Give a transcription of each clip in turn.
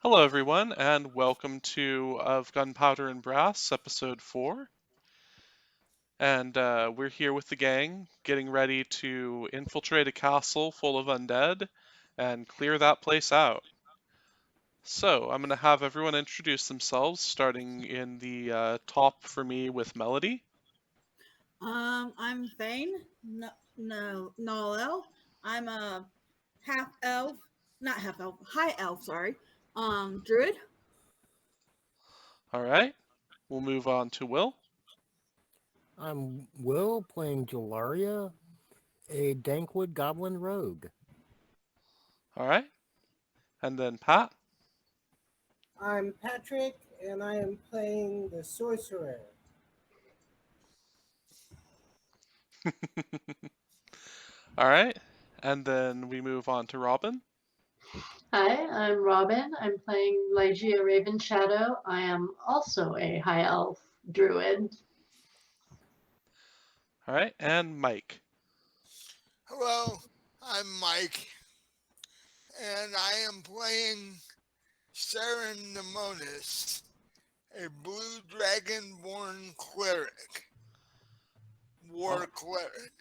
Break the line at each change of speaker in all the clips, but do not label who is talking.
Hello, everyone, and welcome to Of Gunpowder and Brass, Episode 4. And we're here with the gang, getting ready to infiltrate a castle full of undead and clear that place out. So, I'm going to have everyone introduce themselves, starting in the top for me with Melody.
I'm Thane. No elf. I'm a half elf, not half elf, high elf. Sorry. Druid.
All right, we'll move on to Will.
I'm Will playing Jalaria, a Dankwood Goblin Rogue.
All right, and then Pat.
I'm Patrick, and I am playing the sorcerer.
All right, and then we move on to Robin.
Hi, I'm Robin. I'm playing Lygia Raven Shadow. I am also a high elf druid.
All right, and Mike.
Hello, I'm Mike, and I am playing Saren Nemonis, a blue dragon-born cleric. War cleric,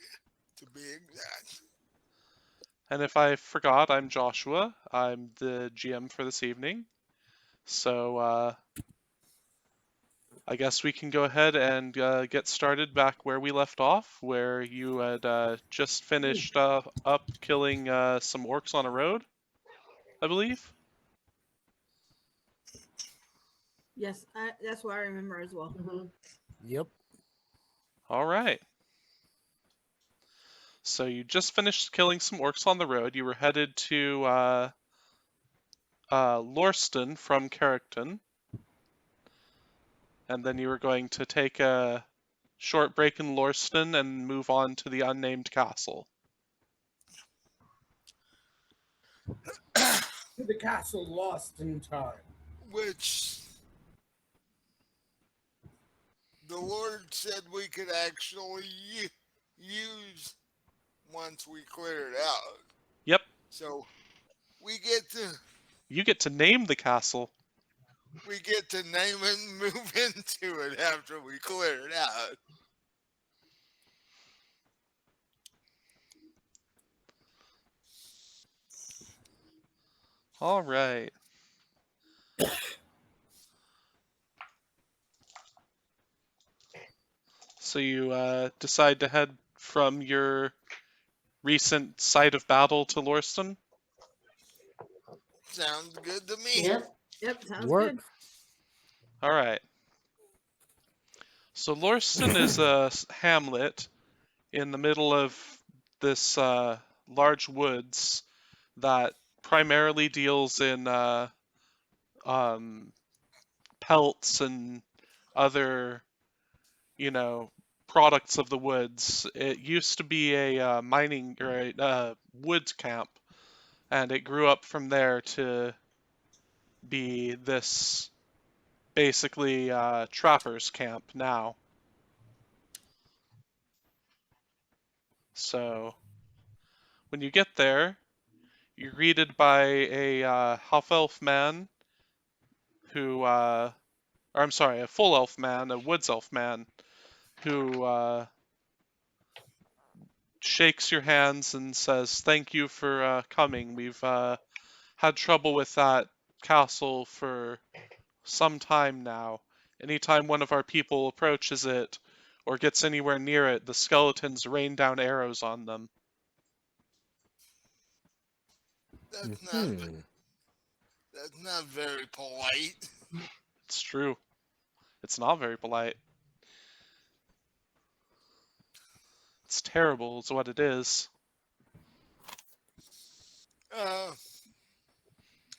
to be exact.
And if I forgot, I'm Joshua. I'm the GM for this evening. So I guess we can go ahead and get started back where we left off, where you had just finished up killing some orcs on a road, I believe.
Yes, that's what I remember as well.
Yep.
All right. So you just finished killing some orcs on the road. You were headed to Lorston from Carrickton. And then you were going to take a short break in Lorston and move on to the unnamed castle.
To the castle lost in time.
Which the Lord said we could actually use once we clear it out.
Yep.
So we
You get to name the castle.
get to name it and move into it after we clear it out.
All right. So you decide to head from your recent site of battle to Lorston?
Sounds good to me.
Yep, sounds
Work.
good.
All right. So Lorston is a hamlet in the middle of this large woods that primarily deals in pelts and other, products of the woods. It used to be a mining or a woods camp, and it grew up from there to be this basically trapper's camp now. So when you get there, you're greeted by a half elf man who, or I'm sorry, a full elf man, a woods elf man, who shakes your hands and says, "Thank you for coming. We've had trouble with that castle for some time now. Anytime one of our people approaches it or gets anywhere near it, the skeletons rain down arrows on them."
That's not very polite.
It's true. It's not very polite. It's terrible, is what it is.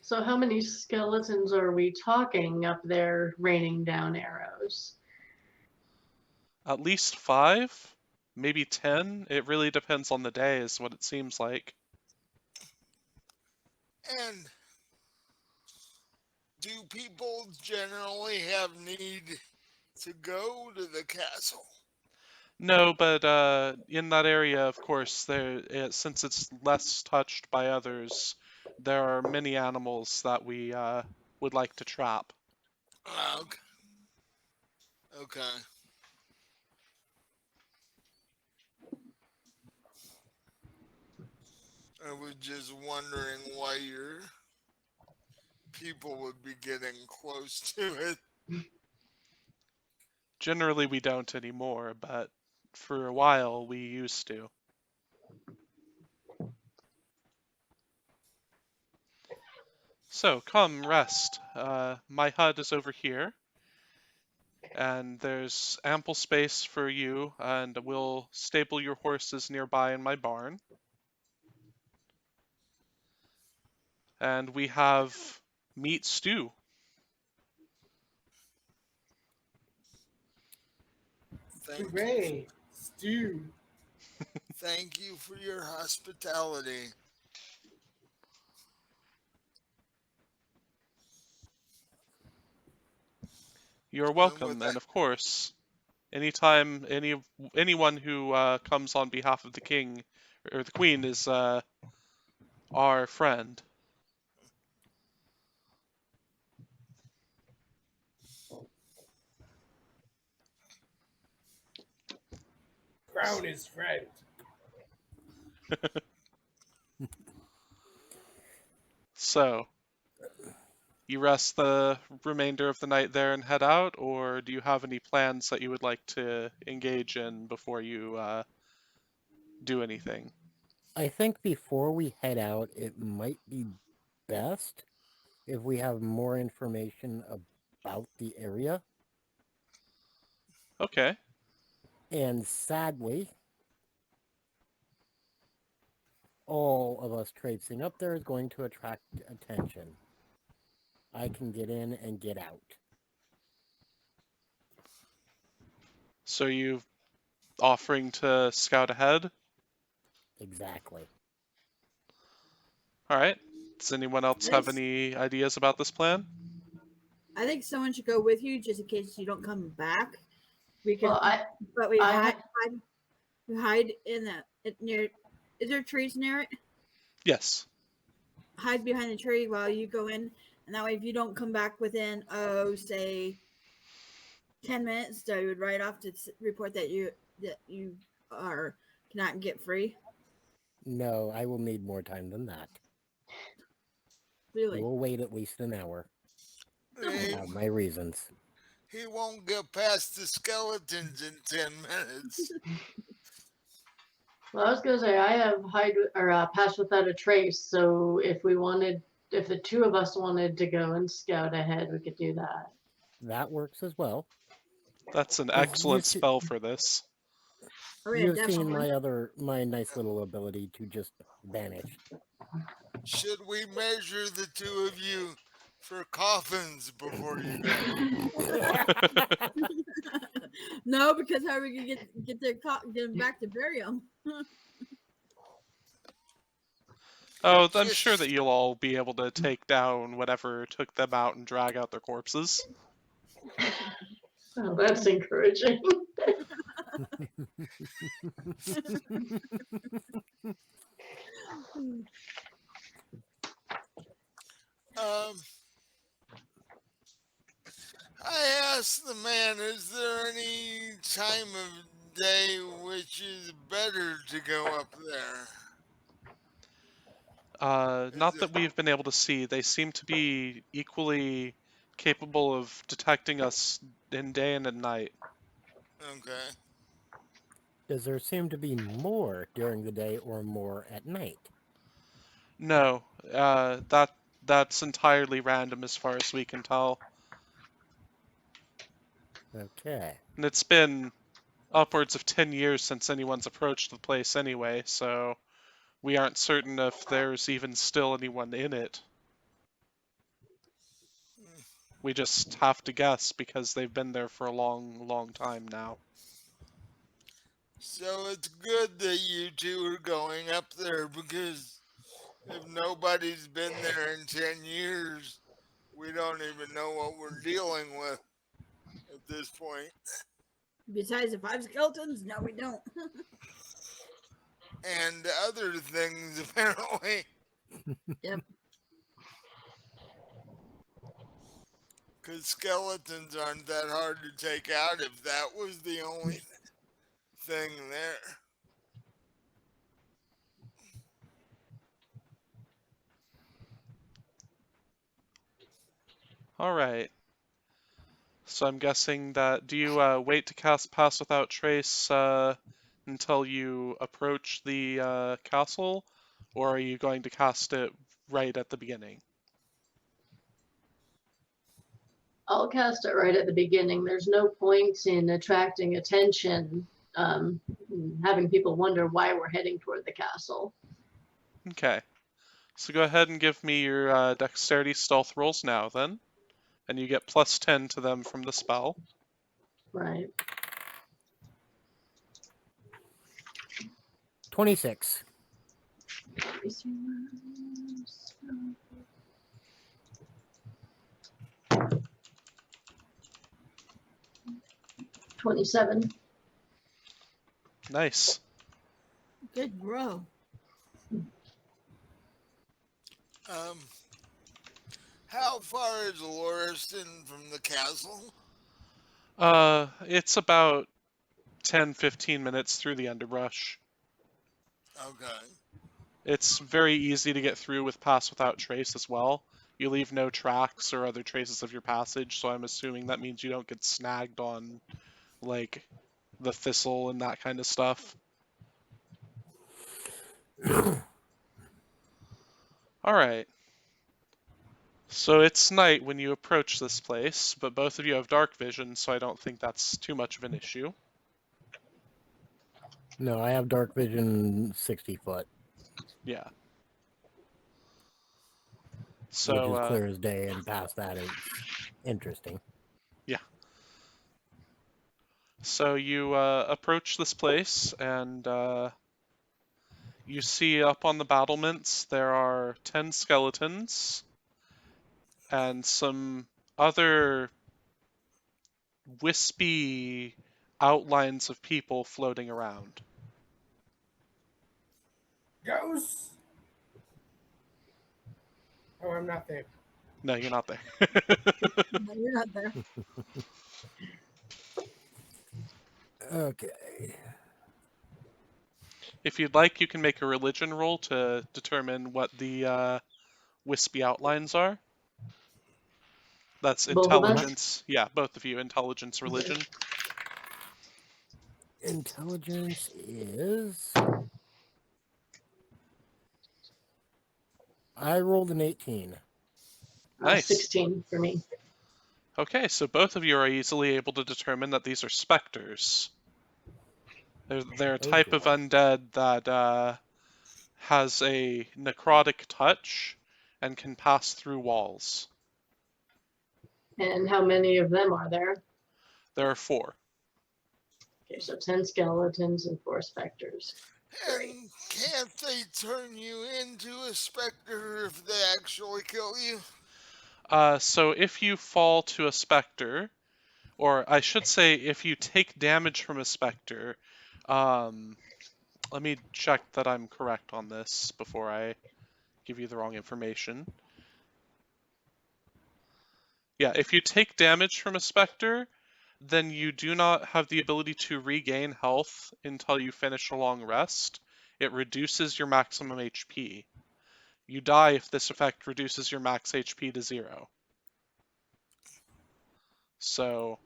So, how many skeletons are we talking up there raining down arrows?
At least 5, maybe 10. It really depends on the day, is what it seems like.
And do people generally have need to go to the castle?
No, but in that area, of course, since it's less touched by others, there are many animals that we would like to trap.
Okay. Okay. I was just wondering why your people would be getting close to it.
Generally, we don't anymore, but for a while we used to. So, come rest. My hut is over here, and there's ample space for you, and we'll stable your horses nearby in my barn. And we have meat stew.
Thank you.
Hooray! Stew.
Thank you for your hospitality.
You're
And with
welcome,
that,
and of course, anytime anyone who comes on behalf of the king or the queen is our friend.
Crown is friend.
So, you rest the remainder of the night there and head out, or do you have any plans that you would like to engage in before you do anything?
I think before we head out, it might be best if we have more information about the area.
Okay.
And sadly, all of us traipsing up there is going to attract attention. I can get in and get out.
So you offering to scout ahead?
Exactly.
All right. Does anyone else have any ideas about this plan?
I think someone should go with you just in case you don't come back. We can,
Well,
but we
I
hide in the near. Is there trees near it?
Yes.
Hide behind the tree while you go in, and that way, if you don't come back within, say 10 minutes, I would write off to report that you are cannot get free.
No, I will need more time than that.
Really?
We'll wait at least an hour. I
he,
have my reasons.
he won't get past the skeletons in 10 minutes.
Well, I was gonna say I have hide or pass without a trace. So if the two of us wanted to go and scout ahead, we could do that.
That works as well.
That's an
'Cause
excellent spell for this.
Oh yeah,
You've seen
definitely.
my nice little ability to just vanish.
Should we measure the two of you for coffins before you go?
No, because how are we gonna get them back to bury them?
Oh, I'm sure that
Just
you'll all be able to take down whatever took them out and drag out their corpses.
Oh, that's encouraging.
um I asked the man, is there any time of day which is better to go up there? Is
Not
it
that we've been able to see. They seem to be equally capable of detecting us in day and at night.
okay?
Does there seem to be more during the day or more at night?
No, that's entirely random as far as we can tell.
Okay.
And it's been upwards of 10 years since anyone's approached the place anyway, so we aren't certain if there's even still anyone in it. We just have to guess because they've been there for a long, long time now.
So it's good that you two are going up there because if nobody's been there in 10 years, we don't even know what we're dealing with at this point.
Besides the 5 skeletons, no, we don't.
And other things, apparently.
Yep.
Because skeletons aren't that hard to take out if that was the only thing there.
All right. So I'm guessing that do you wait to cast Pass Without Trace until you approach the castle, or are you going to cast it right at the beginning?
I'll cast it right at the beginning. There's no point in attracting attention, having people wonder why we're heading toward the castle.
Okay. So go ahead and give me your dexterity stealth rolls now then, and you get plus 10 to them from the spell.
Right.
26.
27.
Nice.
Good row.
How far is Lauriston from the castle?
It's about 10-15 minutes through the underbrush.
Okay.
It's very easy to get through with Pass Without Trace as well. You leave no tracks or other traces of your passage, so I'm assuming that means you don't get snagged on, like, the thistle and that kind of stuff. Alright. So it's night when you approach this place, but both of you have dark vision, so I don't think that's too much of an issue.
No, I have dark vision 60 foot,
Yeah.
which
So,
is clear as day, and past that it's interesting.
yeah. So you approach this place, and you see up on the battlements there are 10 skeletons and some other wispy outlines of people floating around.
Ghosts. Oh, I'm not there.
No, you're not there.
No, you're not there.
Okay.
If you'd like, you can make a religion roll to determine what the wispy outlines are. That's
Both of us?
intelligence. Yeah, both of you. Intelligence, religion.
Intelligence is... I rolled an 18.
Nice.
16 for me.
Okay, so both of you are easily able to determine that these are specters. They're a type of
God.
undead that has a necrotic touch and can pass through walls.
And how many of them are there?
There are 4.
Okay, so 10 skeletons and 4 specters.
And can't they turn you into a specter if they actually kill you?
So if you fall to a specter, or I should say if you take damage from a specter, let me check that I'm correct on this before I give you the wrong information. Yeah, if you take damage from a specter, then you do not have the ability to regain health until you finish a long rest. It reduces your maximum HP. You die if this effect reduces your max HP to 0. So,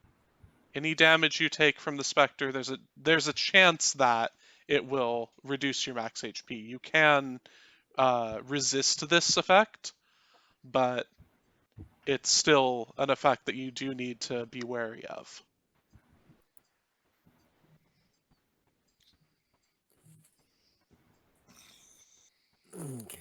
any damage you take from the specter, there's a chance that it will reduce your max HP. You can resist this effect, but it's still an effect that you do need to be wary of.
Okay.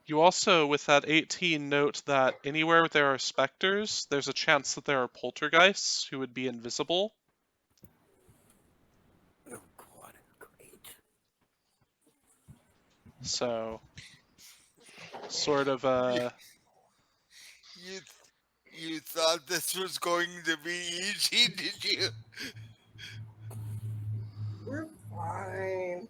You also, with that 18, note that anywhere there are specters, there's a chance that there are poltergeists who would be invisible.
Oh, God. Great.
So, sort of a...
You thought this was going to be easy, did you?
We're fine.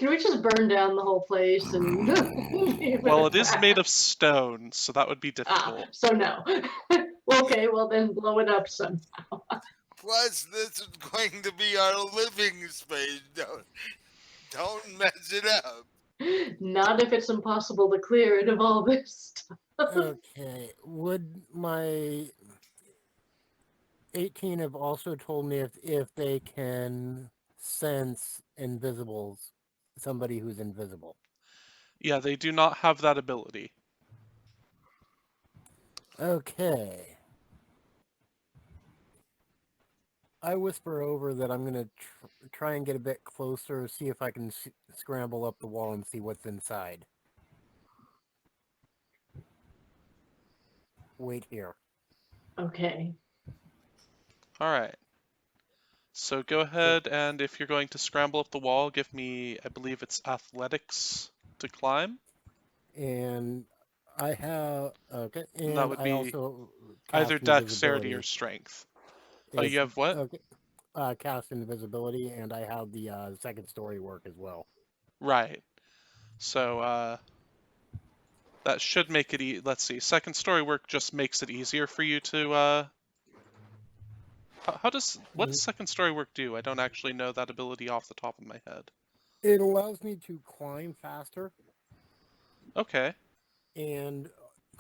Can we just burn down the whole place and leave
Well,
it
it
at
is made
that?
of stone, so that would be difficult.
So no. Okay, well then blow it up somehow.
Plus, this is going to be our living space. Don't mess it up.
Not if it's impossible to clear it of all this stuff.
Okay. Would my 18 have also told me if they can sense invisibles, somebody who's invisible?
Yeah, they do not have that ability.
Okay. I whisper over that I'm going to try and get a bit closer, see if I can scramble up the wall and see what's inside. Wait here.
Okay.
All right. So go ahead and if you're going to scramble up the wall, give me, I believe it's athletics to climb.
And I have, okay,
And that
and
would
I
be
also
either
cast
dexterity or
invisibility.
strength. Oh,
It's,
you have what?
okay, cast invisibility, and I have the second story work as well.
Right. So that should make it. Let's see. Second story work just makes it easier for you to. How does what does second story work do? I don't actually know that ability off the top of my head.
It allows me to climb faster,
Okay.
and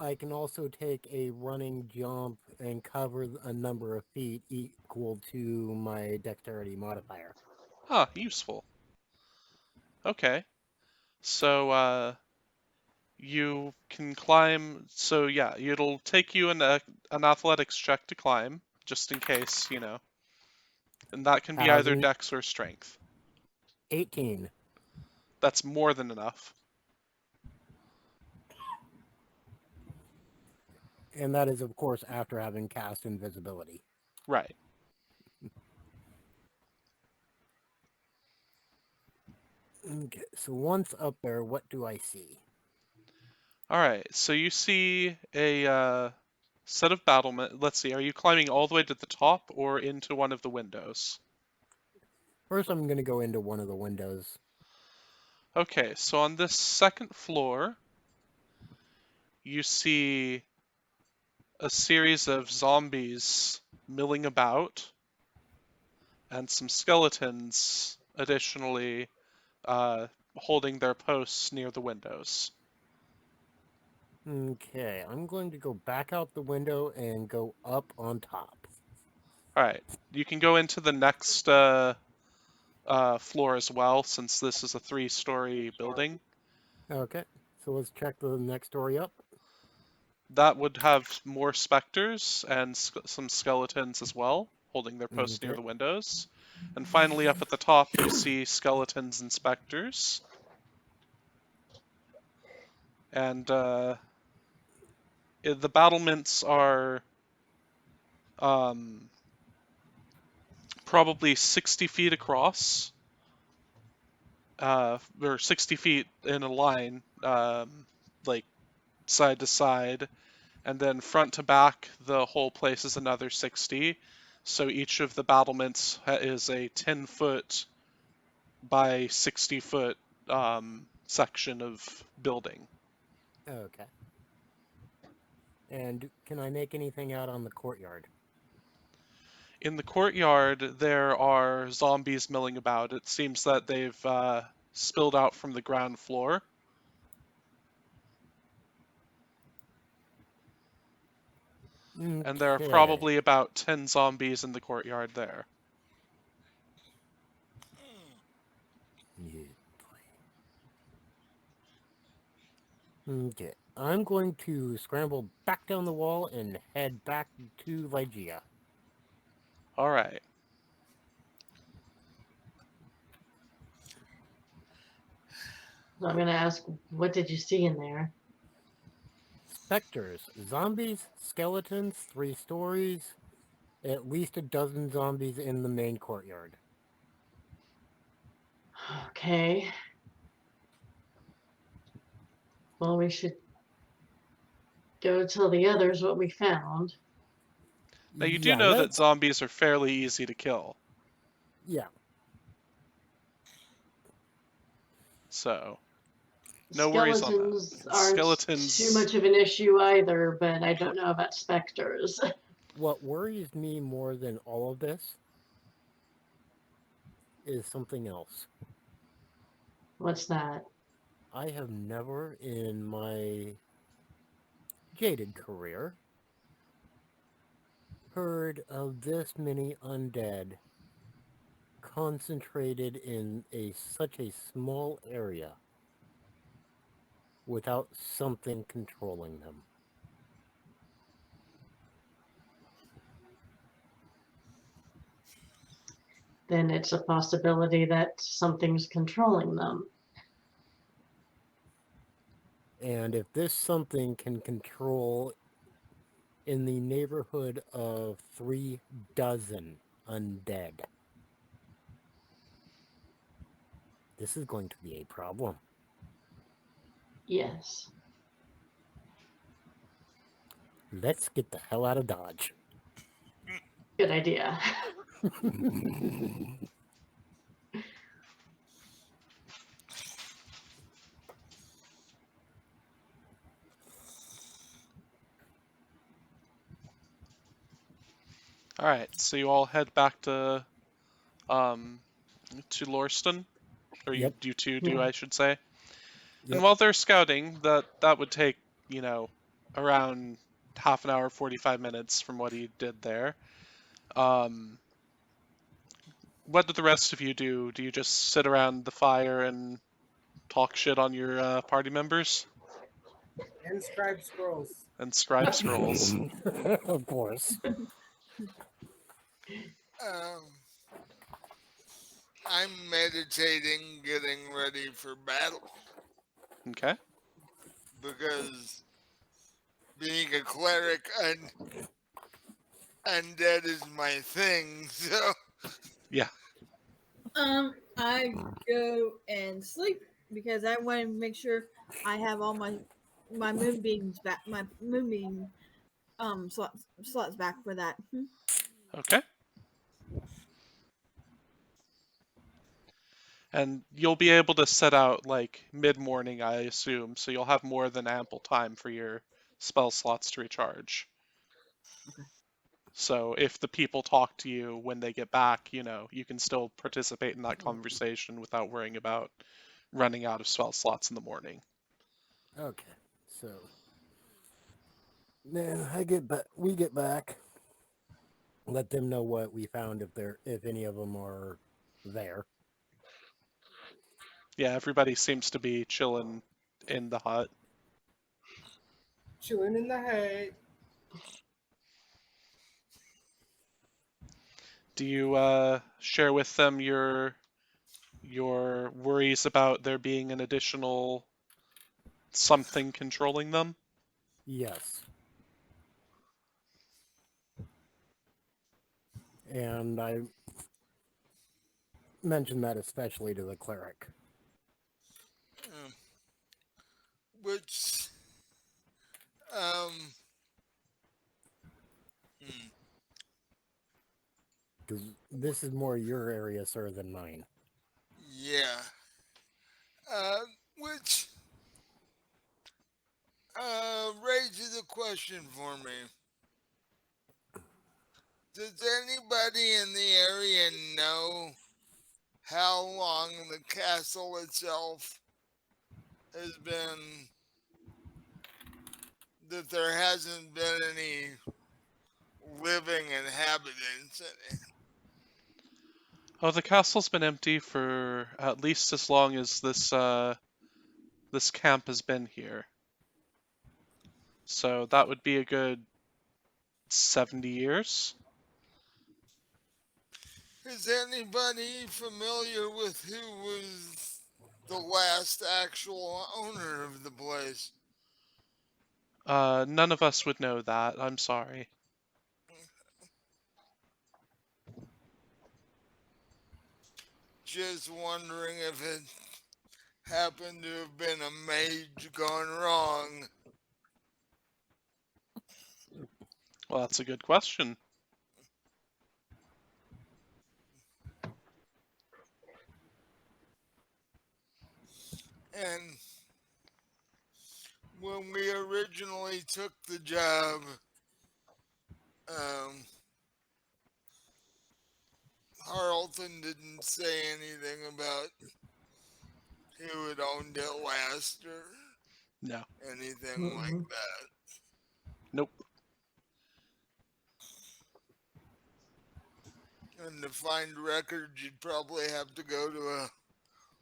I can also take a running jump and cover a number of feet equal to my dexterity modifier.
Ah, useful. Okay. So you can climb. So yeah, it'll take you an athletics check to climb, just in case, and that can be
How's
either
an
dex or strength.
18?
That's more than enough.
And that is, of course, after having cast invisibility.
Right.
Okay, so once up there, what do I see?
All right. So you see a set of battlement. Let's see. Are you climbing all the way to the top or into one of the windows?
First, I'm going to go into one of the windows.
Okay. So on this second floor, you see a series of zombies milling about and some skeletons additionally holding their posts near the windows.
Okay, I'm going to go back out the window and go up on top.
All right. You can go into the next floor as well, since this is a 3-story building.
Okay, so let's check the next story up.
That would have more specters and some skeletons as well, holding their posts near
Okay.
the windows. And finally, up at the top, you see skeletons and specters. And the battlements are probably 60 feet across, or 60 feet in a line, like side to side. And then front to back, the whole place is another 60. So each of the battlements is a 10-foot by 60-foot section of building.
Okay. And can I make anything out on the courtyard?
In the courtyard, there are zombies milling about. It seems that they've spilled out from the ground floor. And there are
Okay.
probably about 10 zombies in the courtyard there.
Okay. I'm going to scramble back down the wall and head back to Lygia.
All right.
So I'm going to ask, what did you see in there?
Specters, zombies, skeletons, 3 stories, at least a dozen zombies in the main courtyard.
Okay. Well, we should go tell the others what we found.
Now, you do
Yeah,
know that zombies are fairly easy to kill.
yeah.
So no worries on that.
Skeletons aren't
Skeletons.
too much of an issue either, but I don't know about specters.
What worries me more than all of this is something else.
What's that?
I have never in my jaded career heard of this many undead concentrated in such a small area without something controlling them.
Then it's a possibility that something's controlling them.
And if this something can control in the neighborhood of 3 dozen undead, this is going to be a problem.
Yes.
Let's get the hell out of Dodge.
Good idea.
All right, so you all head back to Lorston, or
Yep.
you two do,
Yeah.
I should say.
Yep.
And while they're scouting, that would take, around half an hour, 45 minutes from what he did there. What do the rest of you do? Do you just sit around the fire and talk shit on your party members
And scribe scrolls.
and scribe scrolls?
Of course.
Um, I'm meditating, getting ready for battle
Okay.
because being a cleric undead is my thing. So
Yeah.
I go and sleep because I want to make sure I have all my moonbeams back, my moonbeam slots back for that.
Okay. And you'll be able to set out like mid-morning, I assume, so you'll have more than ample time for your spell slots to recharge.
Okay.
So if the people talk to you when they get back, you can still participate in that conversation without worrying about running out of spell slots in the morning.
Okay, so then we get back, let them know what we found if any of them are there.
Yeah, everybody seems to be chilling in the hut.
Chewing in the hay.
Do you share with them your worries about there being an additional something controlling them?
Yes. And I mentioned that especially to the cleric.
which um hmm,
Because this is more your area, sir, than mine.
yeah. Which raises a question for me. Does anybody in the area know how long the castle itself has been, that there hasn't been any living inhabitants in it?
Oh, the castle's been empty for at least as long as this camp has been here. So that would be a good 70 years.
Is anybody familiar with who was the last actual owner of the place?
None of us would know that. I'm sorry.
Just wondering if it happened to have been a mage gone wrong.
Well, that's a good question.
And when we originally took the job, um, Harleton didn't say anything about who had owned it last or
No.
anything like
Mm-mm.
that.
Nope.
And to find records, you'd probably have to go to a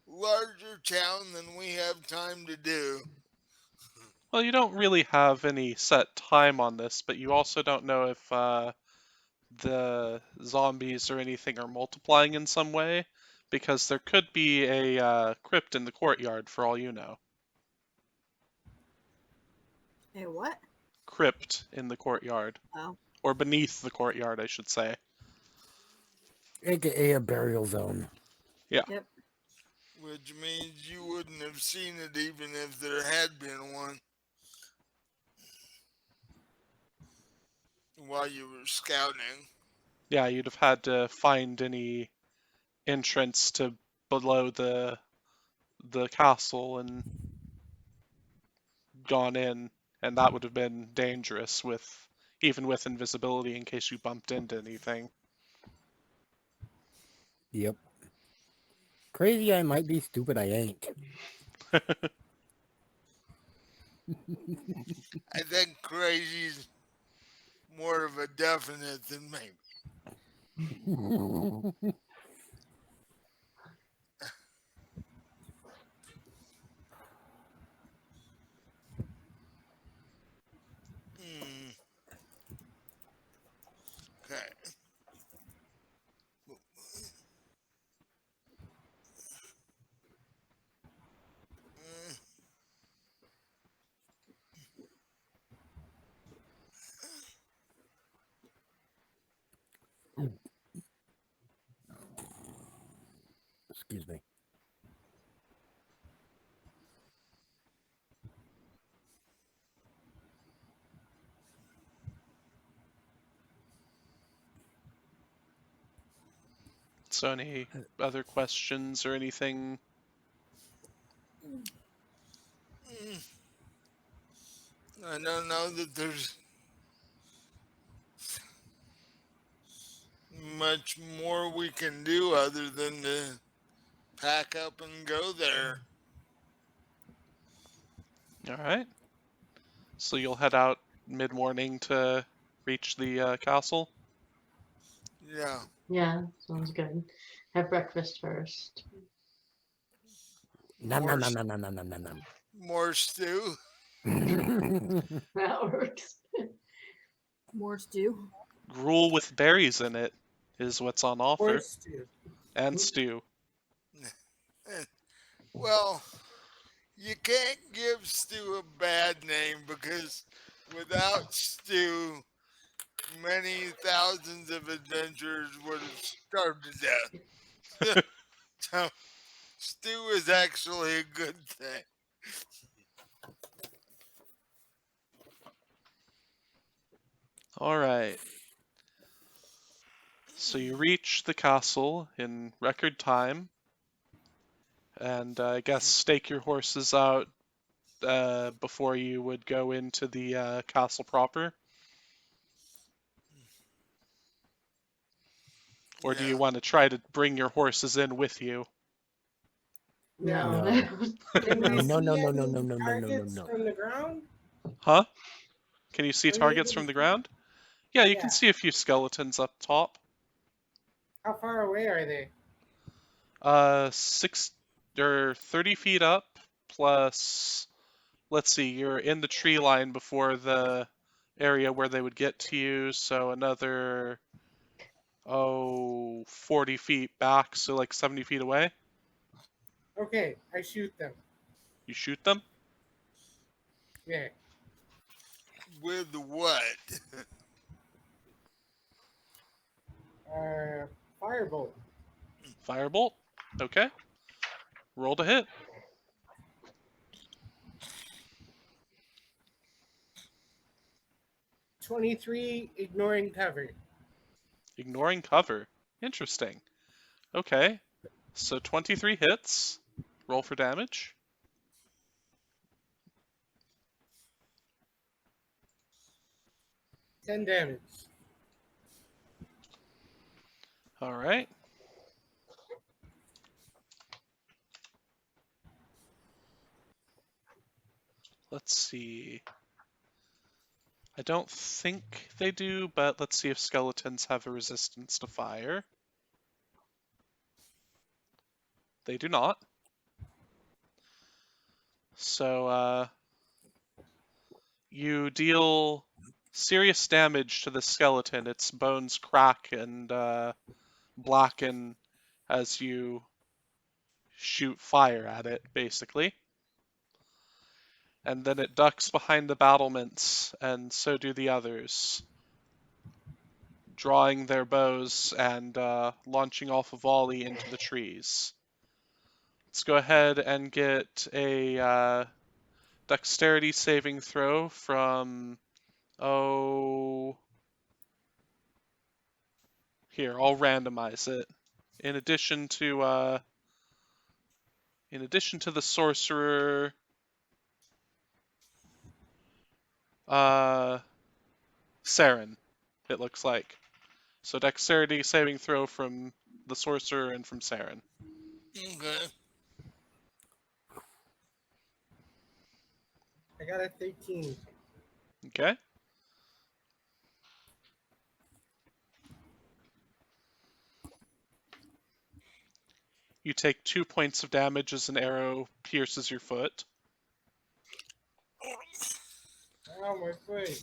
larger town than we have time to do.
Well, you don't really have any set time on this, but you also don't know if the zombies or anything are multiplying in some way, because there could be a crypt in the courtyard for all you know.
Hey, what?
Crypt in the courtyard.
Oh.
Or beneath the courtyard, I should say.
AKA a burial zone.
Yeah.
Yep.
Which means you wouldn't have seen it even if there had been one while you were scouting.
Yeah, you'd have had to find any entrance to below the castle and gone in, and that would have been dangerous with even with invisibility in case you bumped into anything.
Yep. Crazy I might be, stupid I ain't.
I think crazy's more of a definite than maybe. Mm, okay. Mm,
Excuse me.
So any other questions or anything?
mm, I don't know that there's much more we can do other than to pack up and go there.
All right. So you'll head out mid-morning to reach the castle?
Yeah.
Yeah, sounds good. Have breakfast first.
Nom
More,
nom nom nom nom nom nom nom nom.
more stew.
That works.
More stew.
Gruel with berries in it is what's on offer.
Horse stew.
And stew.
Well, you can't give stew a bad name because without stew, many thousands of adventurers would have starved to death. So, stew is actually a good thing.
All right. So you reach the castle in record time, and I guess stake your horses out before you would go into the castle proper? Or do
Yeah.
you want to try to bring your horses in with you?
No.
No.
Can we
No,
see
no, no,
any
no, no, no, no, no, no,
targets
no.
from the ground?
Huh? Can you see
Are we
targets
able
from
to
the
see?
ground? Yeah, you can
Yeah.
see a few skeletons up top.
How far away are they?
6 or 30 feet up, plus, let's see, you're in the tree line before the area where they would get to you, so another, 40 feet back, so like 70 feet away.
Okay, I shoot them.
You shoot them.
Yeah.
With what?
Firebolt.
Firebolt. Okay. Roll to hit.
23, ignoring cover.
Ignoring cover. Interesting. Okay. So 23 hits. Roll for damage.
10 damage.
All right. Let's see. I don't think they do, but let's see if skeletons have a resistance to fire. They do not. So, you deal serious damage to the skeleton. Its bones crack and blacken as you shoot fire at it, basically. And then it ducks behind the battlements, and so do the others, drawing their bows and launching off a volley into the trees. Let's go ahead and get a dexterity saving throw from, here, I'll randomize it. In addition to the sorcerer, Saren, it looks like. So dexterity saving throw from the sorcerer and from Saren.
Okay.
I got a 13.
Okay. You take 2 points of damage as an arrow pierces your foot.
Oh, my foot.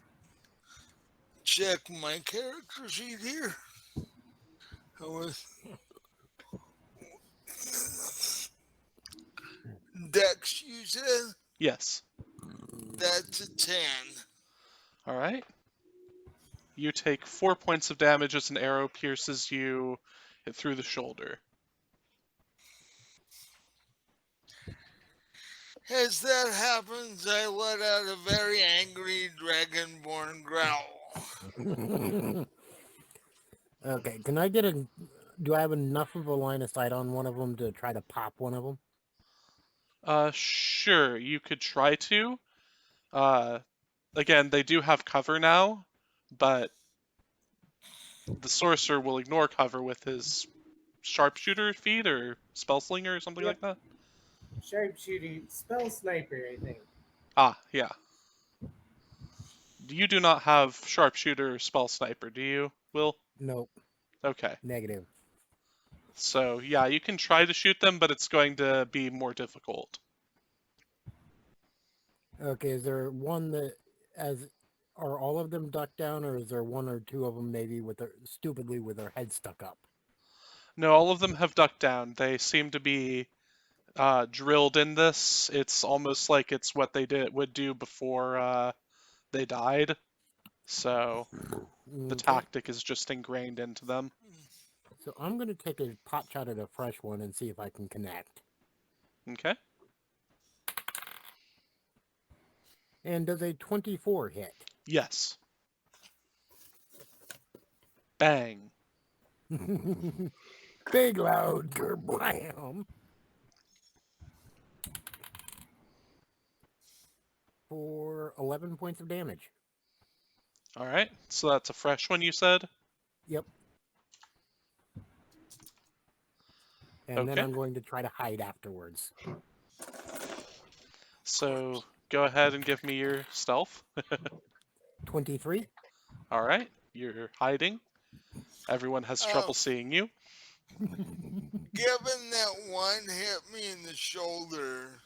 Check my character sheet here. Dex, you said?
Yes.
That's a 10.
All right. You take 4 points of damage as an arrow pierces you through the shoulder.
As that happens, I let out a very angry dragonborn growl.
Okay, can I get a... Do I have enough of a line of sight on one of them to try to pop one of them?
Sure, you could try to. Again, they do have cover now, but the sorcerer will ignore cover with his sharpshooter feat or spellslinger or something like
Yep.
that.
Sharpshooter, spell sniper, I think.
Ah, yeah. You do not have sharpshooter or spell sniper, do you, Will?
Nope,
Okay.
negative.
So, yeah, you can try to shoot them, but it's going to be more difficult.
Okay, is there one that... Are all of them ducked down, or is there one or two of them maybe with their... stupidly with their head stuck up?
No, all of them have ducked down. They seem to be drilled in this. It's almost like it's what they would do before they died. So the
Okay,
tactic is just ingrained into them.
so I'm going to take a pot shot at a fresh one and see if I can connect.
Okay.
And does a 24 hit?
Yes. Bang.
Big loud kerblam. For 11 points of damage.
All right. So that's a fresh one, you said?
Yep. And then
Okay.
I'm going to try to hide afterwards.
So go ahead and give me your stealth.
23.
All right. You're hiding. Everyone has trouble seeing you.
Given that one hit me in the shoulder,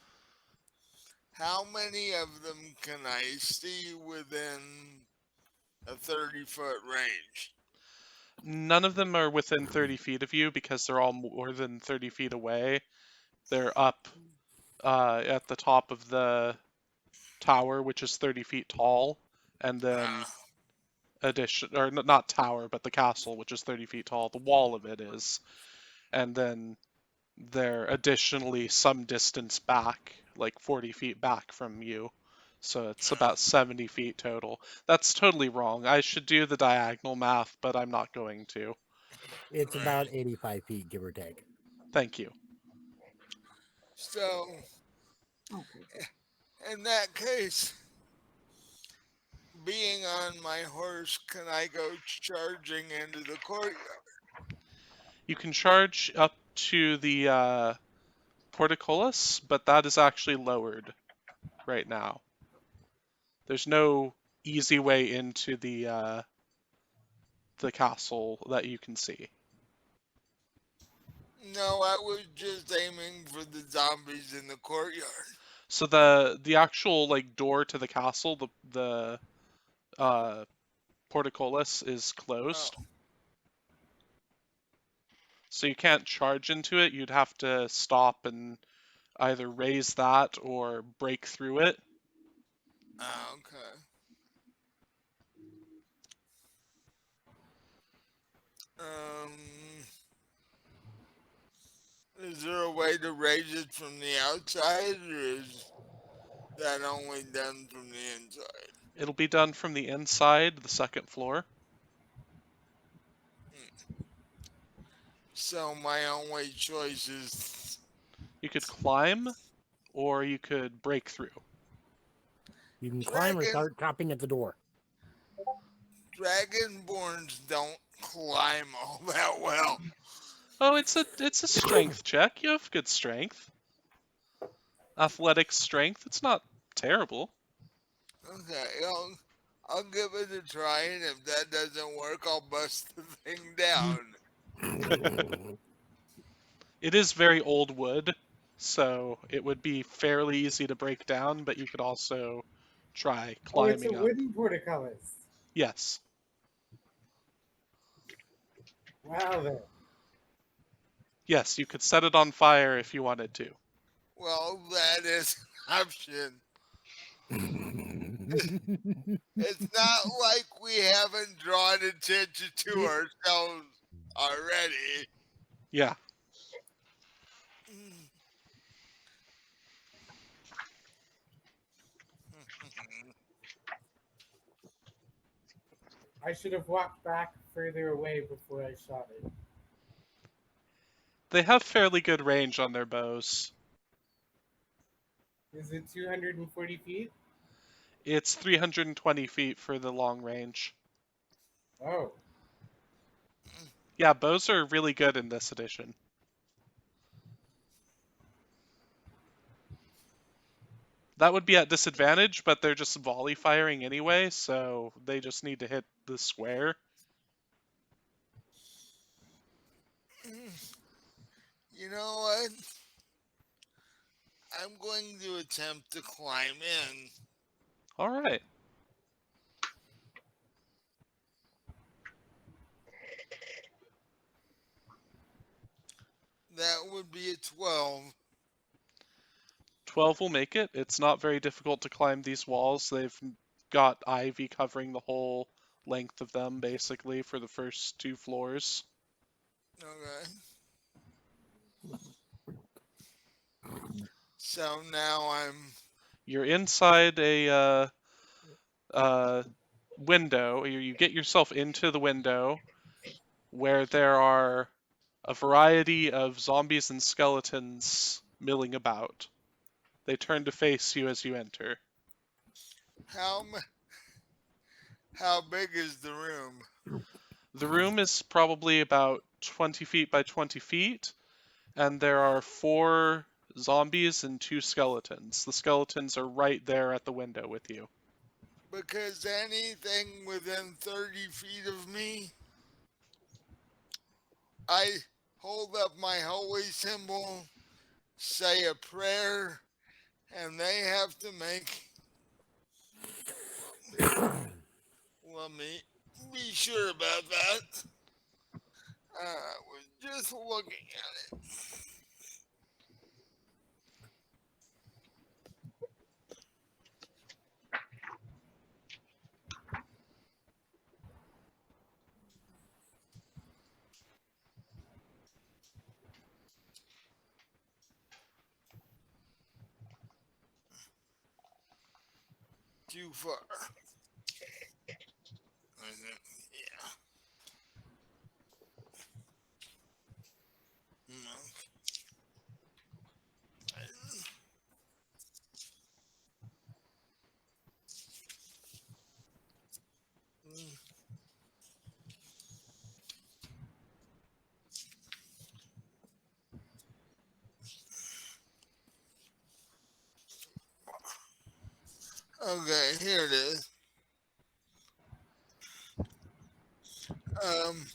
how many of them can I see within a 30-foot range?
None of them are within 30 feet of you because they're all more than 30 feet away. They're up at the top of the tower, which is 30 feet tall, and then not tower, but the castle, which is 30 feet tall. The wall of it is, and then they're additionally some distance back, like 40 feet back from you. So it's about 70 feet total. That's totally wrong. I should do the diagonal math, but I'm not going to.
It's about 85 feet, give or take.
Thank you.
So,
Okay.
in that case, being on my horse, can I go charging into the courtyard?
You can charge up to the portcullis, but that is actually lowered right now. There's no easy way into the castle that you can see.
No, I was just aiming for the zombies in the courtyard.
So the actual like door to the castle, the portcullis is
Oh,
closed. So you can't charge into it. You'd have to stop and either raise that or break through it.
okay. Um, is there a way to raise it from the outside, or is that only done from the inside?
It'll be done from the inside, the second floor.
So my only choice is
You could climb or you could break through.
You can climb or
dragon.
start chopping at the door.
Dragonborns don't climb all that well.
Oh, it's a strength check. You have good strength. Athletic strength. It's not terrible.
Okay, I'll give it a try, and if that doesn't work, I'll bust the thing down.
It is very old wood, so it would be fairly easy to break down, but you could also try
Oh, it's a
climbing up.
wooden portcullis.
Yes.
Wow, then.
Yes, you could set it on fire if you wanted to.
Well, that is an option. It's not like we haven't drawn attention to ourselves already.
Yeah.
I should have walked back further away before I shot it.
They have fairly good range on their bows.
Is it 240 feet?
It's 320 feet for the long range.
Oh.
Yeah, bows are really good in this edition. That would be at disadvantage, but they're just volley firing anyway, so they just need to hit the square.
You know what? I'm going to attempt to climb in.
All right.
That would be a 12.
12 will make it. It's not very difficult to climb these walls. They've got ivy covering the whole length of them, basically, for the first 2 floors.
Okay. So now
You're inside a window. You get yourself into the window where there are a variety of zombies and skeletons milling about. They turn to face you as you enter.
how how big is the room?
The room is probably about 20 feet by 20 feet, and there are 4 zombies and 2 skeletons. The skeletons are right there at the window with you.
Because anything within 30 feet of me, I hold up my holy symbol, say a prayer, and they have to make. Let me be sure about that. I was just looking at it. Too far. Yeah. No. Okay, here it is. Um,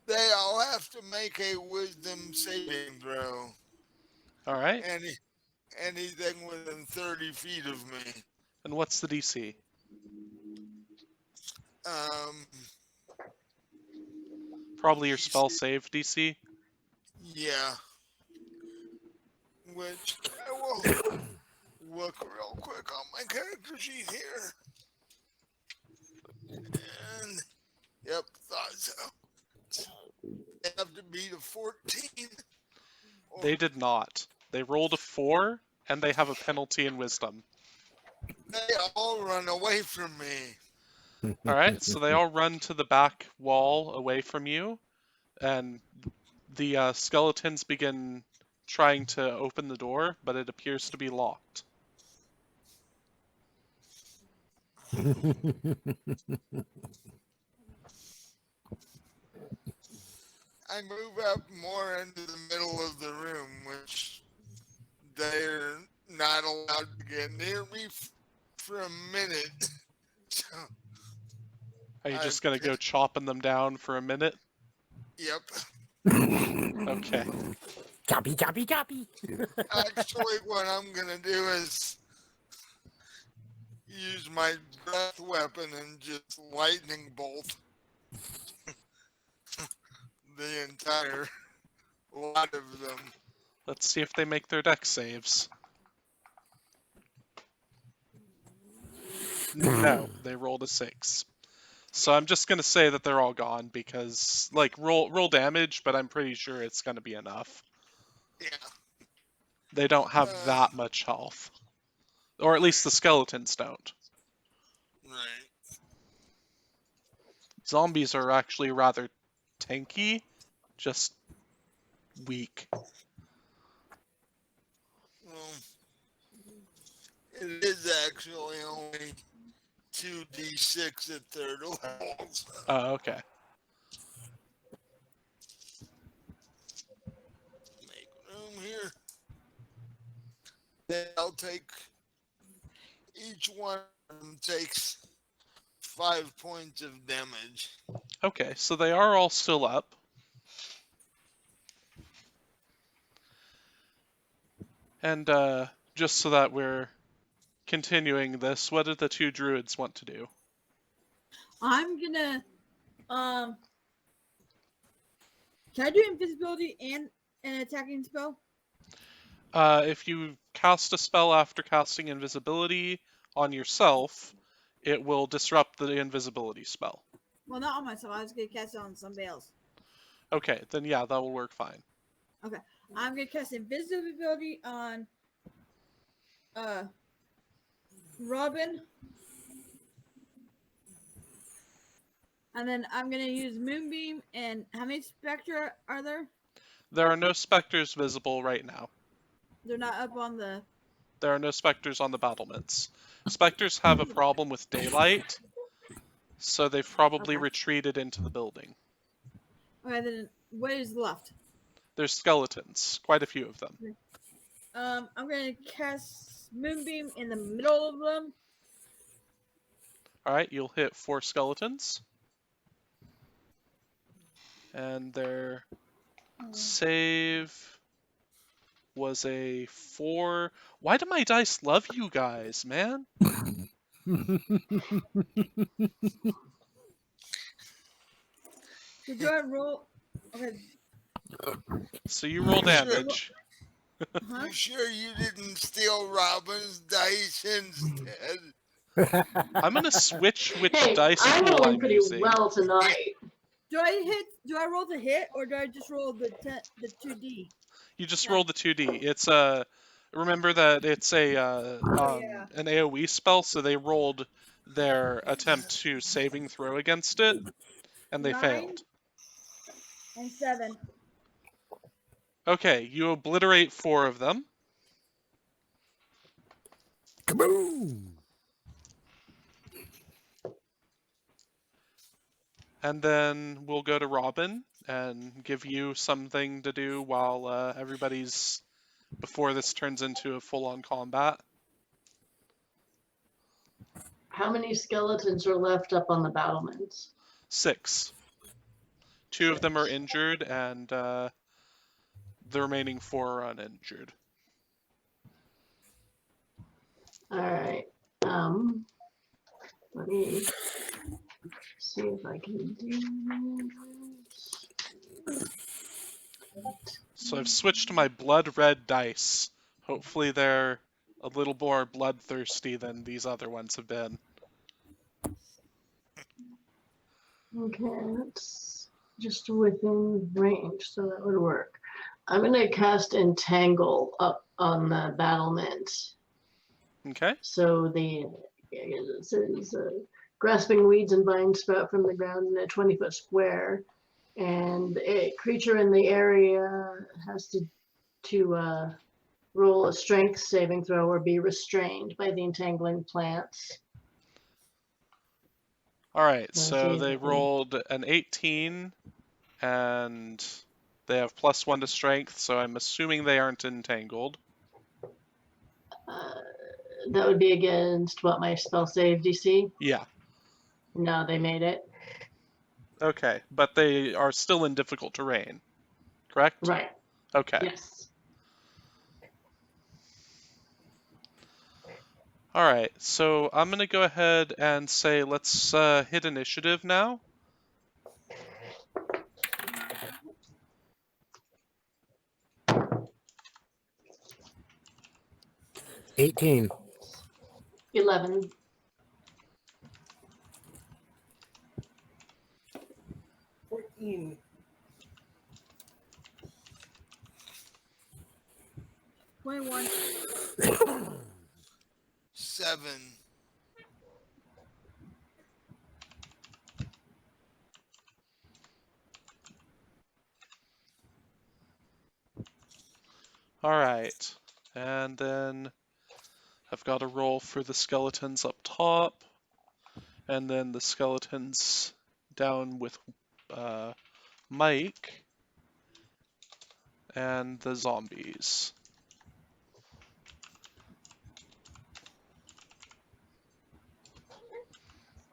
they all have to make a wisdom saving throw.
All right.
Anything within 30 feet of me.
And what's the DC?
Um,
Probably your
DC,
spell save DC.
yeah. Which I will look real quick on my character sheet here. And yep, thought so. They have to beat a 14.
They did not. They rolled a 4, and they have a penalty in wisdom.
They all run away from me.
All right, so they all run to the back wall away from you, and the skeletons begin trying to open the door, but it appears to be locked.
I move up more into the middle of the room, which they're not allowed to get near me for a minute. So,
Are you just
I've
gonna go chopping them down for a minute?
yep.
Okay.
Choppy, choppy, choppy.
Actually, what I'm gonna do is use my breath weapon and just lightning bolt the entire lot of them.
Let's see if they make their dex saves. No, they rolled a 6. So I'm just gonna say that they're all gone because, like, roll damage, but I'm pretty sure it's gonna be enough.
Yeah.
They don't have that much health, or at least the skeletons don't.
Right.
Zombies are actually rather tanky, just weak.
Well, it is actually only 2d6 at third levels.
Oh, okay.
Make room here. Then I'll take each one of them takes 5 points of damage.
Okay, so they are all still up. And just so that we're continuing this, what do the 2 druids want to do?
I'm gonna can I do invisibility and an attacking spell?
If you cast a spell after casting invisibility on yourself, it will disrupt the invisibility spell.
Well, not on myself. I was gonna cast it on somebody else.
Okay, then yeah, that will work fine.
Okay, I'm gonna cast invisibility on Robin, and then I'm gonna use Moonbeam. And how many spectra are there?
There are no specters visible right now.
They're not up on the.
There are no specters on the battlements. Specters have a problem with daylight, so they've probably
Okay.
retreated into the building.
Okay, then what is left?
There's skeletons, quite a few of them.
I'm gonna cast Moonbeam in the middle of them.
Alright, you'll hit 4 skeletons. And their save was a 4. Why do my dice love you guys, man?
So do I roll? Okay.
So you roll damage.
Huh?
You sure you didn't steal Robin's dice instead?
I'm gonna switch which
Hey,
dice
I'm
pool
rolling
I'm
pretty
using.
well tonight.
Do I roll to hit, or do I just roll the 2D?
You just
Yeah.
roll the 2D. It's remember that it's a
Yeah.
an AoE spell, so they rolled their attempt to saving throw against it, and they
9
failed.
and 7.
Okay, you obliterate 4 of them.
Kaboom!
And then we'll go to Robin and give you something to do while everybody's before this turns into a full-on combat.
How many skeletons are left up on the battlements?
6. 2 of them are
6.
injured, and the remaining 4 are uninjured.
All right. Let me see if I can do this.
So I've switched to my blood red dice. Hopefully they're a little more bloodthirsty than these other ones have been.
Okay, that's just within range, so that would work. I'm gonna cast Entangle up on the battlement.
Okay.
So it says grasping weeds and vines sprout from the ground in a 20-foot square, and a creature in the area has to roll a strength saving throw or be restrained by the entangling plants.
All right,
Let's
so
see if
they
I can-
rolled an 18, and they have +1 to strength, so I'm assuming they aren't entangled.
That would be against what, my spell save DC?
Yeah.
No, they made it.
Okay, but they are still in difficult terrain, correct?
Right.
Okay.
Yes.
All right, so I'm going to go ahead and say let's hit initiative now.
$18.
11.
$14.
21.
7.
All right, and then I've got a roll for the skeletons up top, and then the skeletons down with Mike, and the zombies.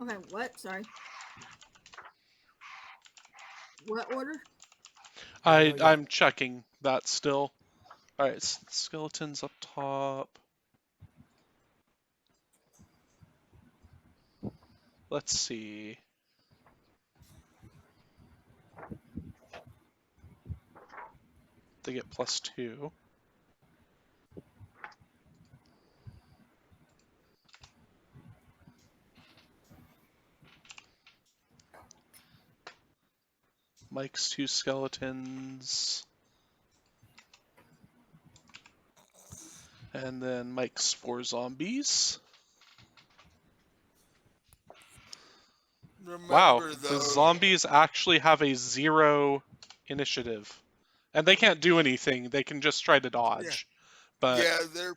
Okay, what? Sorry. What order?
I'm checking that still. All right, so skeletons up top. Let's see. They get +2. Mike's 2 skeletons. And then Mike's 4 zombies. Wow,
Remember
the
though,
zombies actually have a 0 initiative. And they can't do anything, they can just try to dodge. But
yeah, they're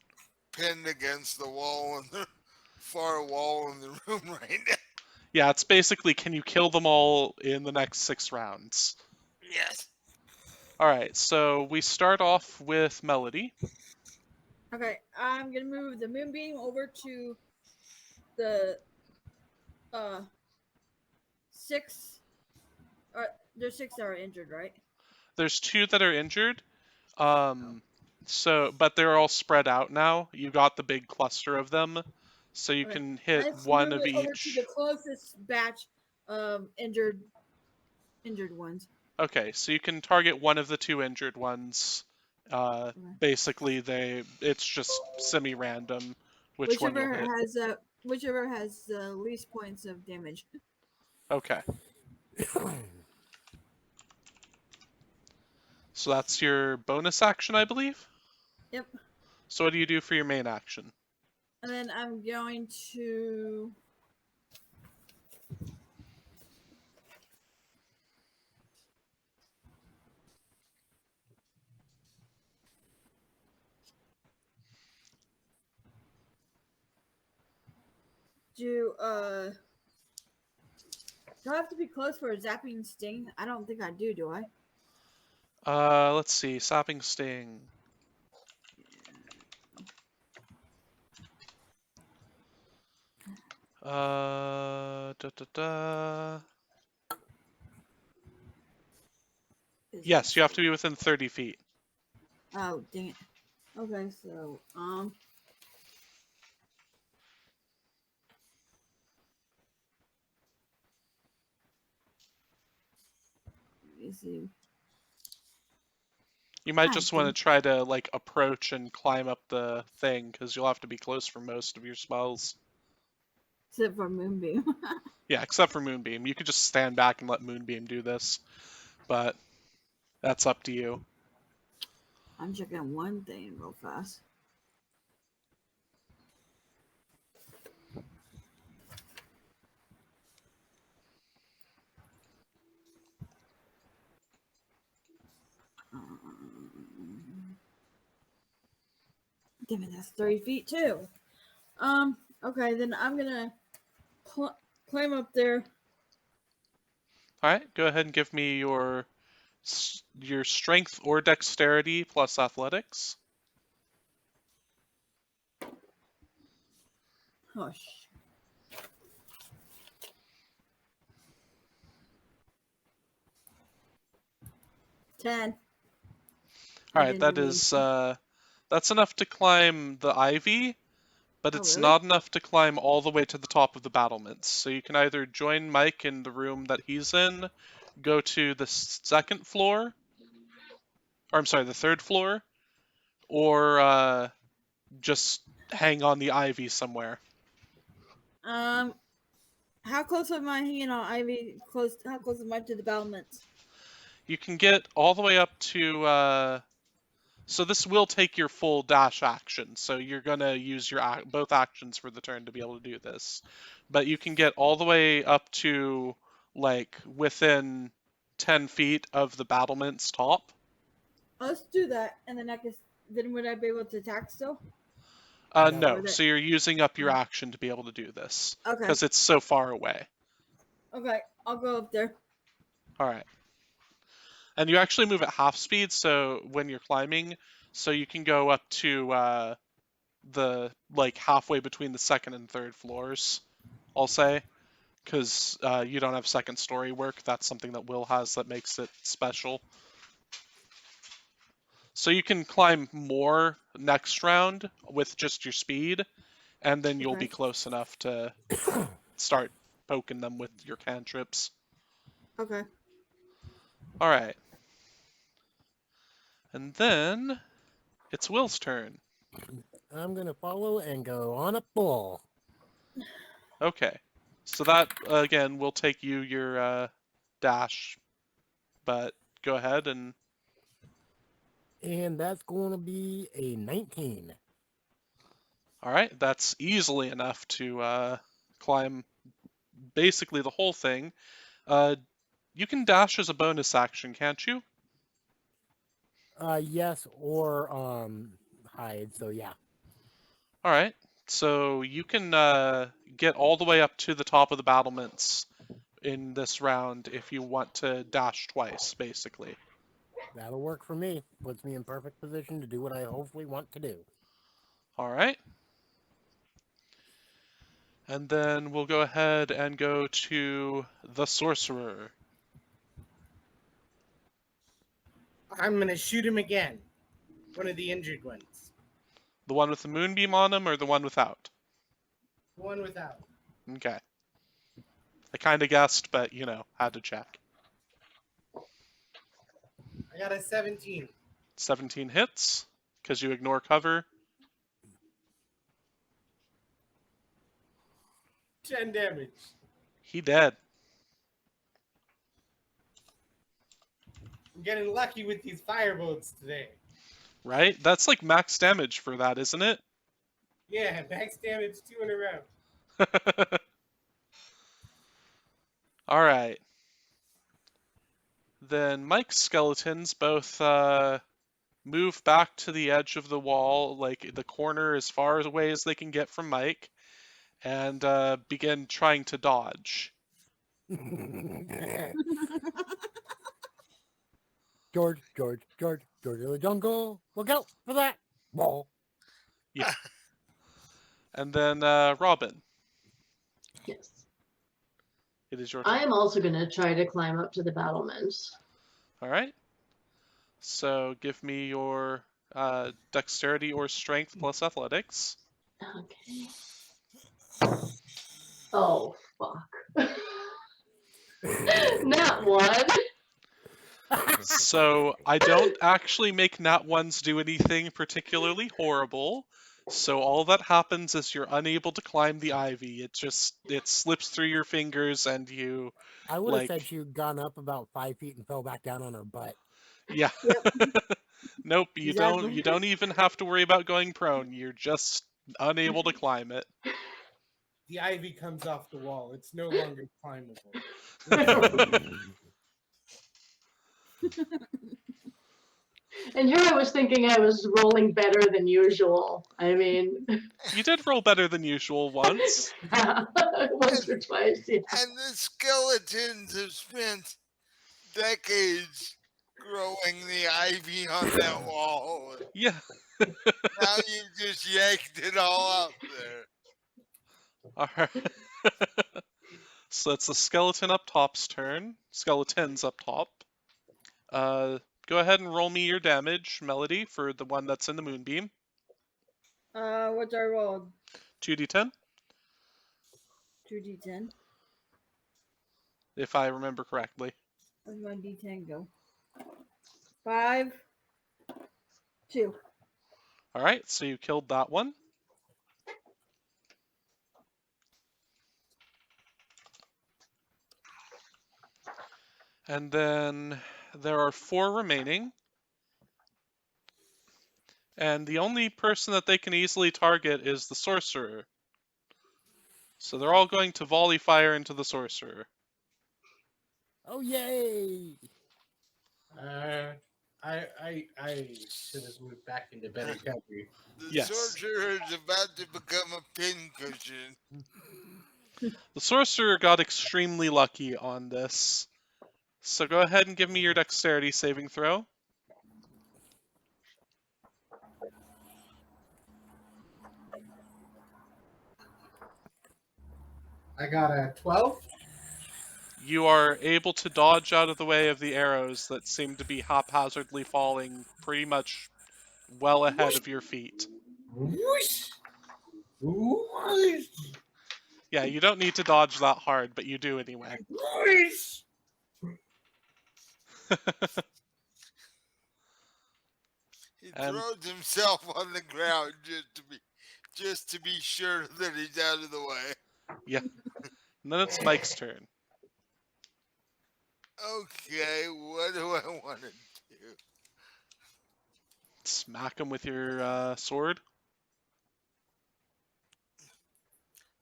pinned against the wall in the far wall in the room right now.
yeah, it's basically can you kill them all in the next 6 rounds?
Yes.
Alright, so we start off with Melody.
Okay, I'm gonna move the moonbeam over to the 6. There's 6 that are injured, right?
There's 2 that are injured. But they're all spread out now. You got the big cluster of them. So you
Okay.
can hit
Let's
one
move
of
it over to
each.
the closest batch of injured ones.
Okay, so you can target one of the 2 injured ones. Basically, it's just semi-random which one you'll hit.
Whichever has the least points of damage.
Okay. So that's your bonus action, I believe?
Yep.
So what do you do for your main action?
And then I'm going to do do I have to be close for a zapping sting? I don't think I do I?
Let's see. Sapping Sting. Da, da, da.
Is
Yes, you have
it-
to be within 30 feet.
Oh, dang it. Okay, so, let me see.
You might
I
just want to
think
try to like approach and climb up the thing because you'll have to be close for most of your spells.
except for Moonbeam.
Yeah, except for Moonbeam. You could just stand back and let Moonbeam do this, but that's up to you.
I'm checking one thing real fast. Damn it, that's 30 feet too. Okay, then I'm gonna climb up there.
All right, go ahead and give me your strength or dexterity plus athletics.
Hush. 10.
All
I
right,
didn't mean.
that's enough to climb the ivy, but
Oh,
it's
really?
not enough to climb all the way to the top of the battlements. So you can either join Mike in the room that he's in, go to the second floor, or I'm sorry, the third floor, or just hang on the ivy somewhere.
Um, how close am I hanging on Ivy? Close. How close am I to the battlements?
You can get all the way up to. So this will take your full dash action. So you're gonna use your both actions for the turn to be able to do this, but you can get all the way up to like within 10 feet of the battlement's top.
Let's do that, and then I can. Then would I be able to attack still?
No.
Or
No,
that?
so you're using up your action to be able to do this
Okay.
because it's so far away.
Okay, I'll go up there.
All right. And you actually move at half speed, so when you're climbing, so you can go up to the like halfway between the second and third floors, I'll say, because you don't have second story work. That's something that Will has that makes it special. So you can climb more next round with just your speed, and then you'll
Okay.
be close enough to start poking them with your cantrips.
Okay.
All right. And then it's Will's turn.
I'm gonna follow and go on a full.
Okay. So that, again, will take you your dash, but go ahead and.
And that's going to be a 19.
All right, that's easily enough to climb basically the whole thing. You can dash as a bonus action, can't you?
Yes, or hide. So yeah,
All right. So you can get all the way up to the top of the battlements in this round if you want to dash twice, basically.
that'll work for me. Puts me in perfect position to do what I hopefully want to do.
All right. And then we'll go ahead and go to the sorcerer.
I'm gonna shoot him again. One of the injured ones.
The one with the moonbeam on him or the one without?
The one without.
Okay. I kind of guessed, but had to check.
I got a 17.
17 hits because you ignore cover.
10 damage.
He dead.
I'm getting lucky with these fireboats today.
Right? That's like max damage for that, isn't it?
Yeah, max damage 2 in a row.
All right. Then Mike's skeletons both move back to the edge of the wall, like the corner as far away as they can get from Mike, and begin trying to dodge.
George of the jungle. Look out for that ball.
And then Robin.
Yes.
It is your
I
turn.
am also going to try to climb up to the battlements.
All right. So give me your dexterity or strength plus athletics.
Okay. Oh, fuck. Not one.
So I don't actually make nat ones do anything particularly horrible. So all that happens is you're unable to climb the ivy. It slips through your fingers and you
I would have
like
said she'd gone up about 5 feet and fell back down on her butt.
yeah.
Yep.
Nope,
Exactly.
you don't even have to worry about going prone. You're just unable to climb it.
The ivy comes off the wall. It's no longer climbable.
And here I was thinking I was rolling better than usual. I mean,
You did roll better than usual once.
once or twice. Yeah.
And the skeletons have spent decades growing the ivy on that wall.
Yeah.
Now you've just yanked it all out there.
All right. So it's the skeleton up top's turn. Skeletons up top. Go ahead and roll me your damage, Melody, for the one that's in the moonbeam.
What's our roll?
2d10,
2d10.
if I remember correctly.
Where's my d10 go? 5, 2.
All right, so you killed that one. And then there are 4 remaining. And the only person that they can easily target is the sorcerer. So they're all going to volley fire into the sorcerer.
Oh, yay!
I should have moved back into better cover.
The
Yes.
sorcerer is about to become a pincushion.
The sorcerer got extremely lucky on this. So go ahead and give me your dexterity saving throw.
I got a 12.
You are able to dodge out of the way of the arrows that seem to be haphazardly falling pretty much well ahead of your feet.
Whoosh! Whoosh!
Yeah, you don't need to dodge that hard, but you do anyway.
Whoosh!
He
And-
throws himself on the ground just to be sure that he's out of the way.
Yeah. And then it's Mike's turn.
Okay, what do I want to do?
Smack him with your sword.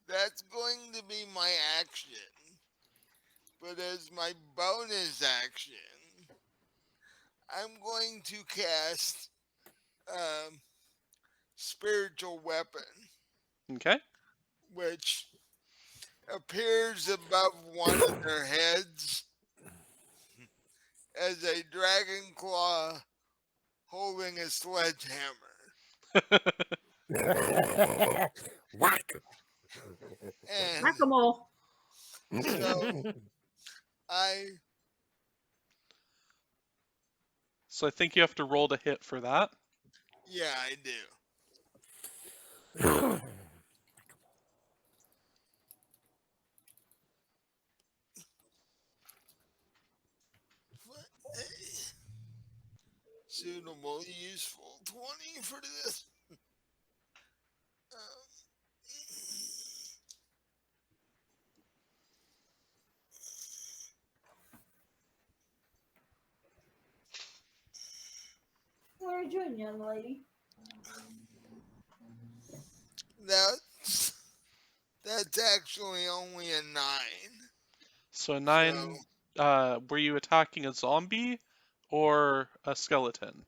That's going to be my action. But as my bonus action, I'm going to cast Spiritual Weapon,
Okay.
which appears above one of their heads as a dragon claw holding a sledgehammer.
Whack!
And
Whack-a-mole.
so
So I think you have to roll to hit for that.
yeah, I do. Suitable, useful 20 for this.
What are you doing, young lady?
That's actually only a 9.
So a 9, were you attacking a zombie or a skeleton?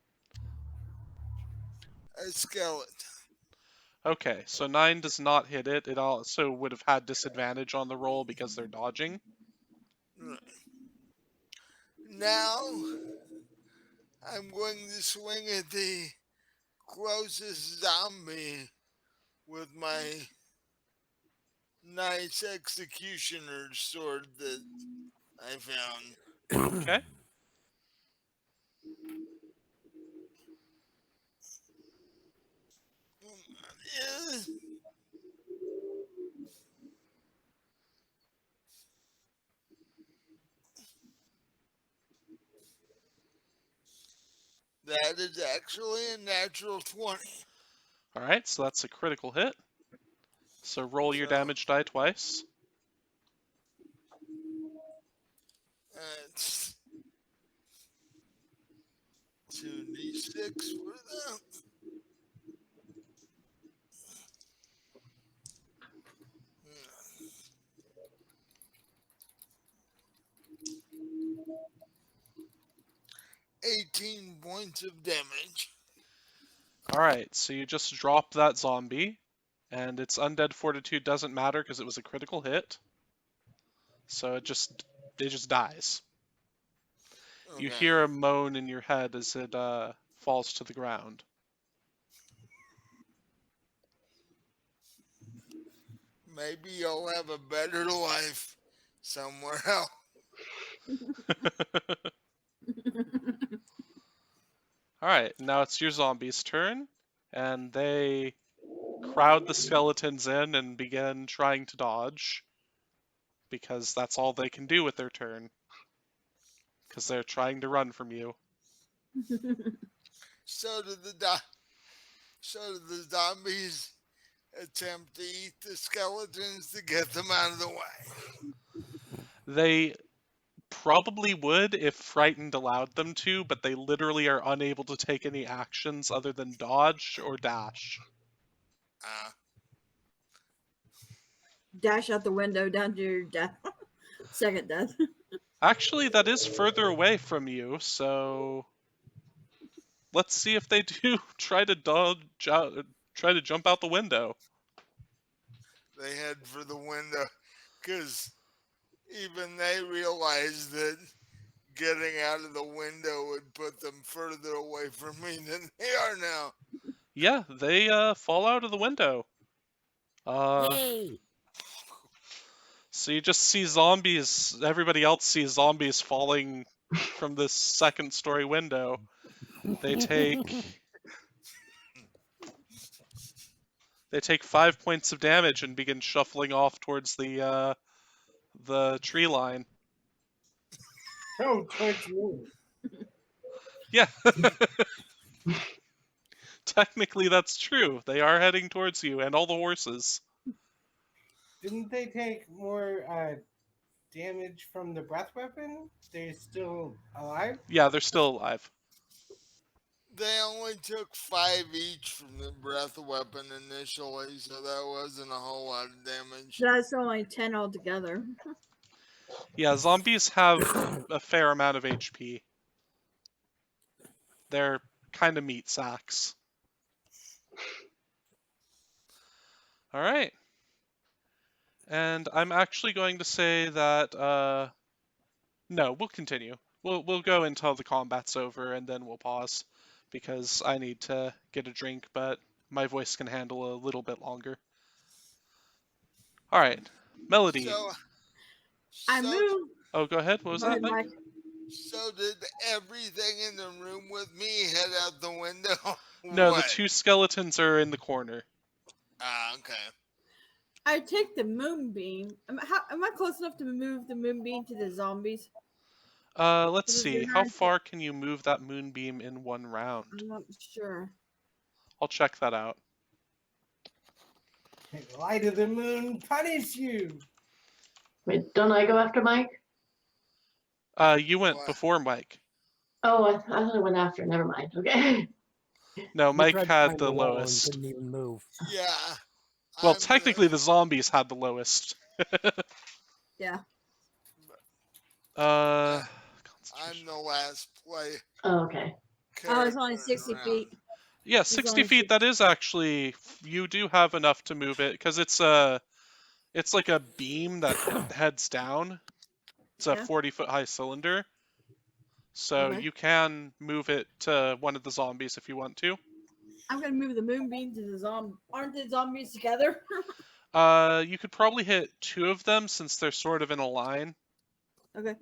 A skeleton.
Okay, so 9 does not hit it. It also would have had disadvantage on the roll because they're dodging.
Right. Now, I'm going to swing at the closest zombie with my nice executioner's sword that I found.
Okay.
Yeah, that is actually a natural 20.
All right, so that's a critical hit. So roll your
So
damage die twice.
that's 2d6 for that. 18 points of damage.
All right, so you just drop that zombie, and its undead fortitude doesn't matter because it was a critical hit. So it just dies. You
Okay.
hear a moan in your head as it falls to the ground.
Maybe you'll have a better life somewhere else.
All right, now it's your zombies' turn, and they crowd the skeletons in and begin trying to dodge because that's all they can do with their turn because they're trying to run from you.
So do the zombies attempt to eat the skeletons to get them out of the way.
They probably would if frightened allowed them to, but they literally are unable to take any actions other than dodge or dash.
Uh,
Dash out the window down to your death. Second death.
Actually, that is further away from you, so let's see if they do try to dodge out, try to jump out the window.
they head for the window because even they realize that getting out of the window would put them further away from me than they are now.
Yeah, they fall out of the window.
Yay!
So you just see zombies. Everybody else sees zombies falling from this second story window. They take 5 points of damage and begin shuffling off towards the tree line.
Oh, towards me.
Yeah. Technically that's true. They are heading towards you and all the horses.
Didn't they take more damage from the breath weapon? They're still alive?
Yeah, they're still alive.
They only took 5 each from the breath weapon initially, so that wasn't a whole lot of damage.
That's only 10 altogether.
Yeah, zombies have a fair amount of HP. They're kind of meat sacks. All right. And I'm actually going to say that no, we'll continue. We'll go until the combat's over and then we'll pause because I need to get a drink, but my voice can handle a little bit longer. All right, Melody.
So,
I
so,
moved.
Oh, go ahead. What was
Go
that,
ahead,
Mike?
Mike.
so did everything in the room with me head out the window?
No, the
What?
2 skeletons are in the corner.
Ah, okay.
I take the moonbeam. Am I close enough to move the moonbeam to the zombies?
Let's
Is
see.
it
How
not-
far can you move that moonbeam in one round?
I'm not sure.
I'll check that out.
Light of the moon, punish you!
Wait, don't I go after Mike?
You went
What?
before Mike.
Oh, I thought I went after. Never mind. Okay.
No,
You
Mike
tried to
had
climb
the
wall and
lowest.
couldn't even move.
Yeah.
Well,
I'm
technically the zombies had the lowest.
Yeah.
Uh,
I'm
concentration.
the last play.
Oh, okay.
Oh, it's only
character
60
around.
feet.
Yeah,
It's
60
only
feet. That is actually, you do have enough to move it because it's like a beam that heads down. It's a
Yeah.
40-foot high cylinder. So
Okay.
you can move it to one of the zombies if you want to.
I'm gonna move the moonbeam to the zombie. Aren't the zombies together?
You could probably hit 2 of them since they're sort of in a line.
Okay.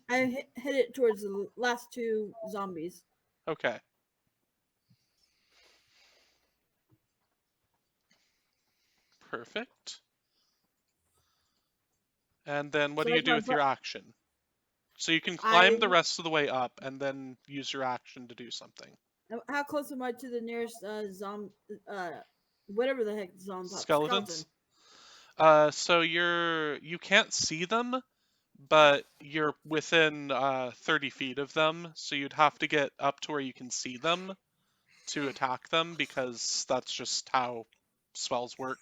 I hit it towards the last 2 zombies.
Okay. Perfect. And then what
So
do
I
you do
try
with your action? So you can
I
climb the rest of the way up and then use your action to do something.
how close am I to the nearest whatever the heck skeleton?
Skeletons? So you can't see them, but you're within 30 feet of them, so you'd have to get up to where you can see them to attack them because that's just how spells work.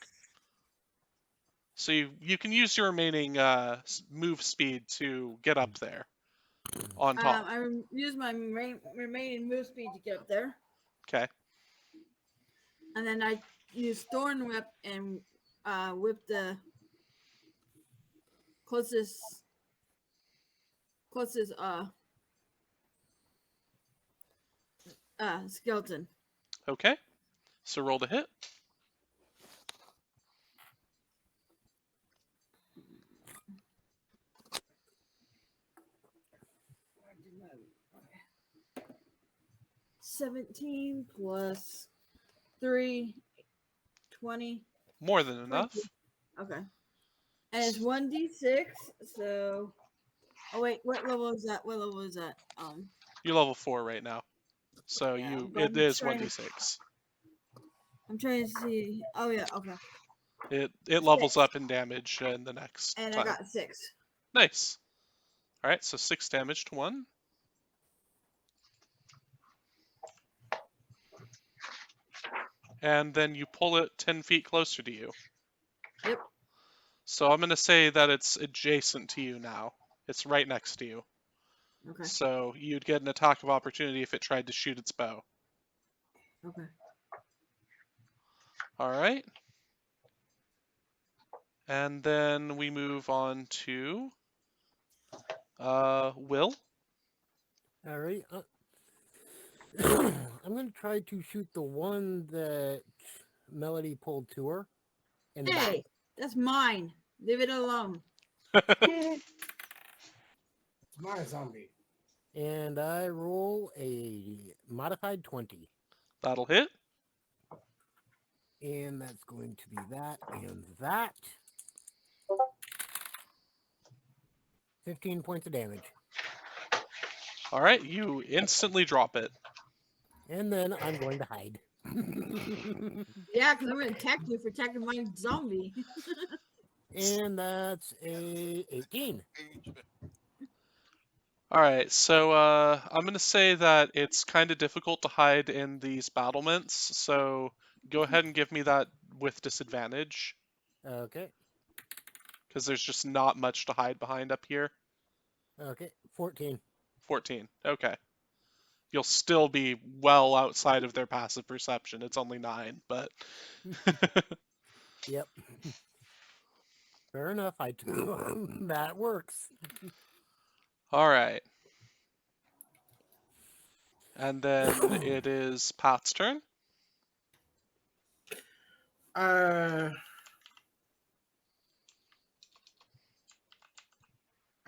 So you can use your remaining move speed to get up there on top.
I use my remaining move speed to get up there,
Okay.
and then I use Thorn Whip and whip the closest skeleton.
Okay. So roll to hit.
Okay. 17 plus 3, 20.
More than
22.
enough.
Okay. And it's 1d6, so oh wait, what level is that? What level is that?
You're level 4 right now. So
Yeah,
it
I'm
is
trying
1d6.
I'm trying to see. Oh yeah, okay.
It levels
6.
up in damage in the next
And I
time.
got 6.
Nice. All right, so 6 damage to 1. And then you pull it 10 feet closer to you.
Yep.
So I'm going to say that it's adjacent to you now. It's right next to you.
Okay.
So you'd get an attack of opportunity if it tried to shoot its bow.
Okay.
All right. And then we move on to Will.
All right. I'm going to try to shoot the one that Melody pulled to her. In the back.
Hey, that's mine. Leave it alone.
It's my zombie.
And I roll a modified 20.
That'll hit.
And that's going to be that and that. 15 points of damage.
All right, you instantly drop it.
And then I'm going to hide.
Yeah, because I'm gonna attack you for attacking my zombie.
And that's a 18.
All right, so I'm going to say that it's kind of difficult to hide in these battlements, so go ahead and give me that with disadvantage,
Okay.
because there's just not much to hide behind up here.
Okay. 14.
14, okay. You'll still be well outside of their passive perception. It's only 9, but...
Yep. Fair enough. That works.
All right. And then it is Pat's turn.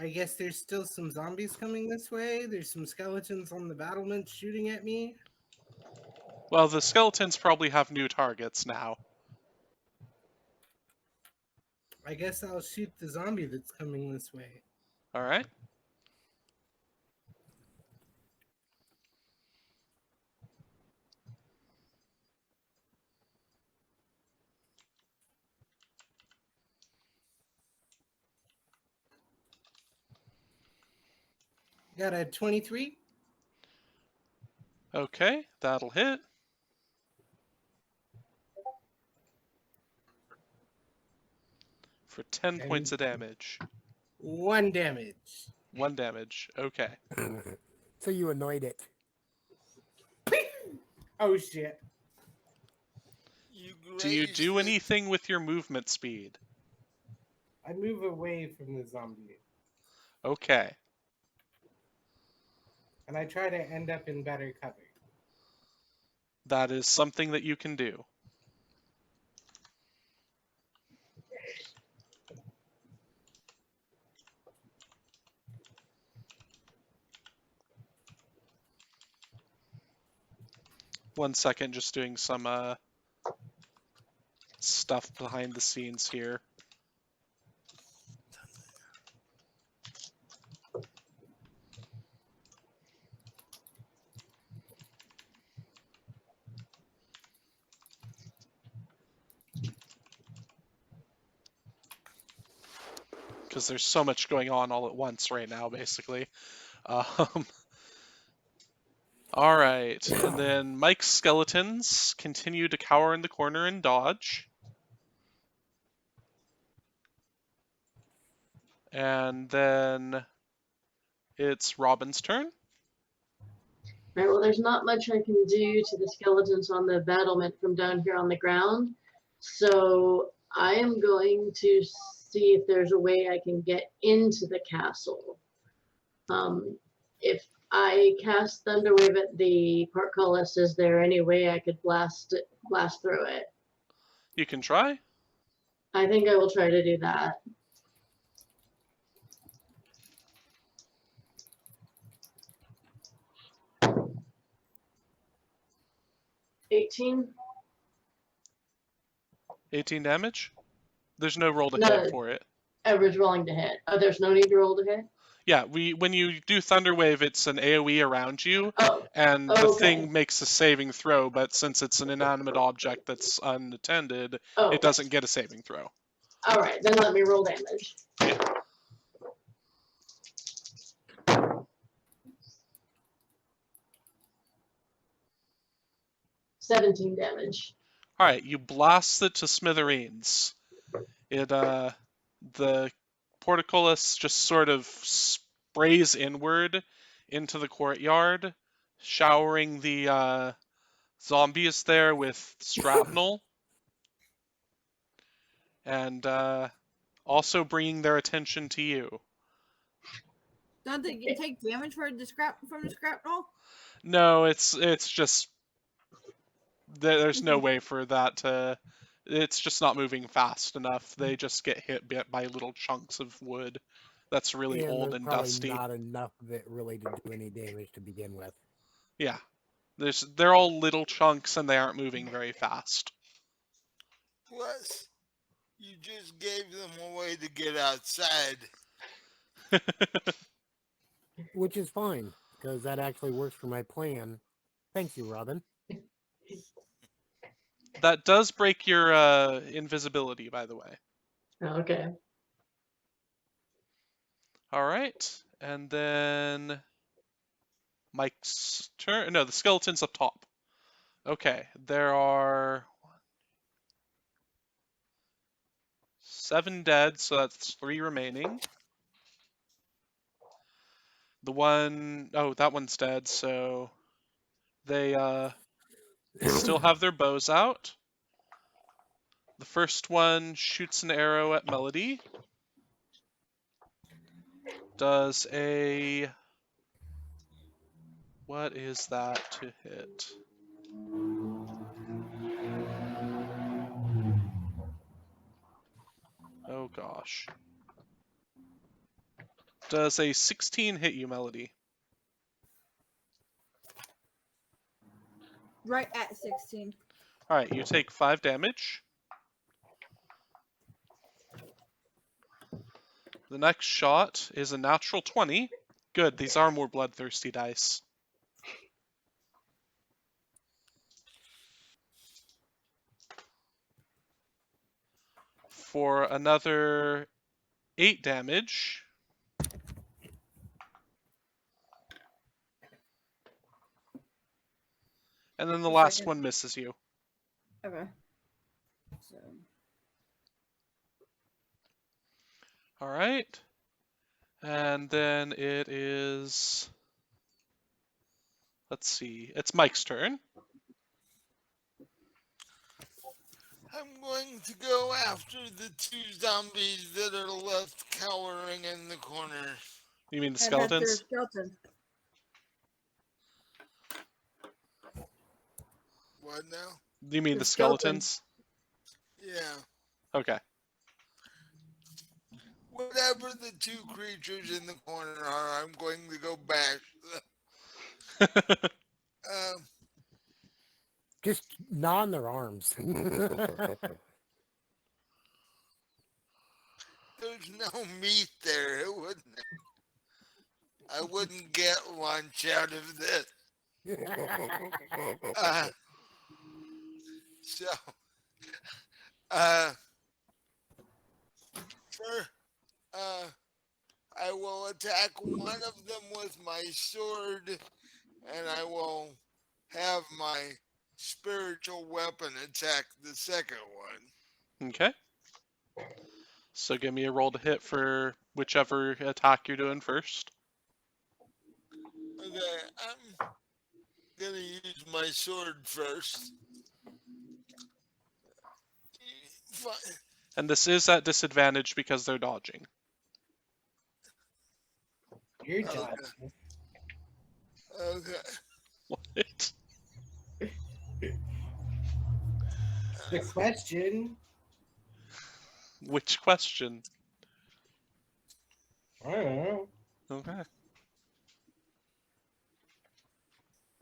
I guess there's still some zombies coming this way. There's some skeletons on the battlement shooting at me.
Well, the skeletons probably have new targets now.
I guess I'll shoot the zombie that's coming this way.
All right.
Got a 23.
Okay, that'll hit. For 10 points of damage.
1 damage.
1 damage. Okay.
So you annoyed it.
Oh shit.
Do you do anything with your movement speed?
I move away from the zombie.
Okay.
And I try to end up in better cover.
That is something that you can do. 1 second, just doing some stuff behind the scenes here. Because there's so much going on all at once right now, basically. Um, all right, and then Mike's skeletons continue to cower in the corner and dodge. And then it's Robin's turn.
Right, well, there's not much I can do to the skeletons on the battlement from down here on the ground. So I am going to see if there's a way I can get into the castle. If I cast Thunderwave at the portcullis, is there any way I could blast through it?
You can try.
I think I will try to do that. $18?
18 damage. There's no roll to
No,
hit for it.
average rolling to hit. Oh, there's no need to roll to hit?
Yeah, when you do Thunderwave, it's an AoE around you,
Oh,
and the
okay.
thing makes a saving throw, but since it's an inanimate object that's unattended,
Oh,
it doesn't get a saving throw.
all right, then let me roll damage.
Yeah.
$17 damage.
All right, you blast it to smithereens. The portcullis just sort of sprays inward into the courtyard, showering the zombies there with shrapnel, and also bringing their attention to you.
Don't they take damage from the scrapnel?
No, it's just there's no way for that to. It's just not moving fast enough. They just get hit by little chunks of wood that's really
and
old
there's
and
probably
dusty.
not enough of it really to do any damage to begin with.
Yeah, they're all little chunks and they aren't moving very fast.
Plus, you just gave them a way to get outside.
Which is fine, because that actually works for my plan. Thank you, Robin.
That does break your invisibility, by the way.
Okay.
All right, and then Mike's turn. No, the skeleton's up top. Okay, there are 7 dead, so that's 3 remaining. The one, oh, that one's dead, so they still have their bows out. The first one shoots an arrow at Melody. Does a... What is that to hit? Oh gosh. Does a 16 hit you, Melody?
Right at 16.
Alright, you take 5 damage. The next shot is a natural 20. Good, these are more bloodthirsty dice. For another 8 damage. And then the last one misses you.
Okay. So.
Alright. And then it is... Let's see. It's Mike's turn.
I'm going to go after the 2 zombies that are left cowering in the corner.
You mean the
And that's their
skeletons?
skeleton.
What now?
You mean
The
the
skeleton.
skeletons?
Yeah.
Okay.
Whatever the 2 creatures in the corner are, I'm going to go bash them.
Just gnaw on their arms.
There's no meat there. It wouldn't. I wouldn't get lunch out of this. Uh, so, uh, for, uh, I will attack one of them with my sword, and I will have my spiritual weapon attack the second one.
Okay. So give me a roll to hit for whichever attack you're doing first.
Okay, I'm gonna use my sword first. Fine.
And this is at disadvantage because they're dodging.
You're
Okay.
dodging.
Okay.
What?
The question.
Which question?
I don't know.
Okay.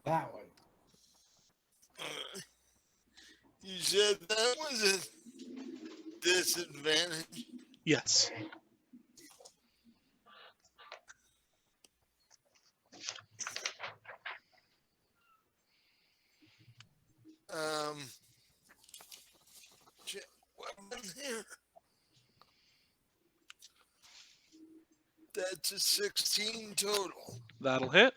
That one.
You said that was a disadvantage.
Yes.
Um, weapon here. That's a 16 total.
That'll hit.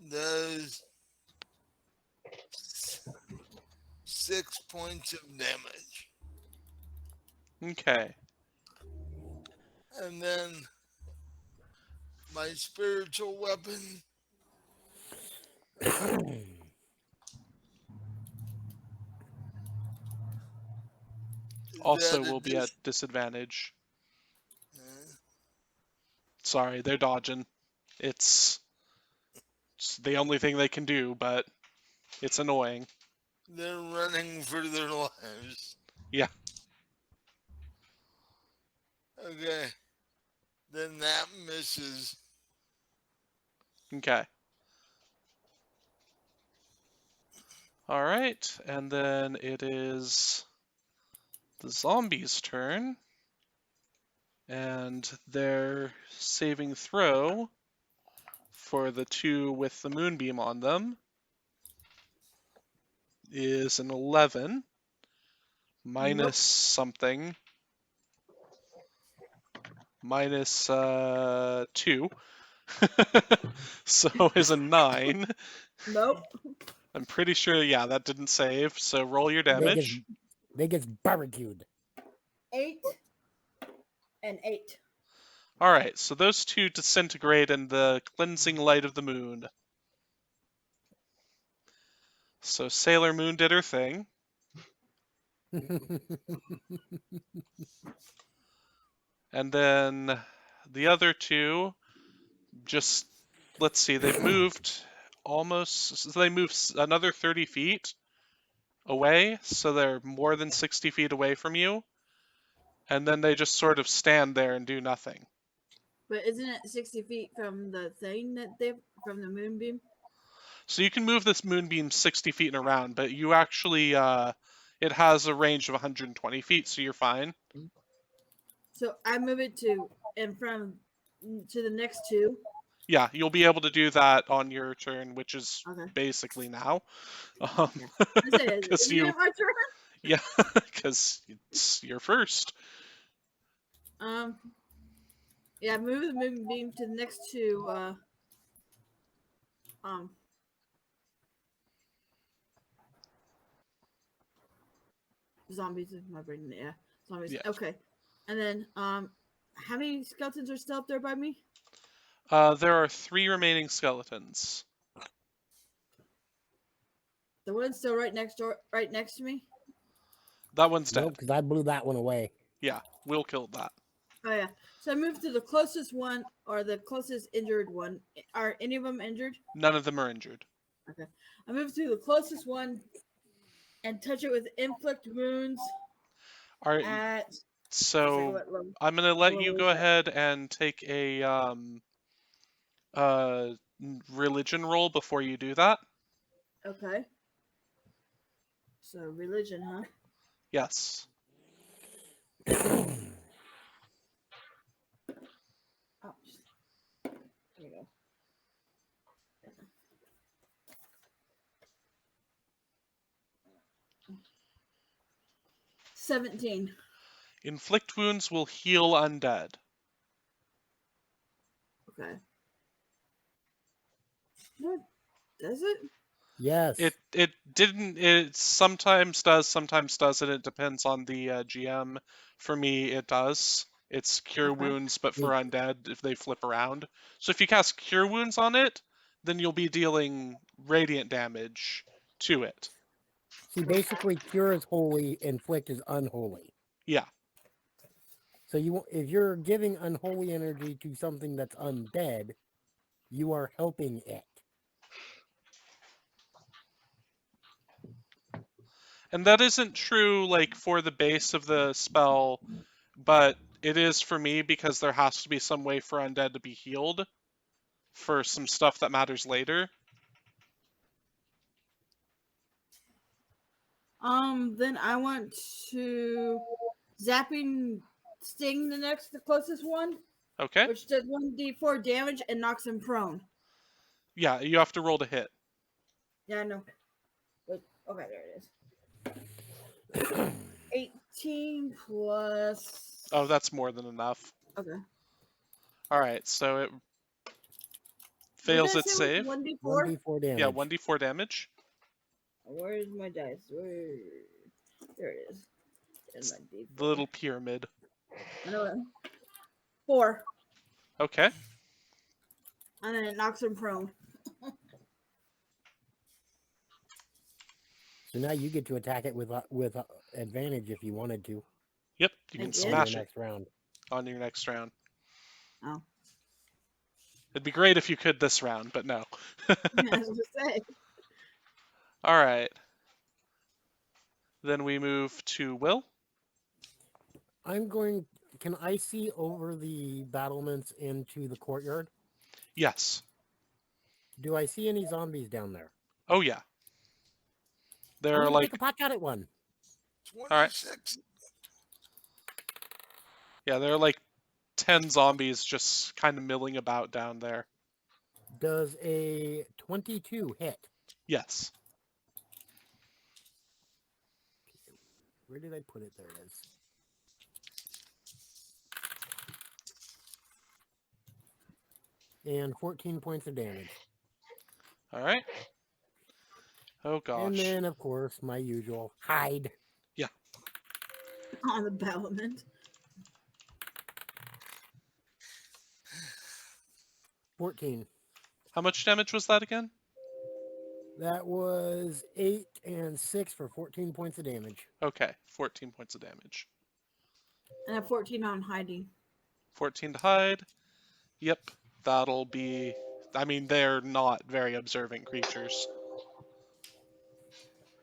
Does 6 points of damage.
Okay.
And then my spiritual weapon.
Also
That
will be at disadvantage.
uh,
Sorry, they're dodging. It's the only thing they can do, but it's annoying.
they're running for their lives.
Yeah.
Okay. Then that misses.
Okay. All right, and then it is the zombies' turn. And their saving throw for the two with the moonbeam on them is an 11 minus
Nope.
something minus 2. So is a 9.
Nope.
I'm pretty sure, yeah, that didn't save. So roll your damage.
They get barbecued.
8 and 8.
All right, so those two disintegrate in the cleansing light of the moon. So Sailor Moon did her thing. And then the other two just, let's see, they've moved almost, so they moved another 30 feet away, so they're more than 60 feet away from you. And then they just sort of stand there and do nothing.
But isn't it 60 feet from the thing that they from the moonbeam?
So you can move this moonbeam 60 feet and around, but you actually, it has a range of 120 feet, so you're fine.
So I move it to in front to the next two.
Yeah, you'll be able to do that on your turn, which is
Okay.
basically now.
I said,
Because
isn't it my turn?
yeah, because it's your first.
Yeah, move the moonbeam to the next two. Zombies is my brain. Yeah, zombies.
Yeah.
Okay, and then How many skeletons are still up there by me?
There are 3 remaining skeletons.
The one still right next to me.
That one's dead.
Nope, because I blew that one away.
Yeah, Will killed that.
Oh yeah. So I moved to the closest one or the closest injured one. Are any of them injured?
None of them are injured.
Okay. I moved to the closest one and touch it with inflict wounds
All right,
at.
so
What level?
I'm gonna let
What
you
was
go
that?
ahead and take a uh religion roll before you do that.
Okay. So religion, huh?
Yes.
Oh, there you go. $17.
Inflict wounds will heal undead.
Okay. What does it?
Yes.
It didn't. It sometimes does, sometimes doesn't. It depends on the GM. For me, it does. It's cure
Okay.
wounds, but for
It-
undead, if they flip around. So if you cast cure wounds on it, then you'll be dealing radiant damage to it.
See, basically, cure is holy, inflict is unholy.
Yeah.
So if you're giving unholy energy to something that's undead, you are helping it.
And that isn't true like for the base of the spell, but it is for me because there has to be some way for undead to be healed for some stuff that matters later.
Then I want to zapping sting the closest one,
Okay?
which does 1d4 damage and knocks him prone.
Yeah, you have to roll to hit.
Yeah, I know. But okay, there it is. 18 plus.
Oh, that's more than enough.
Okay.
Alright, so it
What
fails
did I
its
say was
save.
1d4?
1d4
Yeah,
damage.
1d4 damage.
Where's my dice? There it is. There's my
The
d4.
little pyramid.
I know it. 4.
Okay.
And then it knocks him prone.
So now you get to attack it with advantage if you wanted to
Yep, you
I
can
did?
on your
smash it
next round.
on your next round.
Oh.
It'd be great if you could this round, but no.
I was gonna say.
Alright. Then we move to Will.
Can I see over the battlements into the courtyard?
Yes.
Do I see any zombies down there?
Oh, yeah.
I'm
There are
gonna
like,
take a pot shot at one.
alright.
26.
Yeah, there are like 10 zombies just kind of milling about down there.
Does a 22 hit?
Yes.
Where did I put it? There it is. And 14 points of damage.
Alright. Oh, gosh.
And then, of course, my usual hide.
On the battlement.
14.
How much damage was that again?
That was 8 and 6 for 14 points of damage.
Okay, 14 points of damage.
And a 14 on hiding.
14 to hide. Yep, that'll be... I mean, they're not very observant creatures.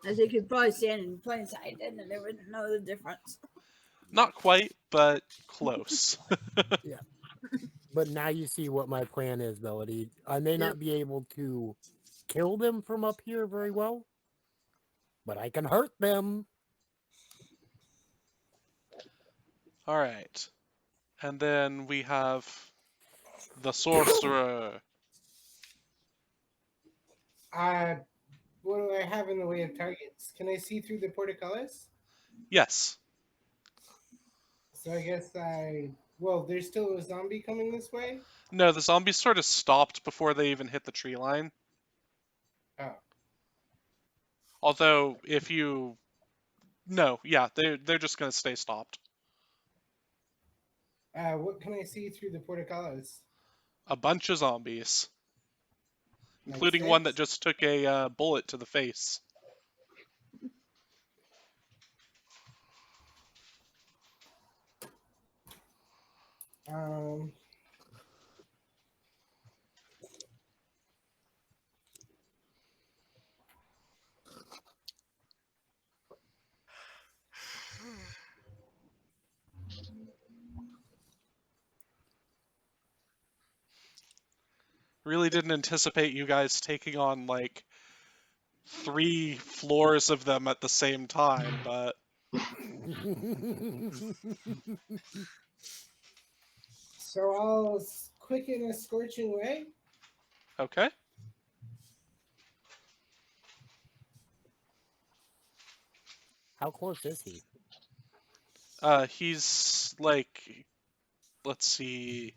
As they could probably stand in plain sight and then they wouldn't know the difference.
Not quite, but close.
Yeah. But now you see what my plan is, Melody. I may not be able to kill them from up here very well, but I can hurt them.
Alright. And then we have the sorcerer.
What do I have in the way of targets? Can I see through the portcullis?
Yes.
So I guess well, there's still a zombie coming this way?
No, the zombies sort of stopped before they even hit the tree line.
Oh.
Although, if you... No, yeah, they're just going to stay stopped.
What can I see through the portcullis?
A bunch of zombies,
Like
including one that
six?
just took a bullet to the face.
Um,
Really didn't anticipate you guys taking on like 3 floors of them at the same time, but
so I'll quicken a scorching ray.
okay.
How close is he?
He's like, let's see,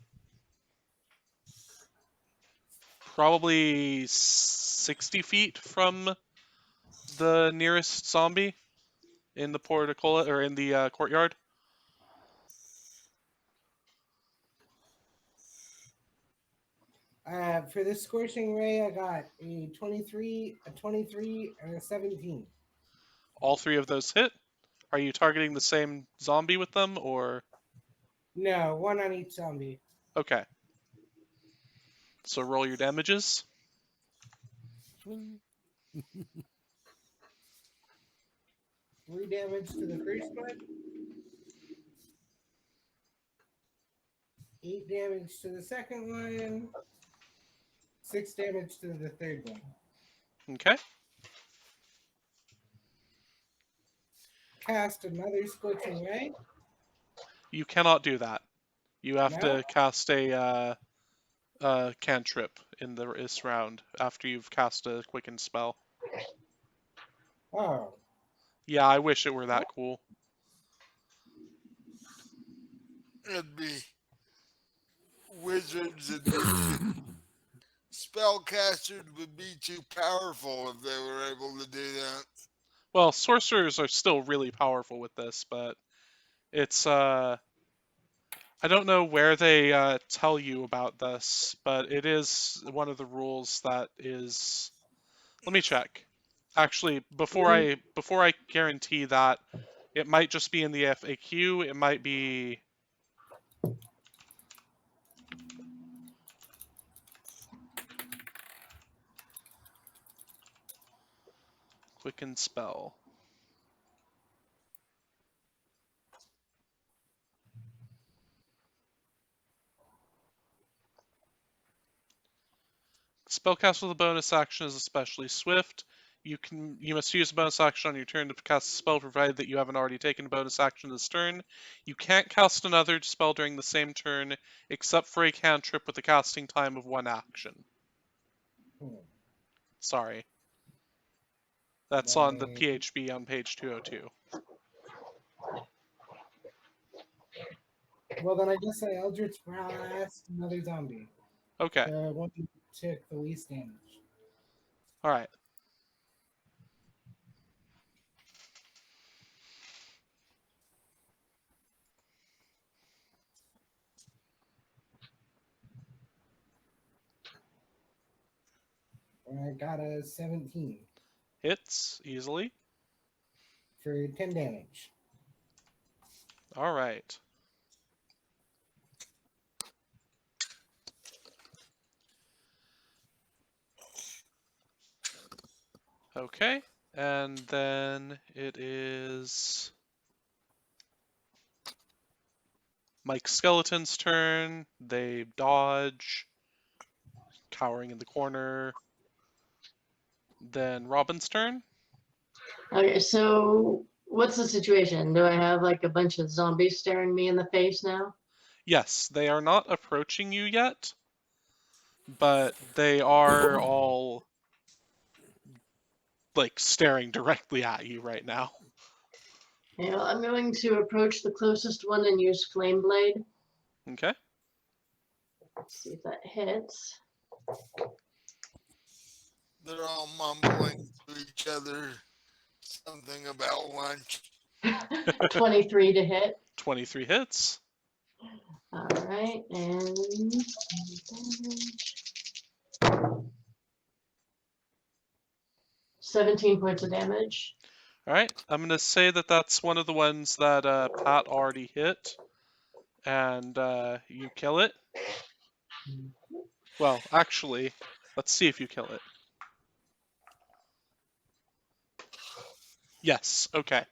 probably 60 feet from the nearest zombie in the porticola or in the courtyard.
For this scorching ray, I got a 23, a 23, and a 17.
All 3 of those hit. Are you targeting the same zombie with them, or
No, one on each zombie.
okay? So roll your damages.
Swing.
3 damage to the first one. 8 damage to the second one. 6 damage to the third one.
Okay.
Cast another scorching ray.
You cannot do that. You have
No?
to cast a cantrip in this round after you've cast a quicken spell.
Oh.
Yeah, I wish it were that cool.
It'd be wizards and spellcasters would be too powerful if they were able to do that.
Well, sorcerers are still really powerful with this, but it's I don't know where they tell you about this, but it is one of the rules that is. Let me check. Actually, before I guarantee that, it might just be in the FAQ. It might be. Quicken spell. Spellcast with a bonus action is especially swift. You must use a bonus action on your turn to cast a spell, provided that you haven't already taken a bonus action this turn. You can't cast another spell during the same turn, except for a cantrip with a casting time of 1 action. Sorry. That's on the PHB on page 202.
Well, then I guess I Eldritch Blast another zombie.
Okay.
The one who took the least damage.
All right.
I got a 17
Hits easily.
for 10 damage.
All right. Okay. And then it is Mike Skeleton's turn. They dodge, cowering in the corner. Then Robin's turn.
Okay, so what's the situation? Do I have like a bunch of zombies staring me in the face now?
Yes, they are not approaching you yet, but they are all like staring directly at you right now.
Okay, well, I'm going to approach the closest one and use Flame Blade.
Okay.
Let's see if that hits.
They're all mumbling to each other something about lunch.
23 to hit.
23 hits.
All right, and damage. 17 points of damage.
All right, I'm gonna say that that's one of the ones that Pat already hit, and you kill it. Well, actually, let's see if you kill it. Yes. Okay.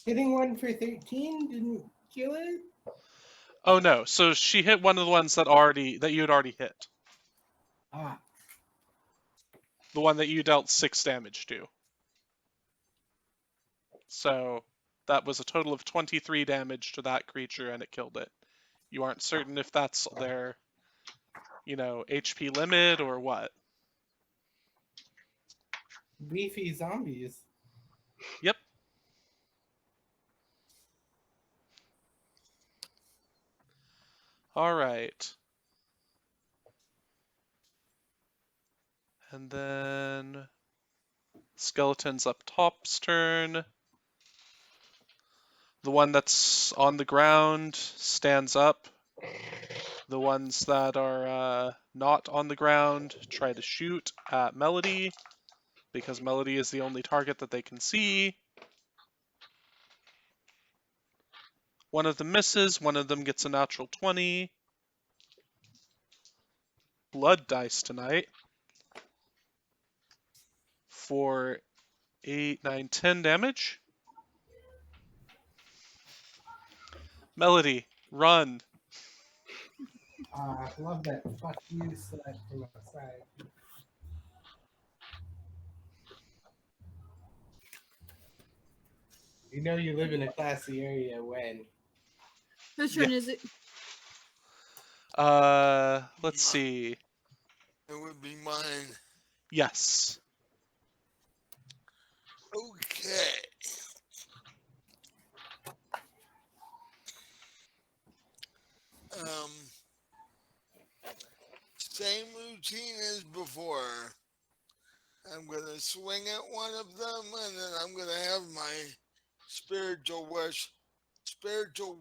Hitting one for 13 didn't kill it?
Oh no. So she hit one of the ones that you had already hit.
Ah,
The one that you dealt 6 damage to. So that was a total of 23 damage to that creature, and it killed it. You aren't certain if that's their, HP limit or what.
beefy zombies.
Yep. All right. And then skeleton's up top's turn. The one that's on the ground stands up. The ones that are not on the ground try to shoot at Melody, because Melody is the only target that they can see. One of them misses, one of them gets a natural 20. Blood dice tonight. For 8, 9, 10 damage. Melody, run.
Ah, love that fuck you slap from outside. You know you live in a classy area when.
Whose
Yeah.
turn is it?
Let's see.
It would be mine.
Yes.
Okay. Um, same routine as before. I'm gonna swing at one of them, and then I'm gonna have my spiritual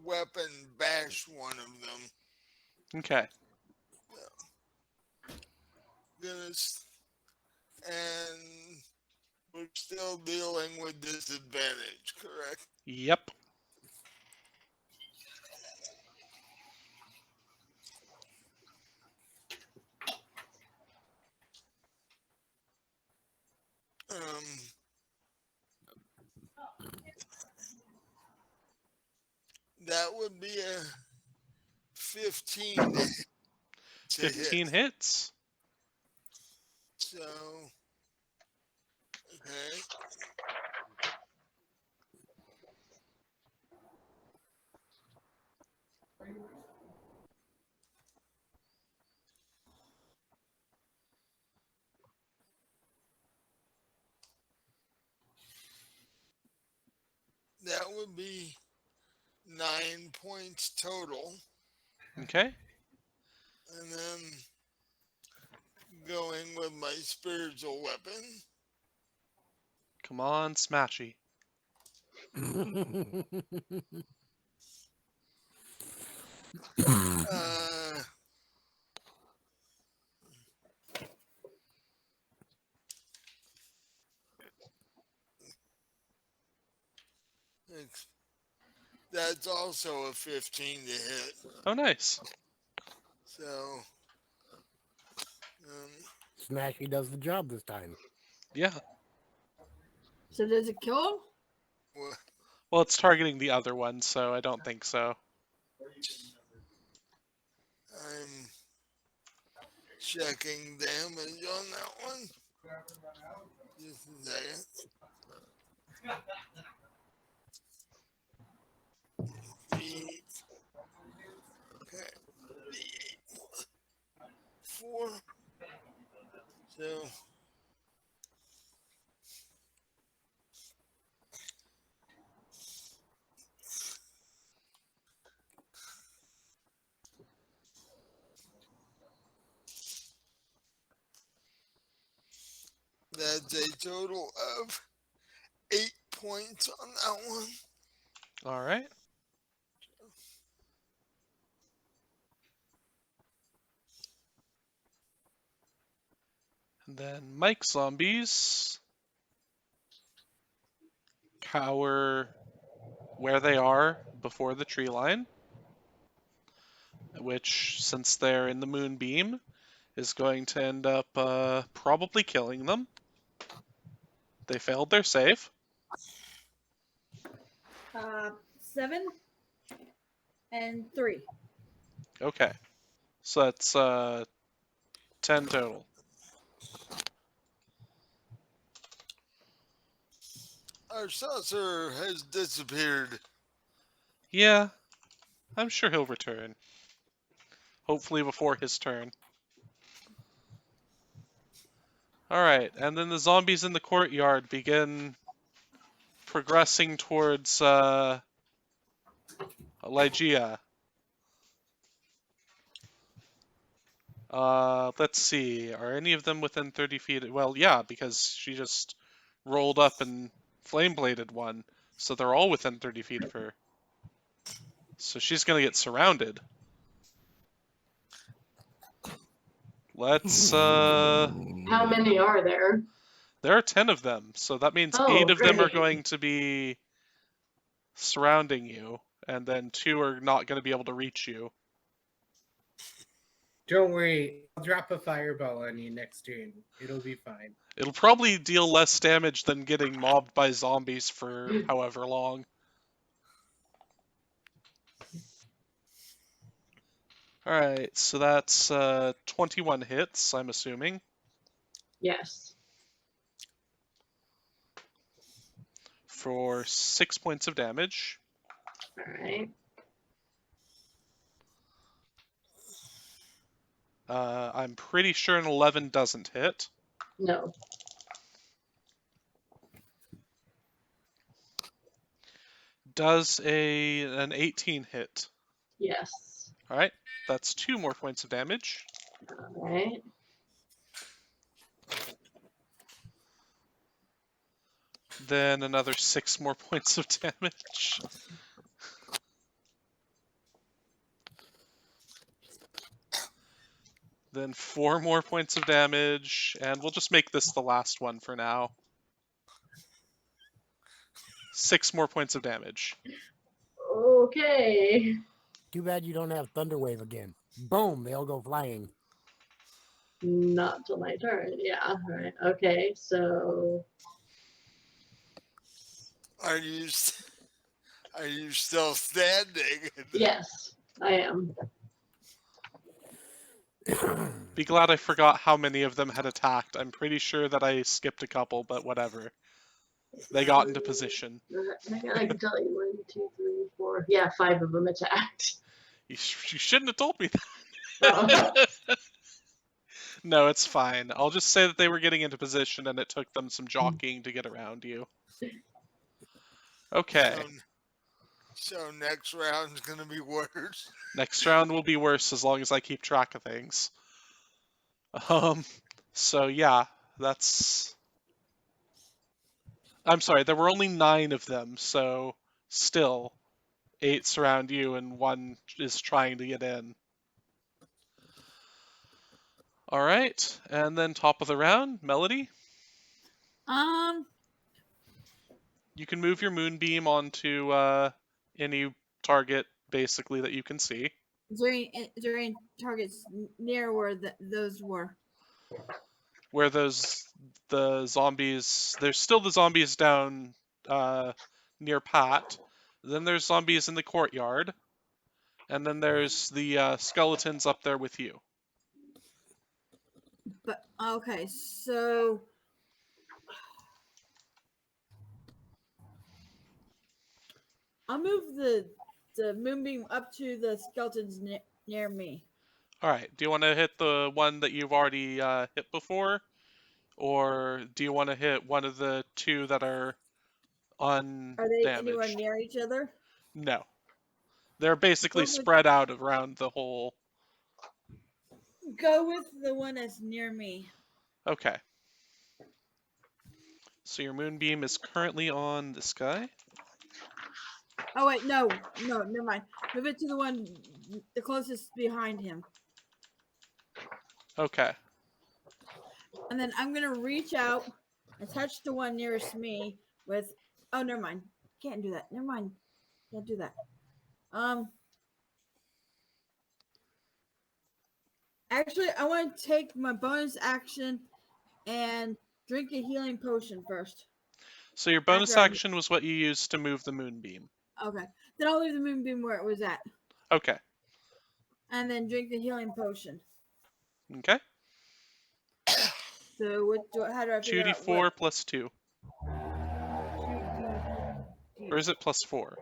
weapon bash one of them.
Okay.
And we're still dealing with disadvantage, correct?
Yep.
Um, that would be a 15 to
15
hit.
hits.
So, okay. That would be 9 points total.
Okay.
And then going with my spiritual weapon.
Come on, Smashy.
Uh, that's also a 15 to hit.
Oh, nice.
So,
Smashy does the job this time.
Yeah.
So does it kill?
well,
Well, it's targeting the other one, so I don't think so.
I'm checking damage on that one. Just a second. Okay. 4. So, That's a total of 8 points on that one.
All right. And then Mike zombies cower where they are before the tree line, which, since they're in the moonbeam, is going to end up probably killing them. They failed their save.
7 and 3.
Okay. So that's 10 total.
Our saucer has disappeared.
Yeah, I'm sure he'll return. Hopefully before his turn. Alright, and then the zombies in the courtyard begin progressing towards Lygia. Let's see. Are any of them within 30 feet? Well, yeah, because she just rolled up and flame bladed one. So they're all within 30 feet of her. So she's gonna get surrounded. Let's
How many are there?
there are 10 of them, so that means
Oh,
8 of them are
great.
going to be surrounding you, and then 2 are not going to be able to reach you.
Don't worry, I'll drop a fireball on you next turn. It'll be fine.
It'll probably deal less damage than getting mobbed by zombies for however long. Alright, so that's 21 hits, I'm assuming.
Yes.
For 6 points of damage.
All right.
I'm pretty sure an 11 doesn't hit.
No.
Does an 18 hit?
Yes.
Alright, that's 2 more points of damage.
All right.
Then another 6 more points of damage. Then 4 more points of damage, and we'll just make this the last one for now. 6 more points of damage.
Okay.
Too bad you don't have Thunderwave again. Boom, they all go flying.
Not till my turn. Yeah. All right. Okay. So
Are you still standing?
yes, I am.
Be glad I forgot how many of them had attacked. I'm pretty sure that I skipped a couple, but whatever. They got into position.
I can tell you 1, 2, 3, 4. Yeah, 5 of them attacked.
You shouldn't have told me
Oh.
that. No, it's fine. I'll just say that they were getting into position and it took them some jockeying to get around you. Okay.
So next round's gonna be worse.
Next round will be worse as long as I keep track of things. So yeah, that's... I'm sorry, there were only 9 of them, so still 8 surround you and 1 is trying to get in. Alright, and then top of the round, Melody. You can move your moonbeam onto any target, basically, that you can see.
Is there any targets near where those were?
Where the zombies... There's still the zombies down near Pat. Then there's zombies in the courtyard. And then there's the skeletons up there with you.
But okay, so I'll move the moonbeam up to the skeletons near me.
Alright, do you want to hit the one that you've already hit before? Or do you want to hit one of the 2 that are undamaged?
Are they anywhere near each other?
No. They're basically spread out around the whole...
Go with the one that's near me.
Okay. So your moonbeam is currently on this guy.
Oh wait, no, never mind. Move it to the one, the closest behind him,
Okay.
and then I'm gonna reach out and touch the one nearest me with. Oh, never mind. Can't do that. Never mind. Can't do that. Actually, I want to take my bonus action and drink a healing potion first.
So your bonus
After I-
action was what you used to move the moonbeam.
Okay. Then I'll leave the moonbeam where it was at,
Okay.
and then drink the healing potion.
Okay.
So how do I figure out
2d4
what?
plus 2. Or is it plus 4?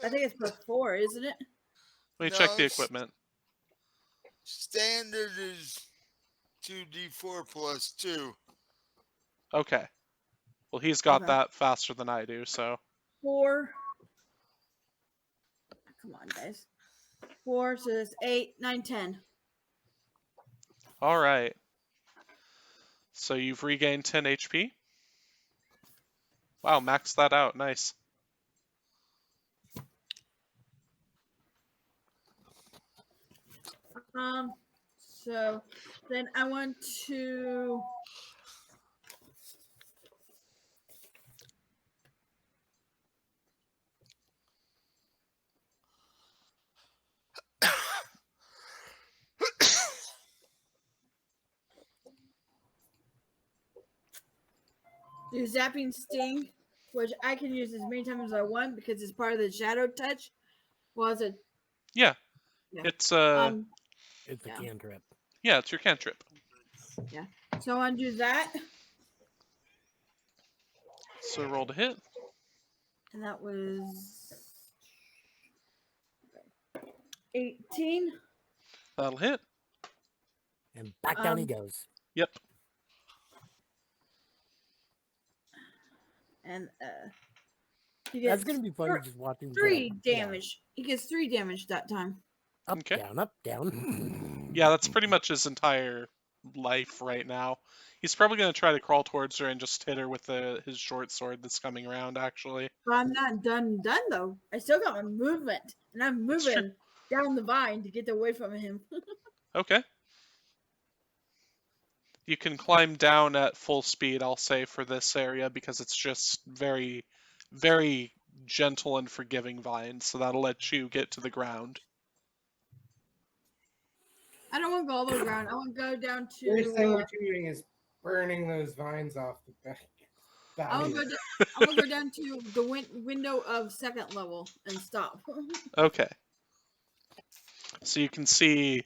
I think it's +4, isn't it?
Let me
No,
check the equipment.
Standard is 2d4 plus 2.
Okay. Well, he's got
Okay.
that faster than I do, so.
4. Come on, guys. 4, so that's 8, 9, 10.
All right. So you've regained 10 HP. Wow, max that out. Nice.
So then I want to. Do Zapping Sting, which I can use as many times as I want because it's part of the Shadow Touch. Well, it's a
Yeah.
Yeah.
It's
It's a
Yeah.
cantrip.
yeah, it's your cantrip.
So I want to do that,
So roll to hit.
and that was 18.
That'll hit.
And back down he
Um,
goes.
Yep.
And he
That's
gets
gonna be funny just watching.
3 damage. He gets 3 damage that time.
Up,
Okay.
down, up, down.
Yeah, that's pretty much his entire life right now. He's probably going to try to crawl towards her and just hit her with his short sword that's coming around, actually.
But I'm not done though. I still got my movement, and I'm
That's true.
moving down the vine to get away from him.
Okay. You can climb down at full speed, I'll say, for this area because it's just very, very gentle and forgiving vines, so that'll let you get to the ground.
I don't want to go all the way around. I want to go down
First thing
to.
we're doing is burning those vines off the back.
I want to go down to the window of 2nd level and stop.
Okay. So you can see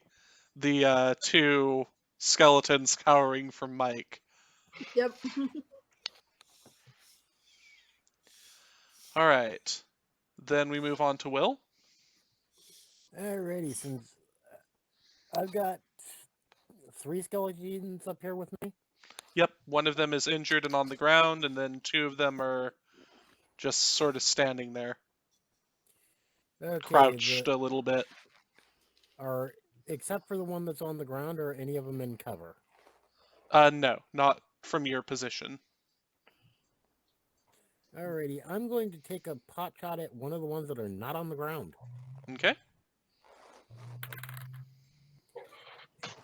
the 2 skeletons cowering from Mike.
Yep.
All right. Then we move on to Will.
Alrighty, since I've got 3 skeletons up here with me.
Yep, one of them is injured and on the ground, and then 2 of them are just sort of standing there,
Okay,
crouched a little bit.
are except for the one that's on the ground, or any of them in cover?
No, not from your position.
Alrighty, I'm going to take a pot shot at one of the ones that are not on the ground
Okay.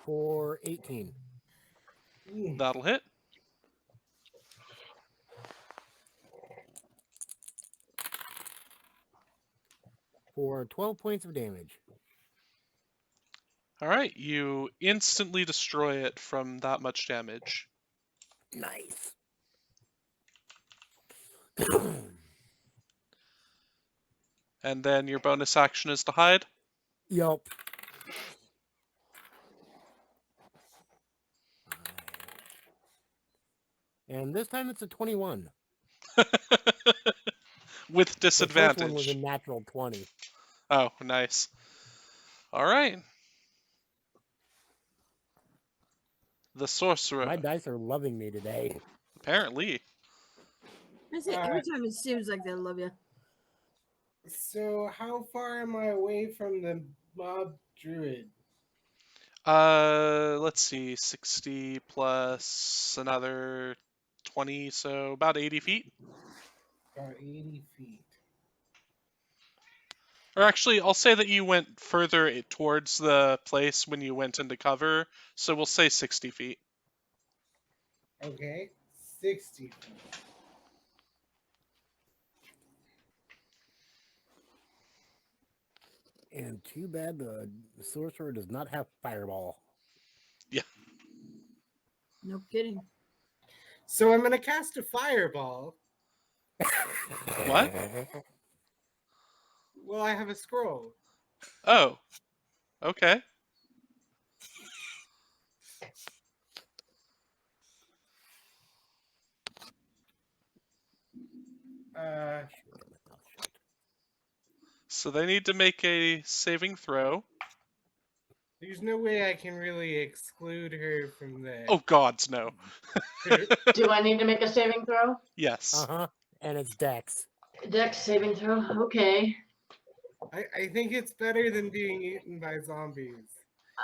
for 18.
That'll hit.
For 12 points of damage.
All right, you instantly destroy it from that much damage.
Nice.
And then your bonus action is to hide.
Yup. And this time it's a 21.
With
The first one was a
disadvantage.
natural 20.
Oh, nice. All right. The sorcerer.
My dice are loving me today.
Apparently.
I say every time it seems like they love you.
So how far am I away from the mob druid?
Let's see. 60 plus another 20, so about 80 feet.
About 80 feet.
Or actually, I'll say that you went further towards the place when you went into cover, so we'll say 60 feet.
Okay, 60 feet.
And too bad the sorcerer does not have fireball.
No kidding.
So I'm gonna cast a fireball.
What?
Well, I have a scroll.
Oh, okay. So they need to make a saving throw.
There's no way I can really exclude her from the.
Oh, gods, no.
Do I need to make a saving throw?
Yes.
And it's Dex.
Dex saving throw. Okay.
I think it's better than being eaten by zombies.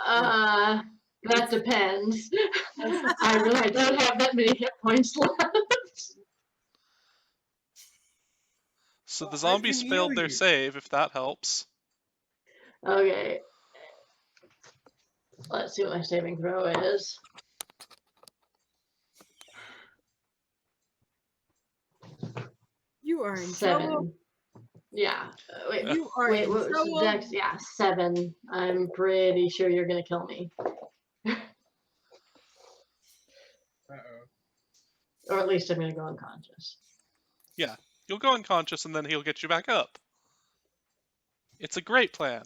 That depends. I really don't have that many hit points left.
So the
Well, I
zombies
can
failed
heal
their
you.
save, if that helps.
Okay. Let's see what my saving throw is.
You are in
7.
trouble.
Yeah. Wait.
You are
Wait.
in
What was
trouble.
Dex? Yeah, 7. I'm pretty sure you're gonna kill me,
Uh-oh.
or at least I'm gonna go unconscious.
Yeah, you'll go unconscious and then he'll get you back up. It's a great plan.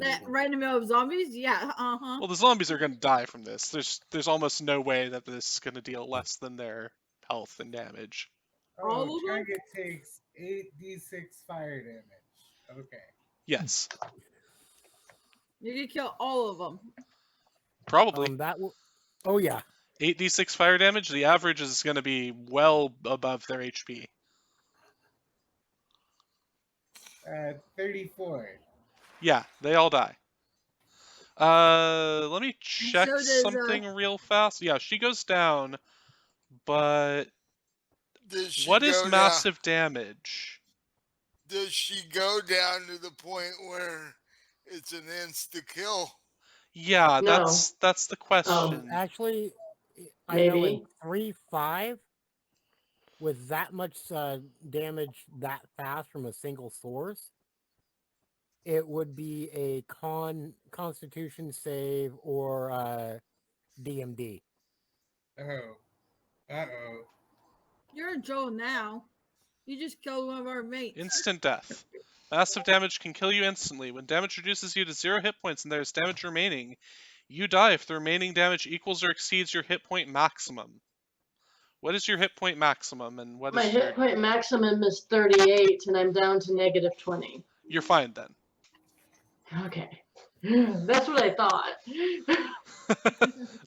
That right in the middle of zombies? Yeah,
Well, the zombies are going to die from this. There's almost no way that this is going to deal less than their health and damage.
All
Oh,
of them?
target takes 8d6 fire damage. Okay.
Yes,
You can kill all of them.
probably.
Oh yeah.
8d6 fire damage, the average is going to be well above their HP.
34.
Yeah, they all die. Let me check
so does,
something real fast. Yeah, she goes down, but
Does she
what is
go down?
massive damage?
Does she go down to the point where it's an insta kill?
Yeah,
No.
that's the question.
Actually, I know in
Maybe.
3-5, with that much damage that fast from a single source, it would be a Constitution save or DMD.
Oh. Uh-oh.
You're in trouble now. You just killed one of our mates.
Instant death. Massive damage can kill you instantly. When damage reduces you to 0 hit points and there is damage remaining, you die if the remaining damage equals or exceeds your hit point maximum. What is your hit point maximum, and what
My
is your...
hit point maximum is 38, and I'm down to negative 20.
You're fine then.
Okay. That's what I thought.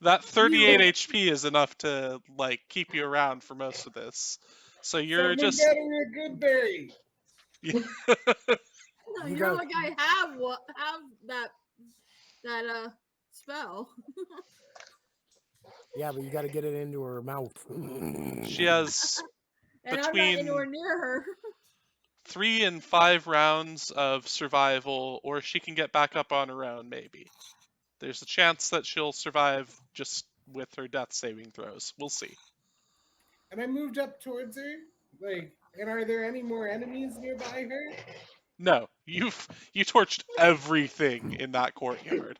That 38 HP is enough to, like, keep you around for most of this. So you're
Someone
just...
get her a good berry.
No,
You
you're
got-
like I have that spell.
Yeah, but you got to get it into her mouth.
She has
And I'm not
between
anywhere near her.
3 and 5 rounds of survival, or she can get back up on her own, maybe. There's a chance that she'll survive just with her death saving throws. We'll see.
And I moved up towards her. Like, and are there any more enemies nearby her?
No, you torched everything in that courtyard.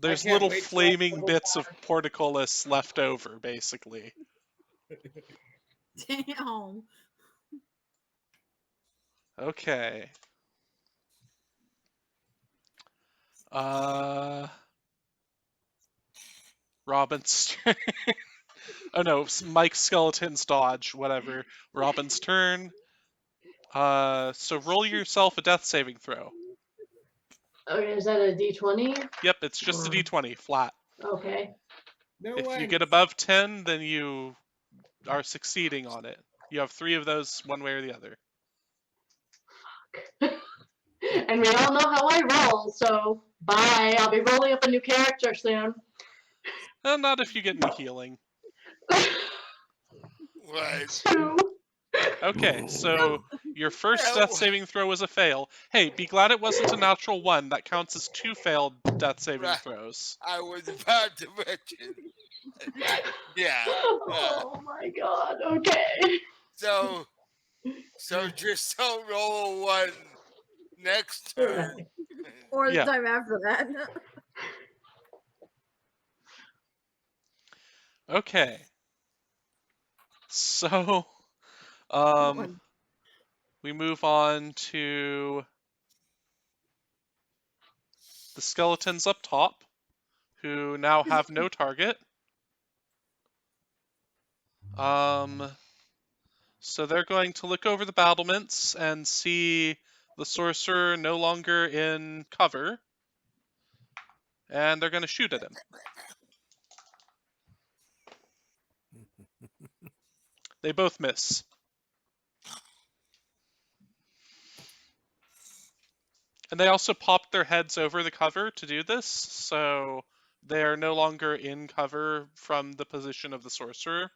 There's
can't
little
wait till I
flaming
level
bits of portcullis left over, basically.
Damn.
Okay. Robin's turn. Oh no, Mike Skeleton's dodge, whatever. Robin's turn. So roll yourself a death saving throw.
Okay, is that a d20?
Yep, it's just a d20, flat.
Okay.
No
If you
one.
get above 10, then you are succeeding on it. You have 3 of those, one way or the other.
And we all know how I roll, so Bye. I'll be rolling up a new character soon.
Not if you get any healing.
What?
2.
Okay, so your first death
Oh,
saving throw was a fail. Hey, be glad it wasn't a natural 1. That counts as 2 failed death saving
right.
throws.
I was about to mention. Yeah.
Oh my god. Okay.
So just don't roll a 1 next turn.
Right.
Or the
Yeah.
time after that.
Okay. So, um, we move on to the skeletons up top, who now have no target. So they're going to look over the battlements and see the sorcerer no longer in cover, and they're going to shoot at him. They both miss. And they also popped their heads over the cover to do this, so they are no longer in cover from the position of the sorcerer.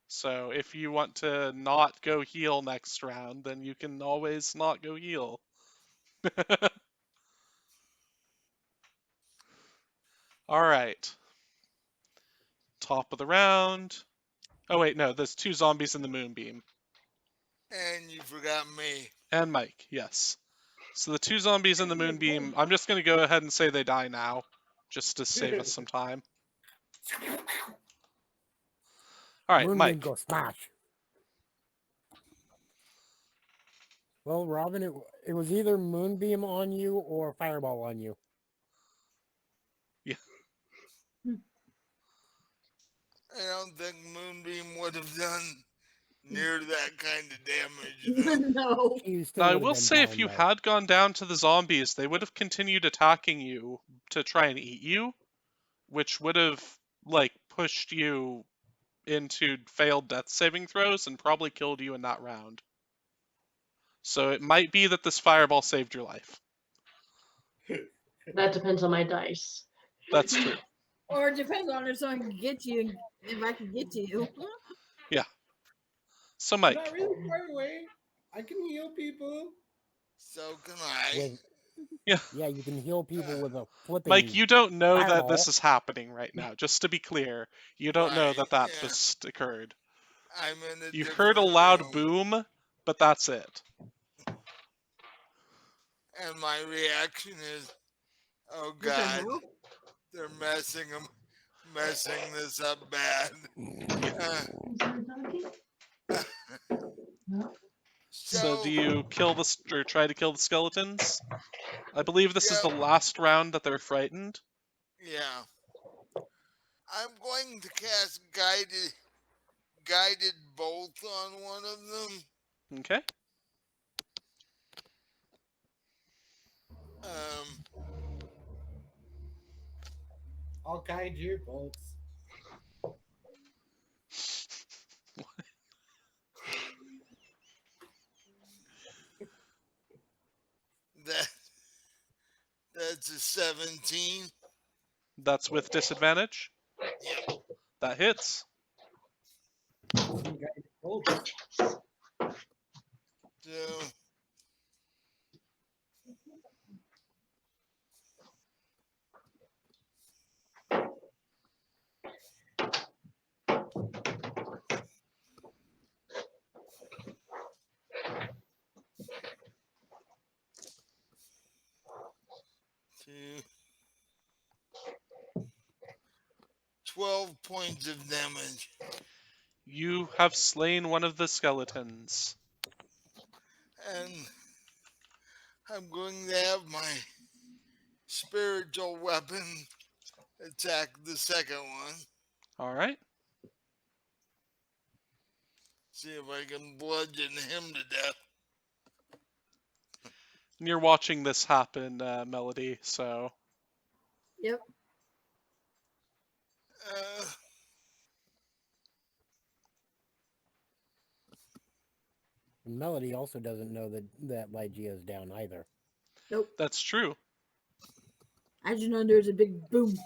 So if you want to not go heal next round, then you can always not go heal. Alright. Top of the round. Oh wait, no, there's 2 zombies in the moonbeam.
And you forgot me.
And Mike, yes. So the 2 zombies in the moonbeam, I'm just going to go ahead and say they die now, just to save us some time. Alright,
Moonbeam
Mike.
go smash. Well, Robin, it was either Moonbeam on you or Fireball on you.
I don't think Moonbeam would have done near that kind of damage.
No.
You still
Now, I
would have
will
been
say if
fine,
you
though.
had gone down to the zombies, they would have continued attacking you to try and eat you, which would have, like, pushed you into failed death saving throws and probably killed you in that round. So it might be that this fireball saved your life.
That depends on my dice.
That's true.
Or it depends on if someone can get to you, if I can get to you.
So,
I'm
Mike,
not really far away. I can heal people.
So can I.
With,
yeah,
yeah, you can heal people with a flipping
Mike, you don't know that
fireball.
this is happening right now. Just to be clear, you don't know
Right,
that that
yeah.
just occurred.
I'm in a
You
different
heard a loud
room,
boom, but that's it.
and my reaction is, "Oh
What the
God,
hell?
they're messing this up bad." Uh,
Is there a donkey? No.
So do
so
you kill the or try to kill the skeletons? I believe this is the
yeah,
last round that they're frightened.
yeah. I'm going to cast guided bolt on one of them.
Okay.
Um,
I'll guide your bolts.
that that's a 17.
That's with disadvantage.
Yep.
That hits.
Some guided bolts.
So 12 points of damage.
You have slain one of the skeletons.
And I'm going to have my spiritual weapon attack the second one.
All right.
See if I can bludgeon him to death.
And you're watching this happen, Melody, so...
Yep.
Uh,
Melody also doesn't know that Ligeia is down either.
Nope.
That's true.
I just know there's a big boom.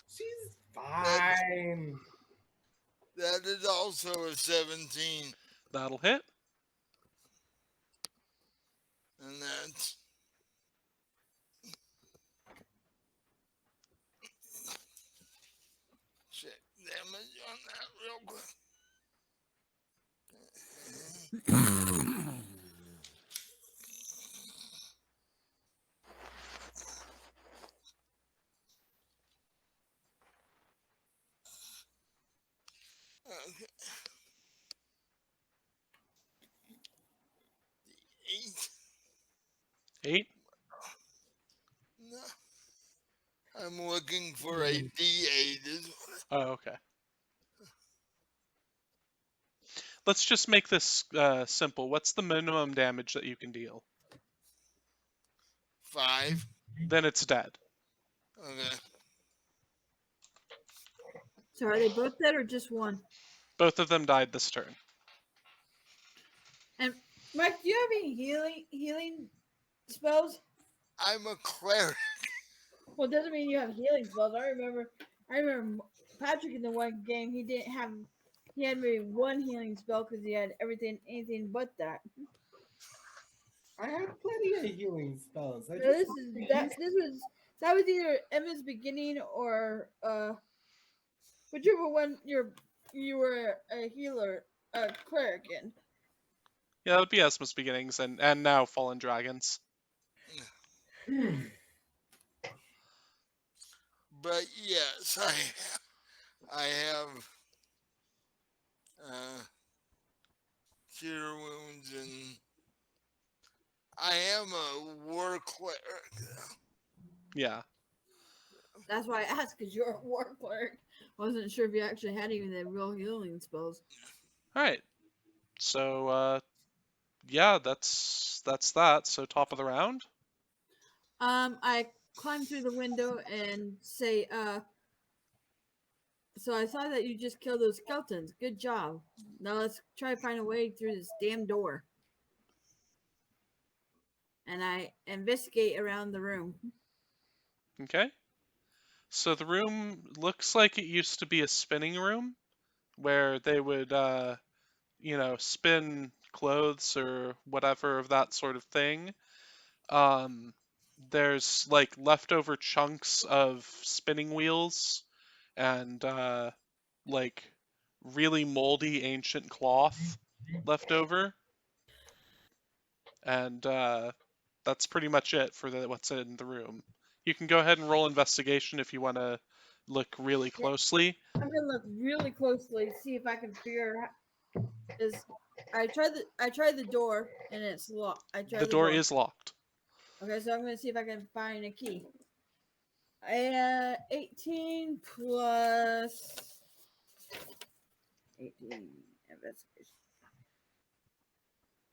She's fine.
That is also a 17.
That'll hit.
And that's check damage on that real quick. Okay. 8.
8.
No. I'm looking for a D8.
Oh, okay. Let's just make this simple. What's the minimum damage that you can deal?
5.
Then it's dead.
Okay.
So are they both dead or just one?
Both of them died this turn.
And Mike, do you have any healing spells?
I'm a cleric.
Well, it doesn't mean you have healing spells. I remember Patrick in the one game. He didn't have. He had maybe one healing spell because he had anything but that.
I have plenty of healing spells.
So this that was either Emma's beginning or whichever one you were a healer, a cleric in.
Yeah, that would be Esma's beginnings and now Fallen Dragons.
But yes, I have cure wounds, and I am a war cleric.
Yeah.
That's why I asked because you're a war cleric. Wasn't sure if you actually had even the real healing spells.
All right. So yeah, that's that. So top of the round.
I climb through the window and say, so I saw that you just killed those skeletons. Good job. Now let's try to find a way through this damn door. And I investigate around the room.
Okay. So the room looks like it used to be a spinning room where they would spin clothes or whatever of that sort of thing. There's like leftover chunks of spinning wheels and like really moldy ancient cloth left over. And that's pretty much it for what's in the room. You can go ahead and roll investigation if you want to look really closely.
I'm gonna look really closely, see if I can figure out. I tried the door and it's locked. I tried
The door is locked.
Okay, so I'm gonna see if I can find a key. 18 plus 18 investigation.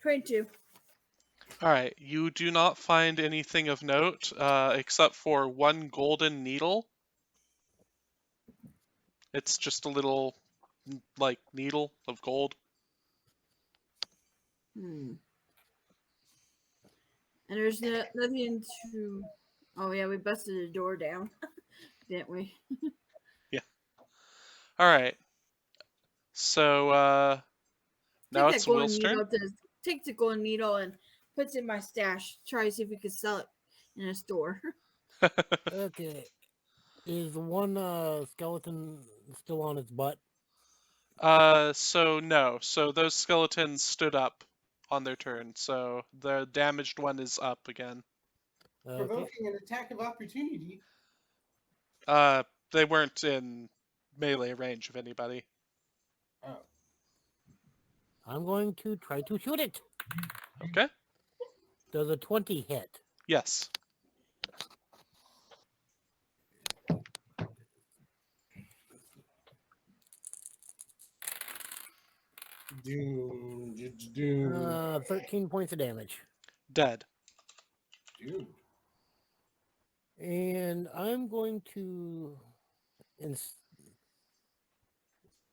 22.
All right, you do not find anything of note except for one golden needle. It's just a little, like, needle of gold.
And there's nothing to. Oh yeah, we busted the door down, didn't we?
Yeah. All right. So now it's Will's turn.
Take the golden needle and puts it in my stash. Try to see if we can sell it in a store.
Okay. Is one skeleton still on its butt?
So no. So those skeletons stood up on their turn. So the damaged one is up again.
Okay.
Provoking an attack of opportunity.
They weren't in melee range of anybody.
Oh.
I'm going to try to shoot it.
Okay.
Does a 20 hit?
Yes.
Doom.
13 points of damage.
Dead.
Dude.
And I'm going to...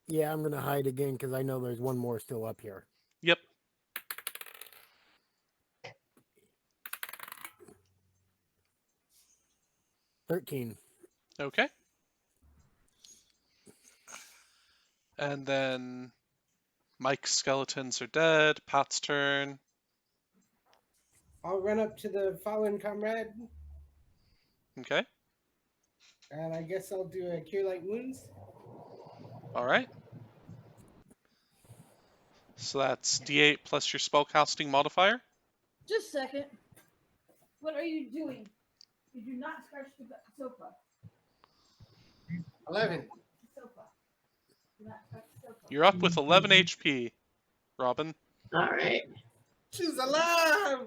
Yeah, I'm going to hide again because I know there's one more still up here.
Yep.
13.
Okay. And then Mike's skeletons are dead. Pat's turn.
I'll run up to the fallen comrade,
Okay.
and I guess I'll do a cure light wounds.
All right. So that's D8 plus your spellcasting modifier.
Just a second. What are you doing? You do not scratch the sofa.
11.
The sofa. Do not scratch the sofa.
You're up with 11 HP, Robin.
All right.
She's alive!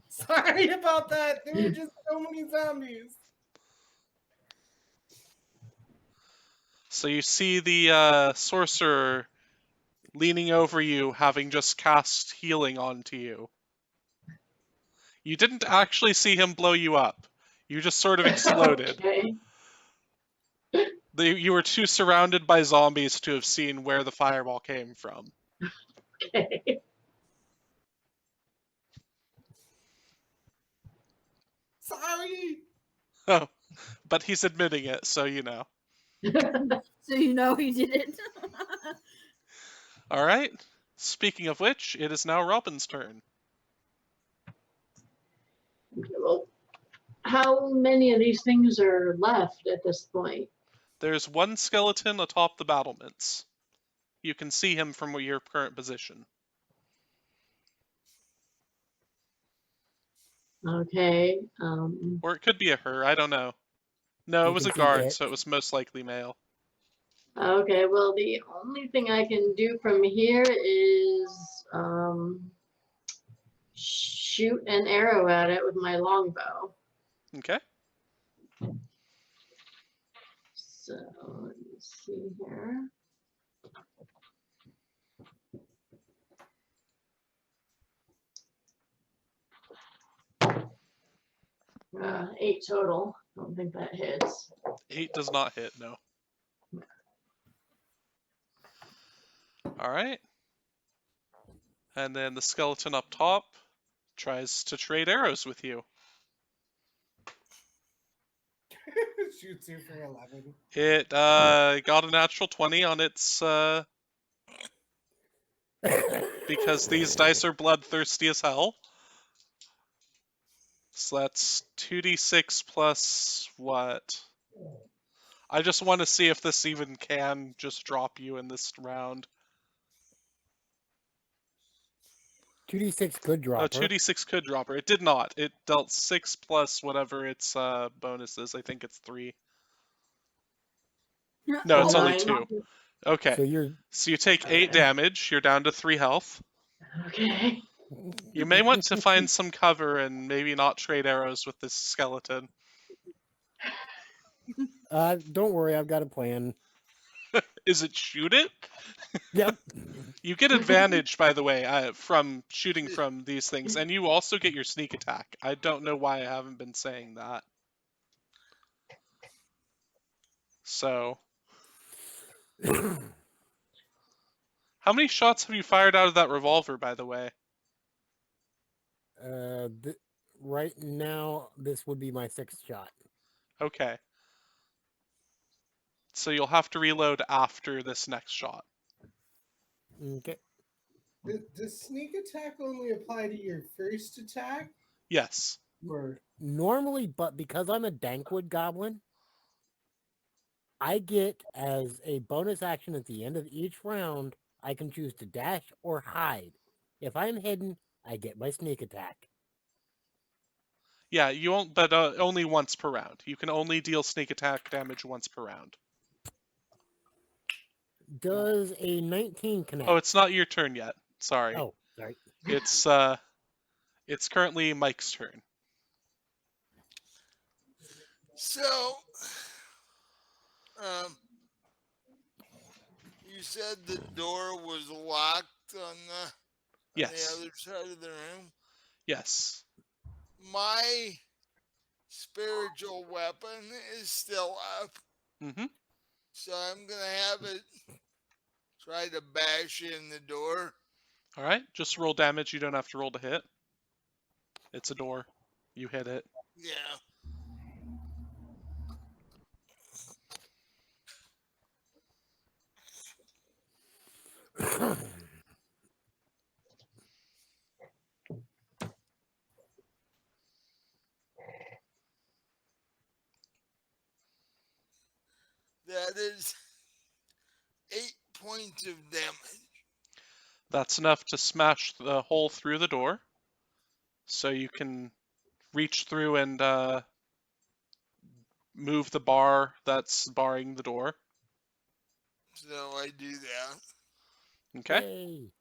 Sorry about that. There were just so many zombies.
So you see the sorcerer leaning over you, having just cast healing onto you. You didn't actually see him blow you up. You just sort of exploded.
Okay.
You were too surrounded by zombies to have seen where the fireball came from.
Okay.
Sorry.
Oh, but he's admitting it, so you know.
So you know he did it.
All right. Speaking of which, it is now Robin's turn.
Well, how many of these things are left at this point?
There's one skeleton atop the battlements. You can see him from your current position.
Okay.
Or it could be a her, I don't know. No, it
You
was
can
a
see
guard,
it.
so it was most likely male.
Okay. Well, the only thing I can do from here is shoot an arrow at it with my longbow.
Okay.
So let me see here. 8 total. Don't think that hits.
8 does not hit, no. Alright. And then the skeleton up top tries to trade arrows with you.
Shoots you for 11.
It got a natural 20 on its because these dice are bloodthirsty as hell. So that's 2d6 plus what? I just want to see if this even can just drop you in this round.
2d6 could drop
Oh,
her.
2d6 could drop her. It did not. It dealt 6 plus whatever its bonus is. I think it's 3. No, it's only
9.
2. Okay.
So you're
So you take 8 damage. You're down to 3 health.
Okay.
You may want to find some cover and maybe not trade arrows with this skeleton.
don't worry, I've got a plan.
Is it shoot it?
Yep.
You get advantage, by the way, from shooting from these things, and you also get your sneak attack. I don't know why I haven't been saying that. So, how many shots have you fired out of that revolver, by the way?
Right now, this would be my 6th shot.
Okay. So you'll have to reload after this next shot.
Okay.
Does sneak attack only apply to your first attack?
Yes.
Or
Normally, but because I'm a Dankwood Goblin, I get as a bonus action at the end of each round, I can choose to dash or hide. If I'm hidden, I get my sneak attack.
Yeah, you won't, but only once per round. You can only deal sneak attack damage once per round.
Does a 19 connect?
Oh, it's not your turn yet. Sorry.
Oh, sorry.
It's currently Mike's turn.
So, you said the door was locked on the
Yes.
other side of the room.
Yes.
My spiritual weapon is still up,
Mm-hmm.
so I'm gonna have it try to bash in the door.
All right. Just roll damage. You don't have to roll to hit. It's a door. You hit it.
Yeah. That is 8 points of damage.
That's enough to smash the hole through the door. So you can reach through and move the bar that's barring the door.
So I do that.
Okay.
Yay!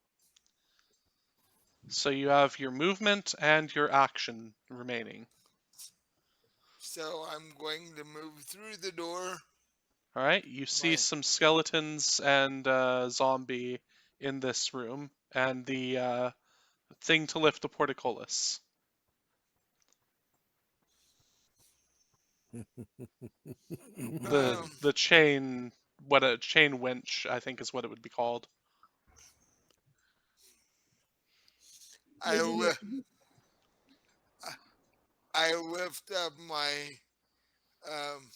So you have your movement and your action remaining.
So I'm going to move through the door.
All right. You see
My
some skeletons and zombie in this room, and the thing to lift the portcullis. The
um,
the chain, what a chain winch, I think is what it would be called.
I I lift up my um,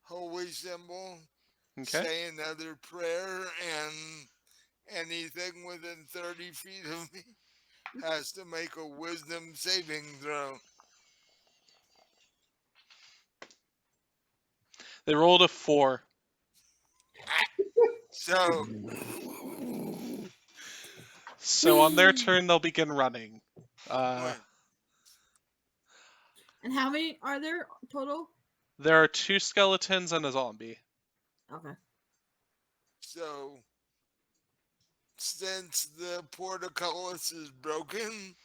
holy symbol,
Okay.
say another prayer, and anything within 30 feet of me has to make a wisdom saving throw.
They rolled a 4.
So,
So on their turn, they'll begin running.
what?
And how many are there total?
There are 2 skeletons and a zombie.
Okay.
So, since the portcullis is broken,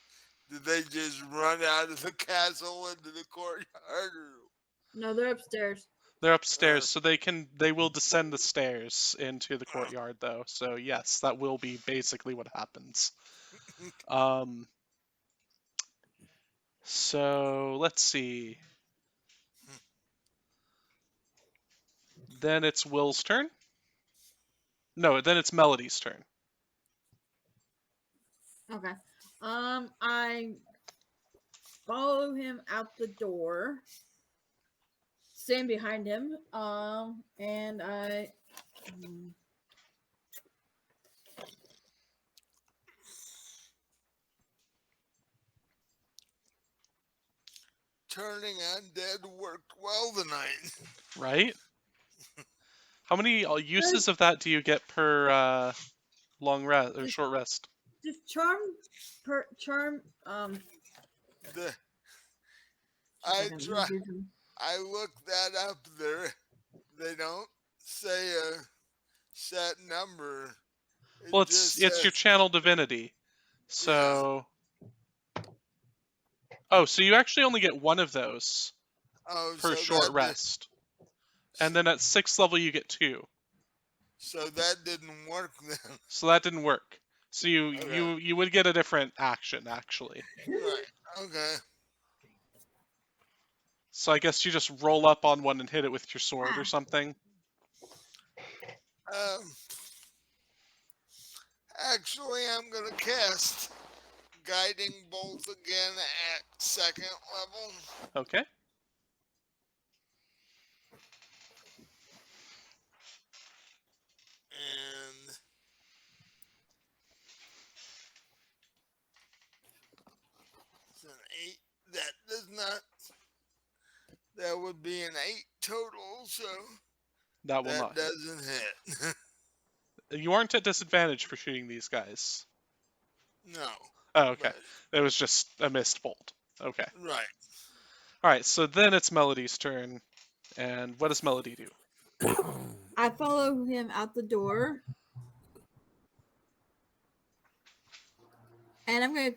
did they just run out of the castle into the courtyard?
No, they're upstairs.
They're
Or,
upstairs, so they will descend the stairs into the courtyard, though. So yes, that will be basically what happens. Um. So let's see. Then it's Will's turn. No, then it's Melody's turn.
Okay. I follow him out the door. Stand behind him. And I.
turning undead worked well tonight.
Right? How many uses of that do you get per long rest or short rest?
Just charm. Charm.
The,
Just a
I
second, let me
try.
do some-
I looked that up there. They don't say a set number. It
Well,
just
it's your
says,
channel divinity.
yeah.
So oh, so you actually only get one of those
Oh,
per short rest, and then at 6th level you get 2.
so that didn't work then.
So that didn't work. So
Okay.
you would get a different action actually.
Right. Okay.
So I guess you just roll up on one and hit it with your sword or
Ah,
something.
Um. Actually, I'm gonna cast guiding bolt again at 2nd level,
Okay.
and it's an 8. That does not. That would be an 8 total, so
That will
that
not hit.
doesn't hit.
You aren't at disadvantage for shooting these guys.
No,
Oh, okay.
but
It was just a missed bolt. Okay.
right.
Alright, so then it's Melody's turn. And what does Melody do?
I follow him out the door. And I'm gonna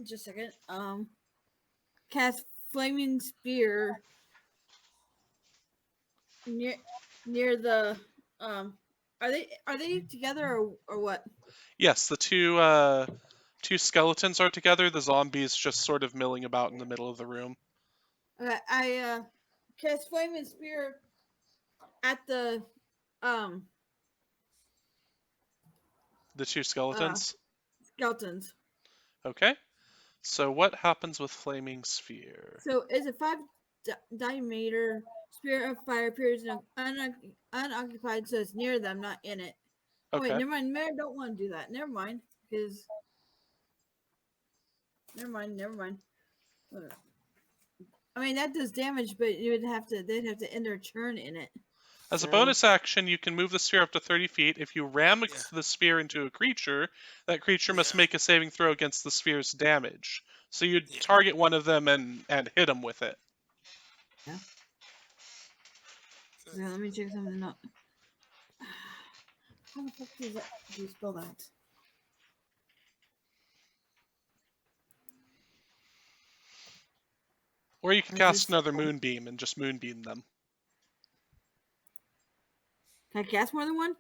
just a second. Cast flaming spear near the are they together or what?
Yes, the two skeletons are together. The zombie's just sort of milling about in the middle of the room.
Okay, I cast flaming spear at the um
The 2 skeletons.
skeletons.
Okay. So what happens with Flaming Sphere?
So it's a 5 diameter spear of fire appears unoccupied, so it's near them, not in it. Oh wait,
Okay.
never mind. I don't want to do that. Never mind, because never mind. I mean, that does damage, but they'd have to end their turn in it.
As a
So-
bonus action, you can move the sphere up to 30 feet. If you ram
Yeah.
the sphere into a creature, that creature must
Yeah.
make a saving throw against the sphere's damage. So you'd
Yeah.
target one of them and hit them with it.
Yeah, let me check something out. How the fuck do you spell that?
Or you can
Or
cast
just-
another moonbeam and just moonbeam them.
Can I cast more than one?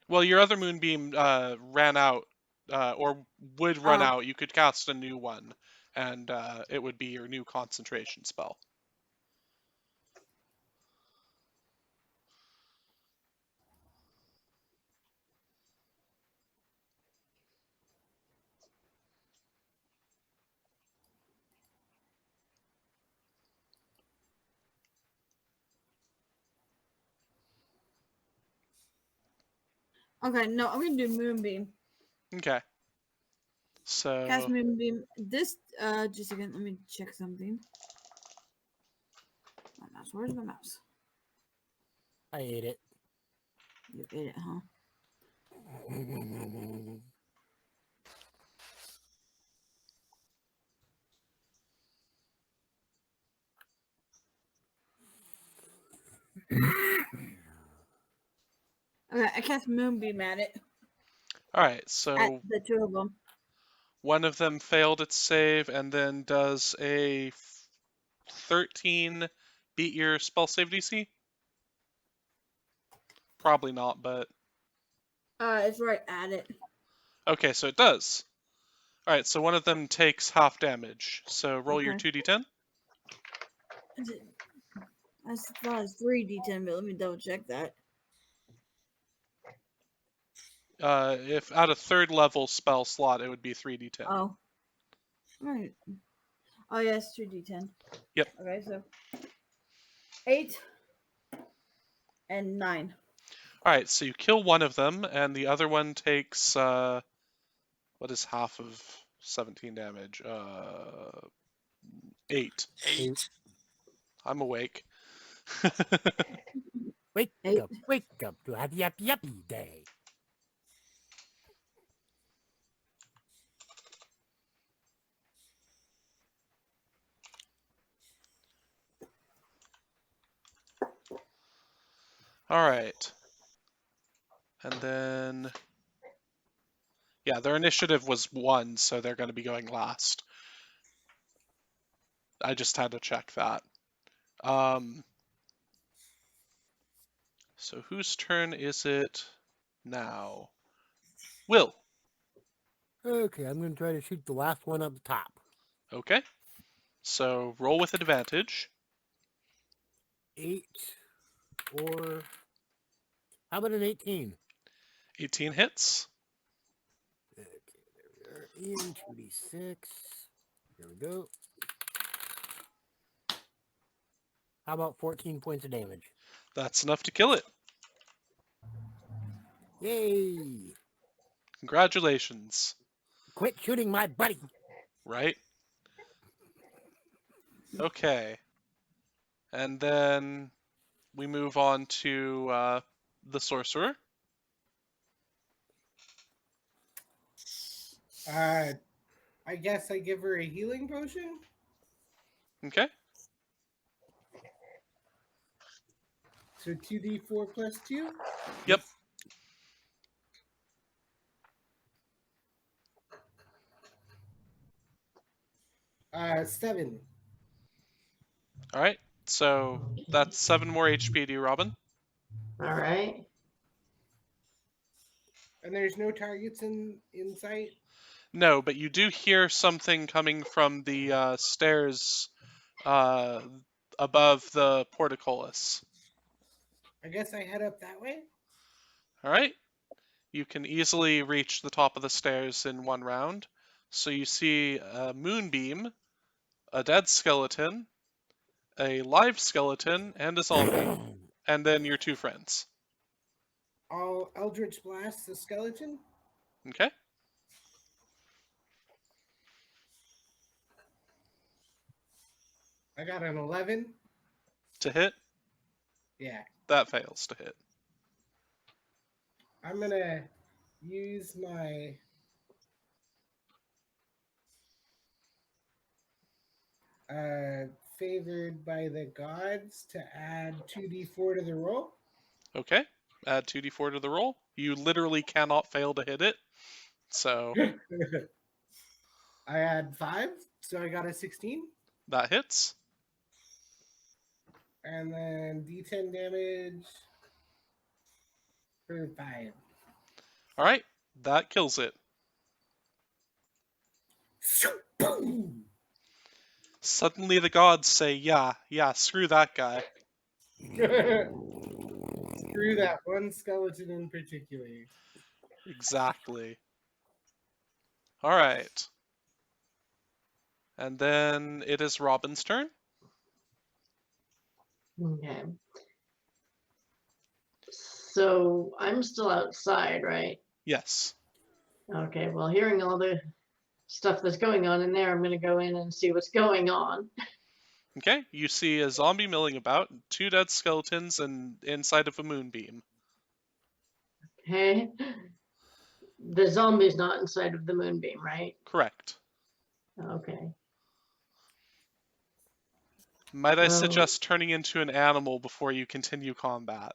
Well, your other moonbeam ran out, or would run
Oh.
out. You could cast a new one, and it would be your new concentration spell.
Okay, no, I'm gonna do moonbeam.
Okay.
Cast
So
moonbeam. This just a second, let me check something. My mouse. Where's my mouse?
I ate it.
You ate it, huh? Okay, I cast moonbeam at it.
all right.
At
So
the two of them.
one of them failed its save, and then does a 13 beat your spell save DC? Probably not, but
It's right at it.
okay, so it does. All right, so one of them takes half damage. So roll your
Okay.
2d10.
I thought it was 3d10, but let me double check that.
If at a third level spell slot, it would be 3d10.
Oh. Right. Oh yes, 2d10.
Yep.
Okay, so 8 and 9.
All right, so you kill one of them, and the other one takes what is half of 17 damage? 8.
8.
I'm awake.
Wake
8.
up to happy, happy, happy day.
All right. And then, yeah, their initiative was 1, so they're going to be going last. I just had to check that. So whose turn is it now? Will.
Okay, I'm going to try to shoot the last one up the top.
Okay. So roll with advantage.
8 or... How about an 18?
18 hits.
Okay, there we are. In 2d6. Here we go. How about 14 points of damage?
That's enough to kill it.
Yay!
Congratulations.
Quit shooting my buddy!
Right? Okay. And then we move on to the sorcerer.
I guess I give her a healing potion.
Okay.
So 2d4 plus 2.
Yep.
Seven.
All right. So that's 7 more HP to you, Robin.
All right.
And there's no targets in sight.
No, but you do hear something coming from the stairs above the portcullis.
I guess I head up that way.
All right. You can easily reach the top of the stairs in one round. So you see a moonbeam, a dead skeleton, a live skeleton, and a zombie, and then your 2 friends.
I'll Eldritch Blast the skeleton.
Okay.
I got an 11.
To hit?
Yeah.
That fails to hit.
I'm gonna use my favored by the gods to add 2d4 to the roll.
Okay. Add 2d4 to the roll. You literally cannot fail to hit it. So
I add 5, so I got a 16.
that hits.
And then d10 damage for 5.
All right. That kills it.
Boom!
Suddenly the gods say, yeah, screw that guy.
Screw that one skeleton in particular.
Exactly. All right. And then it is Robin's turn.
Okay. So I'm still outside, right?
Yes.
Okay, well, hearing all the stuff that's going on in there, I'm going to go in and see what's going on.
Okay. You see a zombie milling about, 2 dead skeletons, and inside of a moonbeam.
Okay. The zombie's not inside of the moonbeam, right?
Correct.
Okay.
Might I
Well,
suggest turning into an animal before you continue combat?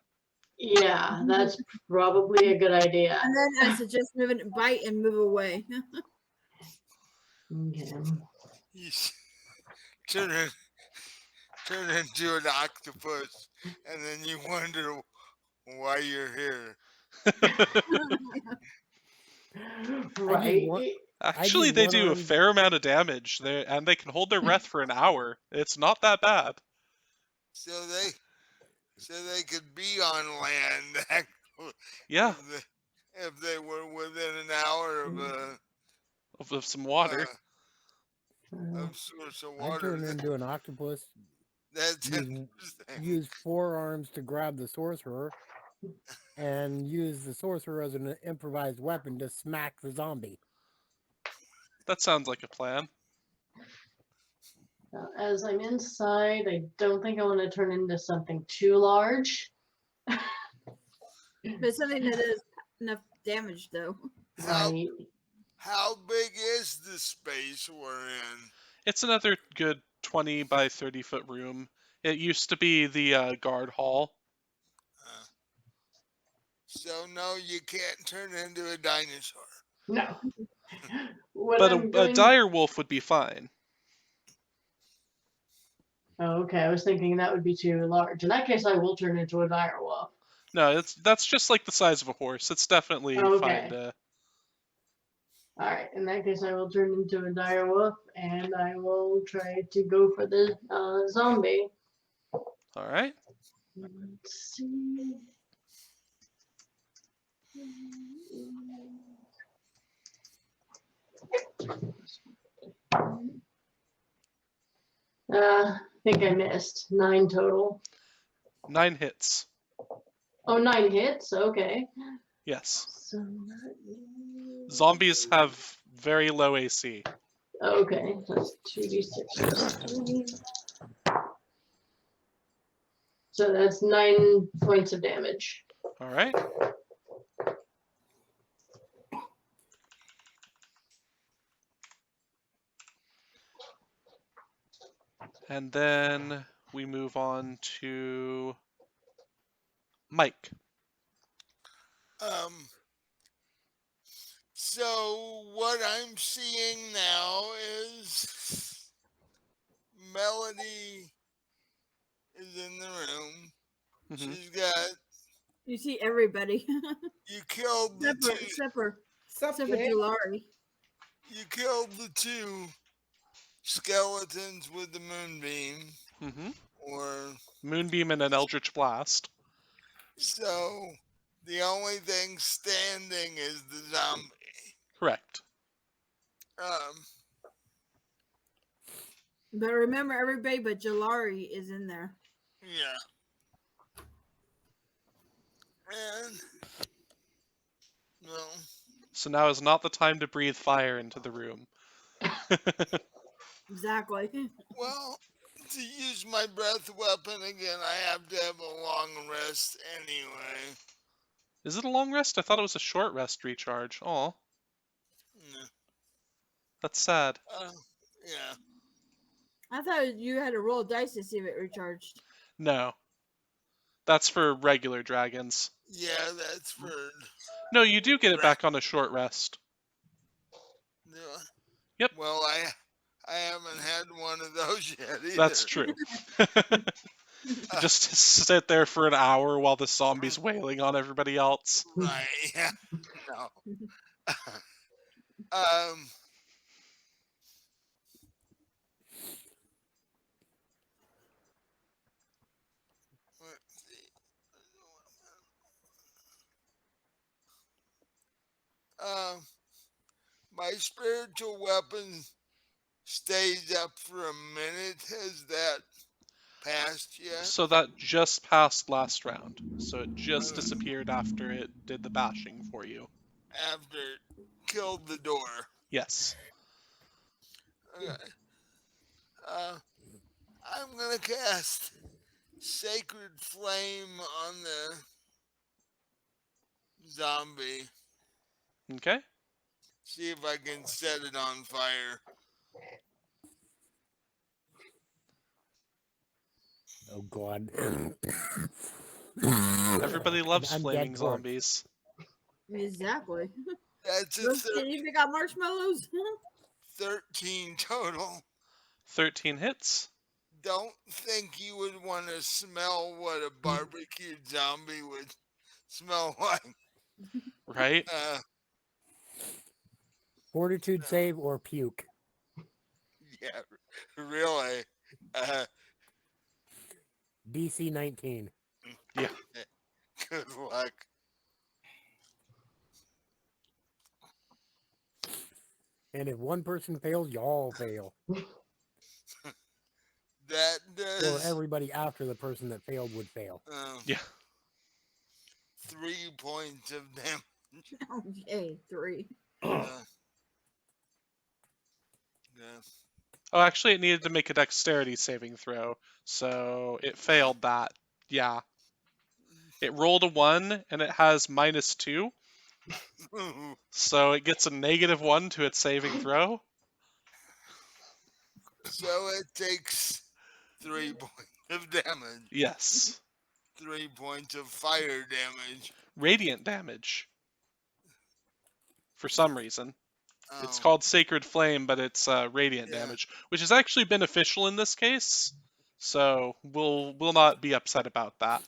yeah, that's probably a good idea.
And then I suggest moving, bite and move away.
Okay.
You turn in, turn into an octopus, and then you wonder why you're here.
Right.
want-
Actually, they do a
one-armed-
fair amount of damage, and they can hold their breath for an hour. It's not that bad.
So they could be on land. Actually,
Yeah,
if they were within an hour
of some water.
of source of
I
water.
turn into an octopus.
That's
Use,
interesting.
use 4 arms to grab the sorcerer, and use the sorcerer as an improvised weapon to smack the zombie.
That sounds like a plan.
As I'm inside, I don't think I want to turn into something too large.
But something that does enough damage, though.
How
Right.
how big is the space we're in?
It's another good 20 by 30 foot room. It used to be the guard hall.
So no, you can't turn into a dinosaur.
No. What
But
I'm
a
going.
dire wolf would be fine.
Oh, okay, I was thinking that would be too large. In that case, I will turn into a dire wolf.
No, that's just like the size of a horse. It's definitely fine
Okay.
to.
All right. In that case, I will turn into a dire wolf, and I will try to go for the zombie.
All right.
Let's see. I think I missed 9 total.
9 hits.
Oh, 9 hits. Okay.
Yes.
So that is...
Zombies have very low AC.
Okay, that's 2d6 plus 3. So that's 9 points of damage.
All right. And then we move on to Mike.
So what I'm seeing now is Melody is in the room.
Mhm.
She's got
You see everybody.
you killed the two
Except for
Sup, gang?
Julari.
you killed the 2 skeletons with the moonbeam,
Mhm.
or
Moonbeam and an Eldritch Blast.
so the only thing standing is the zombie.
Correct.
But remember, everybody but Julari is in there.
Yeah. And well,
So now is not the time to breathe fire into the room.
Exactly.
well, to use my breath weapon again, I have to have a long rest anyway.
Is it a long rest? I thought it was a short rest recharge. Oh,
Yeah.
that's sad.
Yeah.
I thought you had to roll dice to see if it recharged.
No, that's for regular dragons.
Yeah, that's for.
No, you do get it back on a short rest.
Yeah.
Yep.
Well, I haven't had one of those yet either.
That's true. Just sit there for an hour while the zombie's wailing on everybody else.
Right. Yeah. No. um. Let's see. My spiritual weapon stays up for a minute. Has that passed yet?
So that just passed last round. So it just disappeared after it did the bashing for you.
After it killed the door.
Yes.
Okay. I'm gonna cast Sacred Flame on the zombie.
Okay.
See if I can set it on fire.
Oh God.
Everybody loves
Undead
flaming
torch.
zombies.
Exactly.
That's a
Those kid even got marshmallows.
13 total.
13 hits.
Don't think you would want to smell what a barbecued zombie would smell like.
Right?
Fortitude save or puke.
Yeah, really.
DC 19.
Yeah.
Good luck.
And if one person fails, y'all fail.
That
Or
does
everybody after the person that failed would fail.
Yeah.
3 points of damage.
Okay, 3.
Yeah.
Oh, actually, it needed to make a dexterity saving throw. So it failed that. Yeah. It rolled a 1 and it has -2. So it gets a -1 to its saving throw.
So it takes 3 points of damage.
Yes.
3 points of fire damage.
Radiant damage. For some reason. It's
Oh,
called Sacred Flame, but it's radiant
Yeah.
damage, which is actually beneficial in this case. So we'll not be upset about that.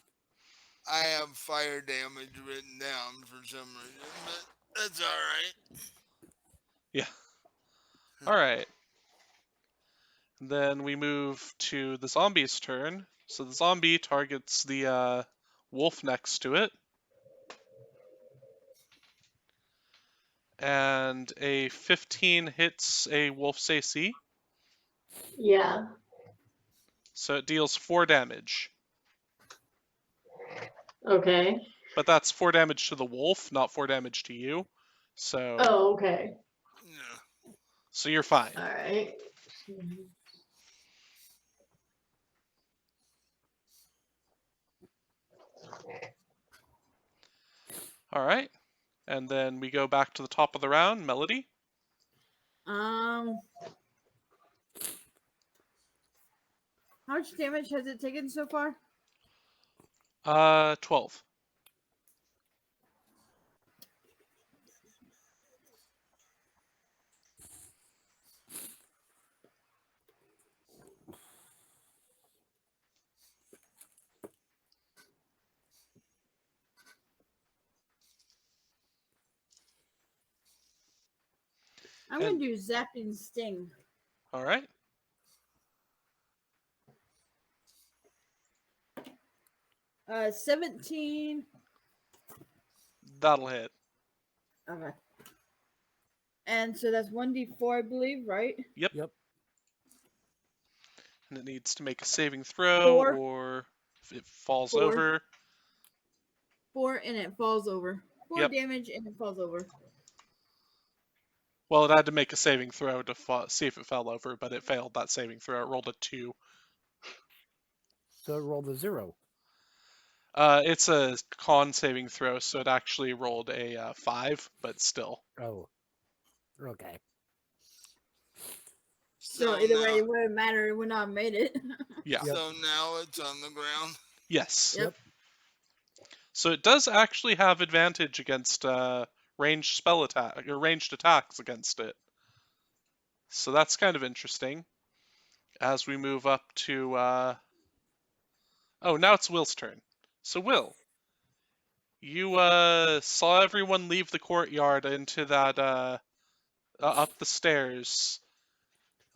I have fire damage written down for some reason, but that's all right.
Yeah. All right. Then we move to the zombie's turn. So the zombie targets the wolf next to it. And a 15 hits a wolf's AC.
Yeah.
So it deals 4 damage.
Okay.
But that's 4 damage to the wolf, not 4 damage to you. So
Oh, okay.
Yeah.
so you're fine.
All right.
All right. And then we go back to the top of the round. Melody.
How much damage has it taken so far?
12.
I'm going to do Zapping Sting.
All right.
Uh, 17.
That'll hit.
Okay. And so that's 1d4, I believe, right?
Yep.
Yep.
And it needs to make a saving throw,
4.
or if it falls
4.
over.
4 and it falls over. 4
Yep.
damage and it falls over.
Well, it had to make a saving throw to see if it fell over, but it failed that saving throw. It rolled a 2.
So it rolled a 0.
It's a con saving throw, so it actually rolled a 5, but still.
Oh. Okay.
So either way, it wouldn't matter. It would not have made it.
Yeah.
Yep.
So now it's on the ground.
Yes.
Yep.
So it does actually have advantage against ranged spell attack or ranged attacks against it. So that's kind of interesting. As we move up to oh, now it's Will's turn. So Will, you saw everyone leave the courtyard into that up the stairs.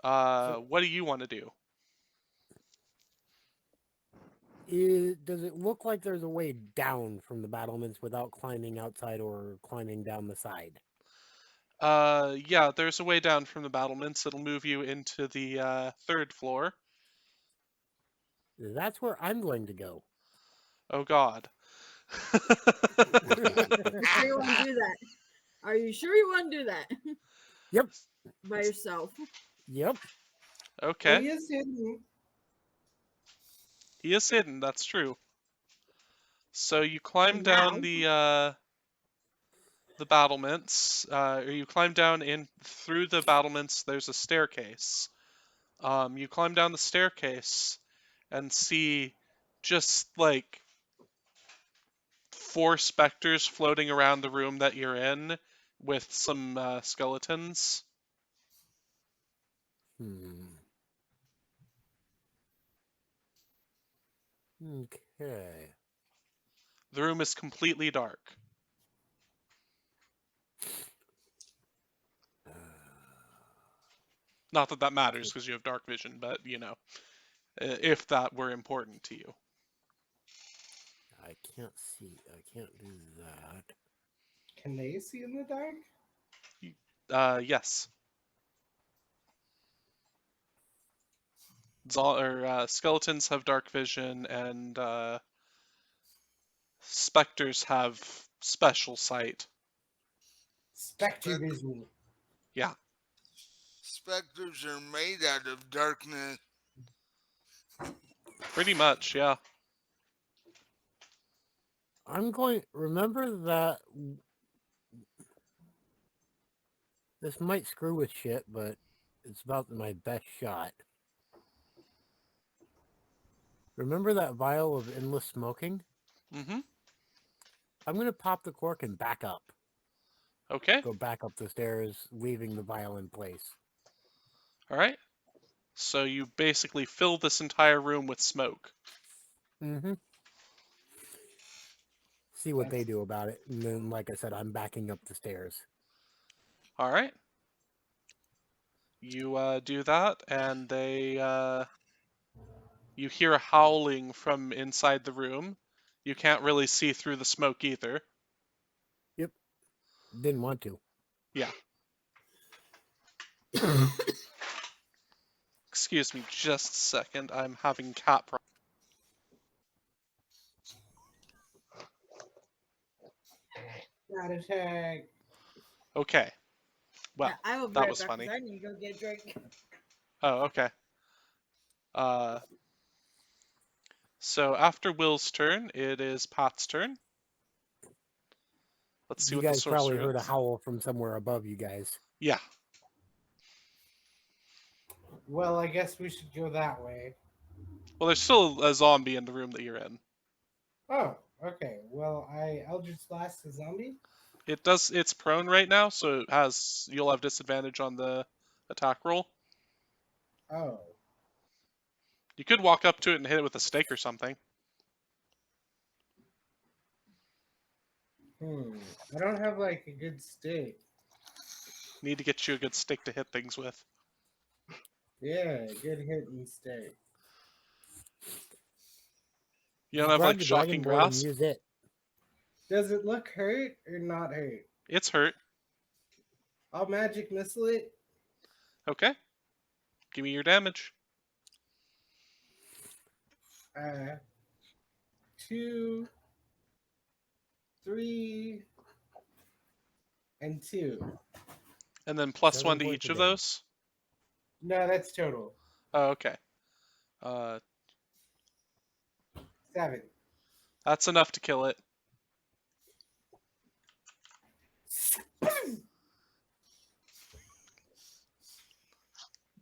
What do you want to do?
Does it look like there's a way down from the battlements without climbing outside or climbing down the side?
Yeah, there's a way down from the battlements. It'll move you into the 3rd floor.
That's where I'm going to go.
Oh God.
You sure you want to do that? Are you sure you want to do that?
Yep.
By yourself.
Yep.
Okay.
He is hidden.
He is hidden, that's true. So you climb
For
down
now.
the battlements, or you climb down in through the battlements. There's a staircase. You climb down the staircase and see just like 4 specters floating around the room that you're in with some skeletons.
Okay.
The room is completely dark. Not that that matters because you have dark vision, but you know, if that were important to you.
I can't see. I can't do that.
Can they see in the dark?
Yes. Skeletons have dark vision, and specters have special sight.
Spectre vision.
Yeah.
Specters are made out of darkness.
Pretty much, yeah.
I'm going. Remember that. This might screw with shit, but it's about my best shot. Remember that vial of endless smoking?
Mm-hmm.
I'm going to pop the cork and back up.
Okay.
Go back up the stairs, leaving the vial in place.
All right. So you basically fill this entire room with smoke.
Mm-hmm. See what they do about it. And then, like I said, I'm backing up the stairs.
All right. You do that, and you hear howling from inside the room. You can't really see through the smoke either.
Yep. Didn't want to.
Yeah. Excuse me just a second. I'm having cat problems.
Got attack.
Okay. Well,
Yeah, I will be
that
right
was
back
funny.
because I need to go get a drink.
Oh, okay. So after Will's turn, it is Pat's turn. Let's see
You
what the
guys probably
sorcerer
heard a
is.
howl from somewhere above you guys.
Yeah.
Well, I guess we should go that way.
Well, there's still a zombie in the room that you're in.
Oh, okay. Well, I Eldritch Blast the zombie.
It's prone right now, so you'll have disadvantage on the attack roll.
Oh.
You could walk up to it and hit it with a stake or something.
I don't have like a good stick.
Need to get you a good stick to hit things with.
Yeah, good hitting stick.
You don't
Just
have
grab
like
the
shocking
dragon board and
grasp?
use it.
Does it look hurt or not hurt?
It's hurt.
I'll magic missile it.
Okay. Give me your damage.
2, 3, and 2.
And then plus
7
1 to
points
each
of
of
damage.
those?
No, that's total.
Oh, okay.
7.
That's enough to kill it.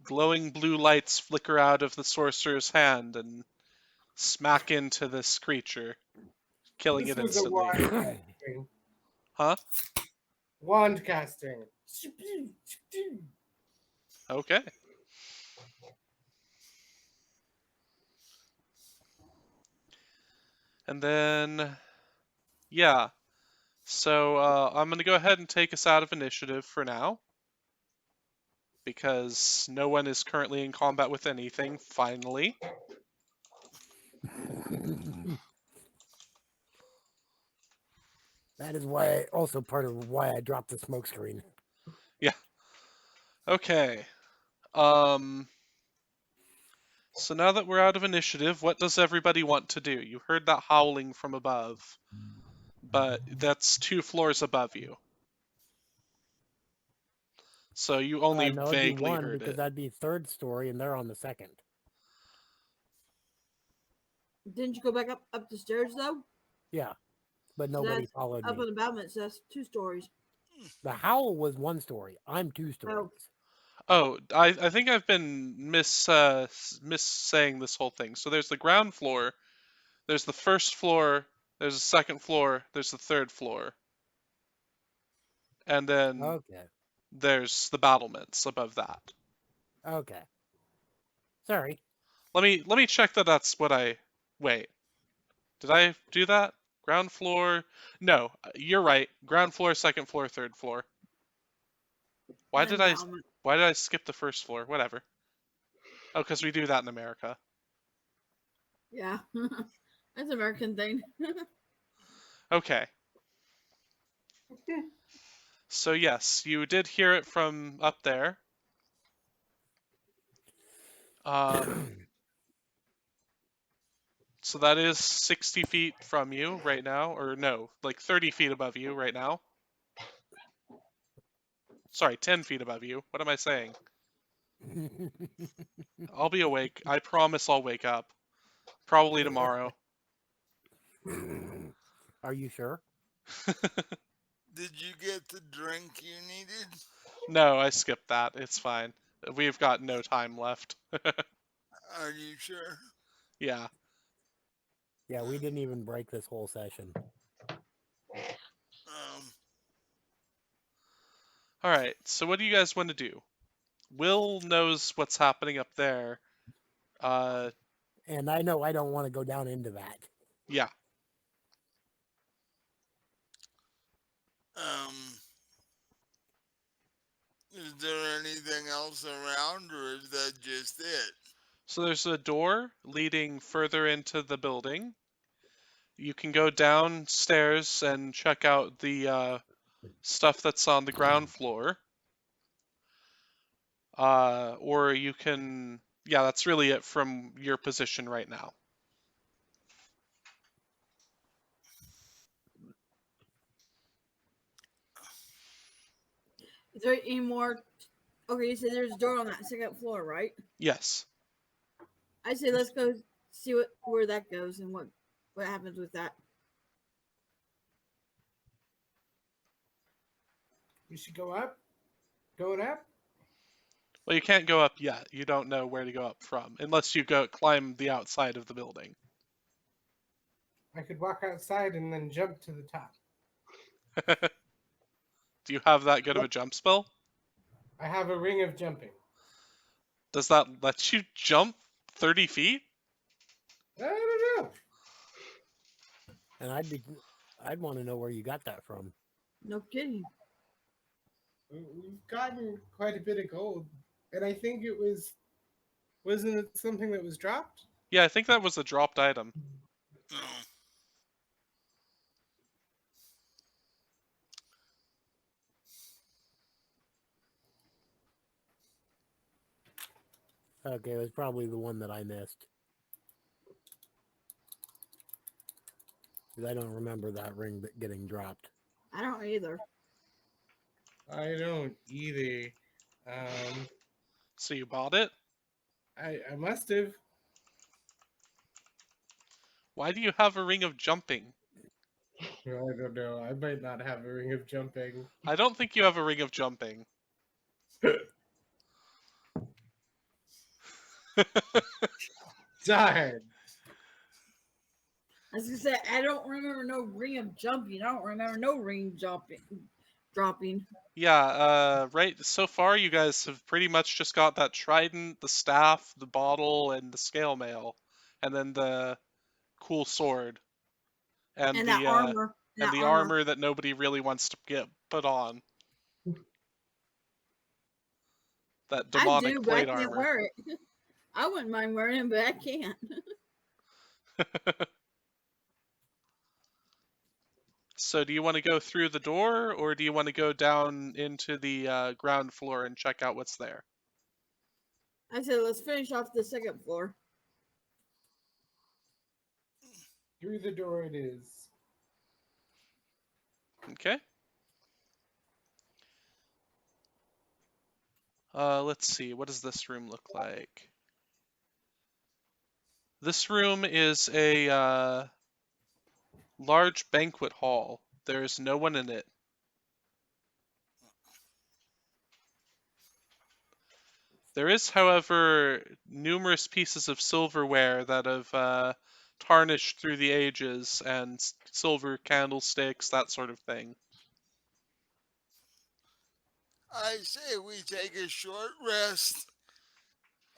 Glowing blue lights flicker out of the sorcerer's hand and smack into this creature, killing
This
it
was a
instantly.
wand casting.
Huh?
Wand casting.
Okay. And then, yeah. So I'm going to go ahead and take us out of initiative for now, because no one is currently in combat with anything, finally.
That is why, also part of why I dropped the smoke screen.
Yeah. Okay. So now that we're out of initiative, what does everybody want to do? You heard that howling from above, but that's 2 floors above you. So you only
No, it'd be
vaguely
one
heard
because
it.
that'd be third story, and they're on the second.
Didn't you go back up the stairs though?
Yeah, but
So
nobody
that's
followed
up
me.
on the battlements. So that's 2 stories.
The howl was 1 story. I'm 2 stories.
Oh, I think I've been saying this whole thing. So there's the ground floor, there's the first floor, there's the second floor, there's the third floor, and then
Okay.
there's the battlements above that.
Okay. Sorry.
Let me check that that's what I. Wait, did I do that? Ground floor? No, you're right. Ground floor, second floor, third floor. Why
And then
did I
battlement.
why did I skip the first floor? Whatever. Oh, because we do that in America.
Yeah. That's an American thing.
Okay. So yes, you did hear it from up there. So that is 60 feet from you right now, or no, like 30 feet above you right now. Sorry, 10 feet above you. What am I saying? I'll be awake. I promise I'll wake up. Probably tomorrow.
Are you sure?
Did you get the drink you needed?
No, I skipped that. It's fine. We've got no time left.
Are you sure?
Yeah.
Yeah, we didn't even break this whole session.
All right. So what do you guys want to do? Will knows what's happening up there.
And I know I don't want to go down into that.
Yeah.
Um, is there anything else around, or is that just it?
So there's a door leading further into the building. You can go downstairs and check out the stuff that's on the ground floor. Or you can, yeah, that's really it from your position right now.
Is there any more? Okay, you said there's a door on that second floor, right?
Yes.
I say let's go see where that goes and what happens with that.
We should go up. Going up?
Well, you can't go up yet. You don't know where to go up from, unless you go climb the outside of the building.
I could walk outside and then jump to the top.
Do you have that good of a jump spell?
I have a ring of jumping.
Does that let you jump 30 feet?
I don't know.
And I'd want to know where you got that from.
No kidding.
We've gotten quite a bit of gold, and I think wasn't it something that was dropped?
Yeah, I think that was a dropped item.
No.
Okay, it was probably the one that I missed. Because I don't remember that ring getting dropped.
I don't either.
I don't either.
So you bought it?
I must have.
Why do you have a ring of jumping?
I don't know. I might not have a ring of jumping.
I don't think you have a ring of jumping.
Darn.
I was gonna say I don't remember no ring of jumping. I don't remember no ring jumping dropping.
Yeah, right. So far, you guys have pretty much just got that trident, the staff, the bottle, and the scale mail, and then the cool sword, and
And that
the
armor.
and
That
the
armor.
armor that nobody really wants to get put on. That
I
demonic
do, but I
plate
can't
armor.
wear it. I wouldn't mind wearing it, but I can't.
So, do you want to go through the door, or do you want to go down into the ground floor and check out what's there?
I said, let's finish off the second floor.
Through the door it is.
Okay. Let's see. What does this room look like? This room is a large banquet hall. There's no one in it. There is, however, numerous pieces of silverware that have tarnished through the ages, and silver candlesticks, that sort of thing.
I say we take a short rest,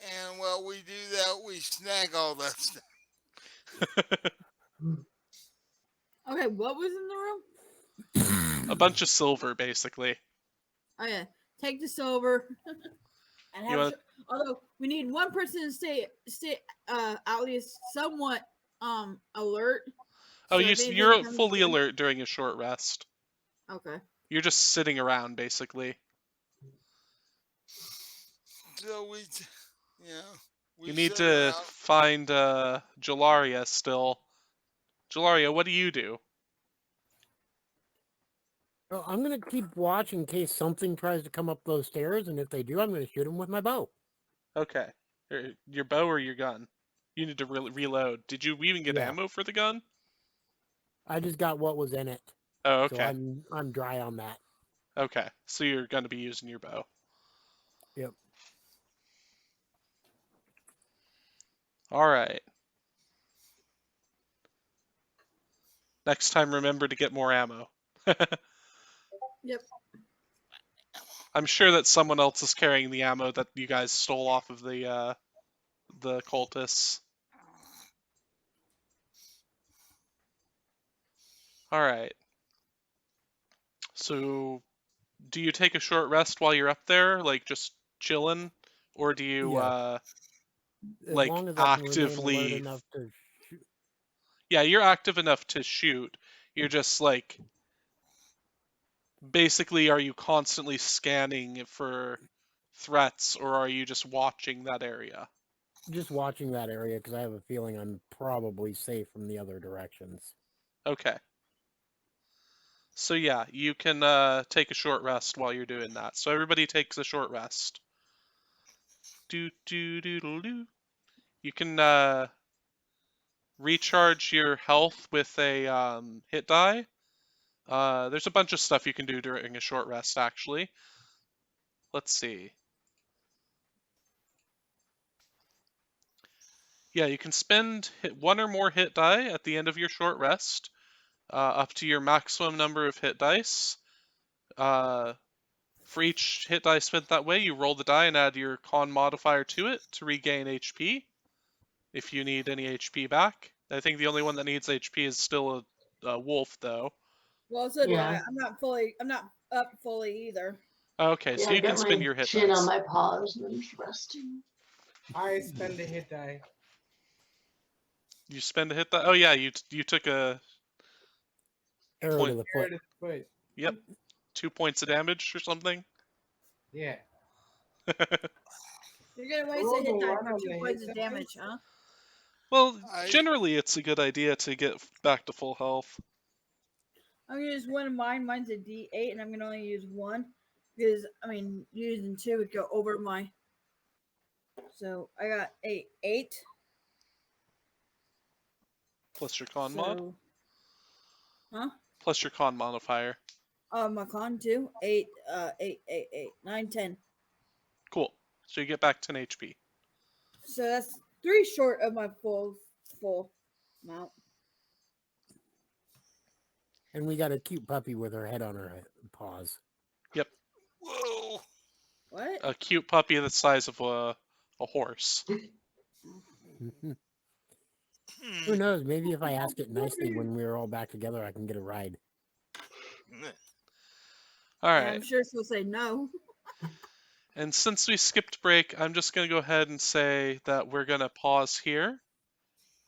and while we do that, we snag all that stuff.
Okay, what was in the room?
A bunch of silver, basically.
Oh yeah, take the silver and
You
have.
want?
Although we need one person to stay at least somewhat alert.
Oh,
So if anything
you're
comes
fully
in,
alert during a short rest.
okay.
You're just sitting around, basically.
So yeah, we
You need
sit
to
around.
find Jalaria still. Jalaria, what do you do?
Oh, I'm gonna keep watch in case something tries to come up those stairs, and if they do, I'm gonna shoot them with my bow.
Okay. Your bow or your gun? You need to reload. Did you even get
Yeah.
ammo for the gun?
I just got what was in it,
Oh,
so
okay.
I'm dry on that.
Okay. So you're going to be using your bow.
Yep.
All right. Next time, remember to get more ammo.
Yep.
I'm sure that someone else is carrying the ammo that you guys stole off of the cultists. All right. So, do you take a short rest while you're up there, like just chilling, or do you
Yeah. As
like
long as I can remain alert
actively?
enough to shoot.
Yeah, you're active enough to shoot. You're just like basically, are you constantly scanning for threats, or are you just watching that area?
Just watching that area because I have a feeling I'm probably safe from the other directions.
Okay. So yeah, you can take a short rest while you're doing that. So everybody takes a short rest. Do do do do do. You can recharge your health with a hit die. There's a bunch of stuff you can do during a short rest, actually. Let's see. Yeah, you can spend one or more hit die at the end of your short rest, up to your maximum number of hit dice. For each hit die spent that way, you roll the die and add your con modifier to it to regain HP. If you need any HP back. I think the only one that needs HP is still a wolf, though.
Well, so do I.
Yeah.
I'm not up fully either.
Okay,
Yeah,
so
I
you can
got
spend
my
your hit
chin on
dice.
my paws and I'm just resting.
I spend a hit die.
You spend a hit die. Oh yeah, you took a
Arrow to
point.
the
Arrow
foot.
to the foot.
Yep, 2 points of damage or something.
Yeah.
You're gonna waste a
Rolled a
hit die
one
for
on
2
the
points
hit
of
die.
damage, huh?
Well,
I
generally it's a good idea to get back to full health.
I'm gonna use one of mine. Mine's a D8, and I'm gonna only use one because using two would go over my. So I got a 8,
Plus your con mod?
So, huh?
Plus your con modifier.
My con too. 8, 9, 10.
Cool. So you get back 10 HP.
So that's 3 short of my full amount.
And we got a cute puppy with her head on her paws.
Yep.
Whoa.
What?
A cute puppy the size of a horse.
Who
Hmm.
knows? Maybe if I ask it nicely when we're all back together, I can get a ride.
All
And
right.
I'm sure she'll say no.
And since we skipped break, I'm just going to go ahead and say that we're going to pause here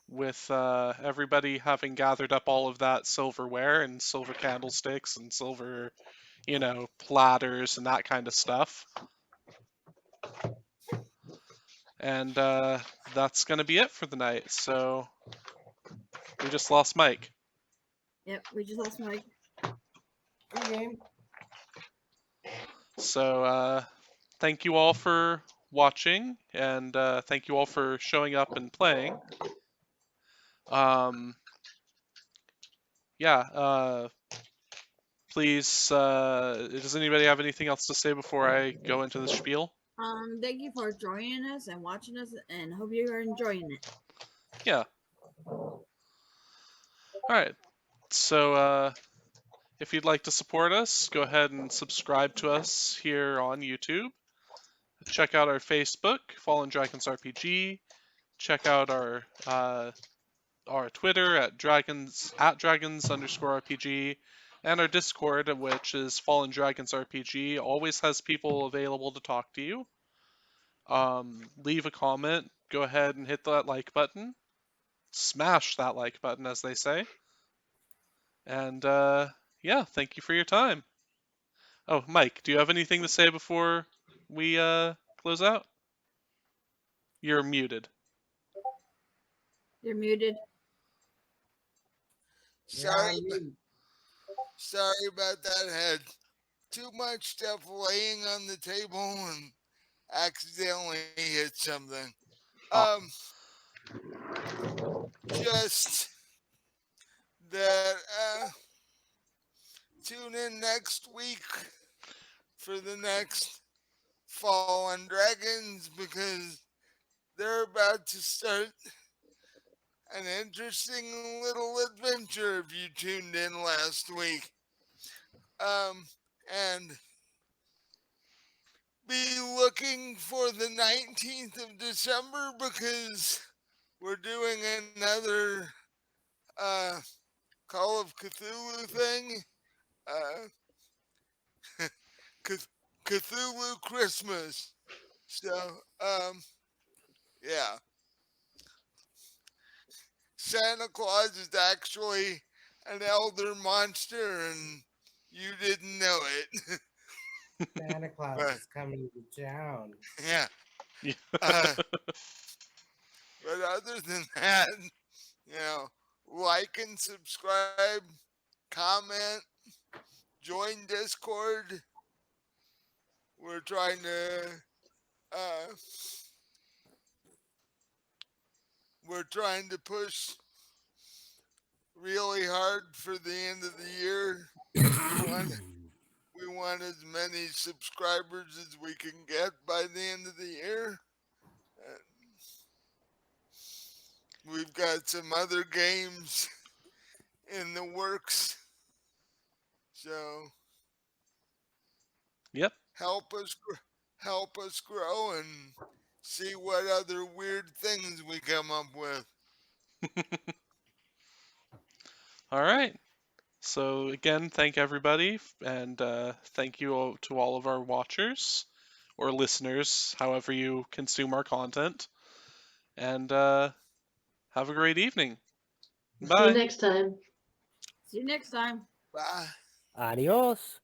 with everybody having gathered up all of that silverware and silver candlesticks and silver, platters and that kind of stuff. And that's going to be it for the night. So we just lost Mike.
Yep, we just lost Mike.
Good game.
So thank you all for watching, and thank you all for showing up and playing. Yeah, please, does anybody have anything else to say before I go into the spiel?
Thank you for joining us and watching us, and hope you are enjoying it.
Yeah. Alright, so if you'd like to support us, go ahead and subscribe to us here on YouTube. Check out our Facebook, Fallen Dragons RPG. Check out our Twitter at dragons_RPG, and our Discord, which is Fallen Dragons RPG, always has people available to talk to you. Leave a comment. Go ahead and hit that like button. Smash that like button, as they say. And yeah, thank you for your time. Oh, Mike, do you have anything to say before we close out? You're muted.
You're muted.
Sorry,
Yeah,
sorry about that. Had too much stuff laying on the table and accidentally hit something. Just that tune in next week for the next Fallen Dragons, because they're about to start an interesting little adventure if you tuned in last week. And be looking for the 19th of December, because we're doing another Call of Cthulhu thing. Cthulhu Christmas. So, yeah. Santa Claus is actually an elder monster, and you didn't know it.
Santa Claus
But,
is coming to town.
yeah.
Yeah.
But other than that, like and subscribe, comment, join Discord. We're trying to push really hard for the end of the year. We want as many subscribers as we can get by the end of the year. We've got some other games in the works, so
Yep.
help us grow and see what other weird things we come up with.
All right. So again, thank everybody, and thank you all to all of our watchers or listeners, however you consume our content. And have a great evening.
See you
Bye.
next time.
See you next time.
Bye.
Adios.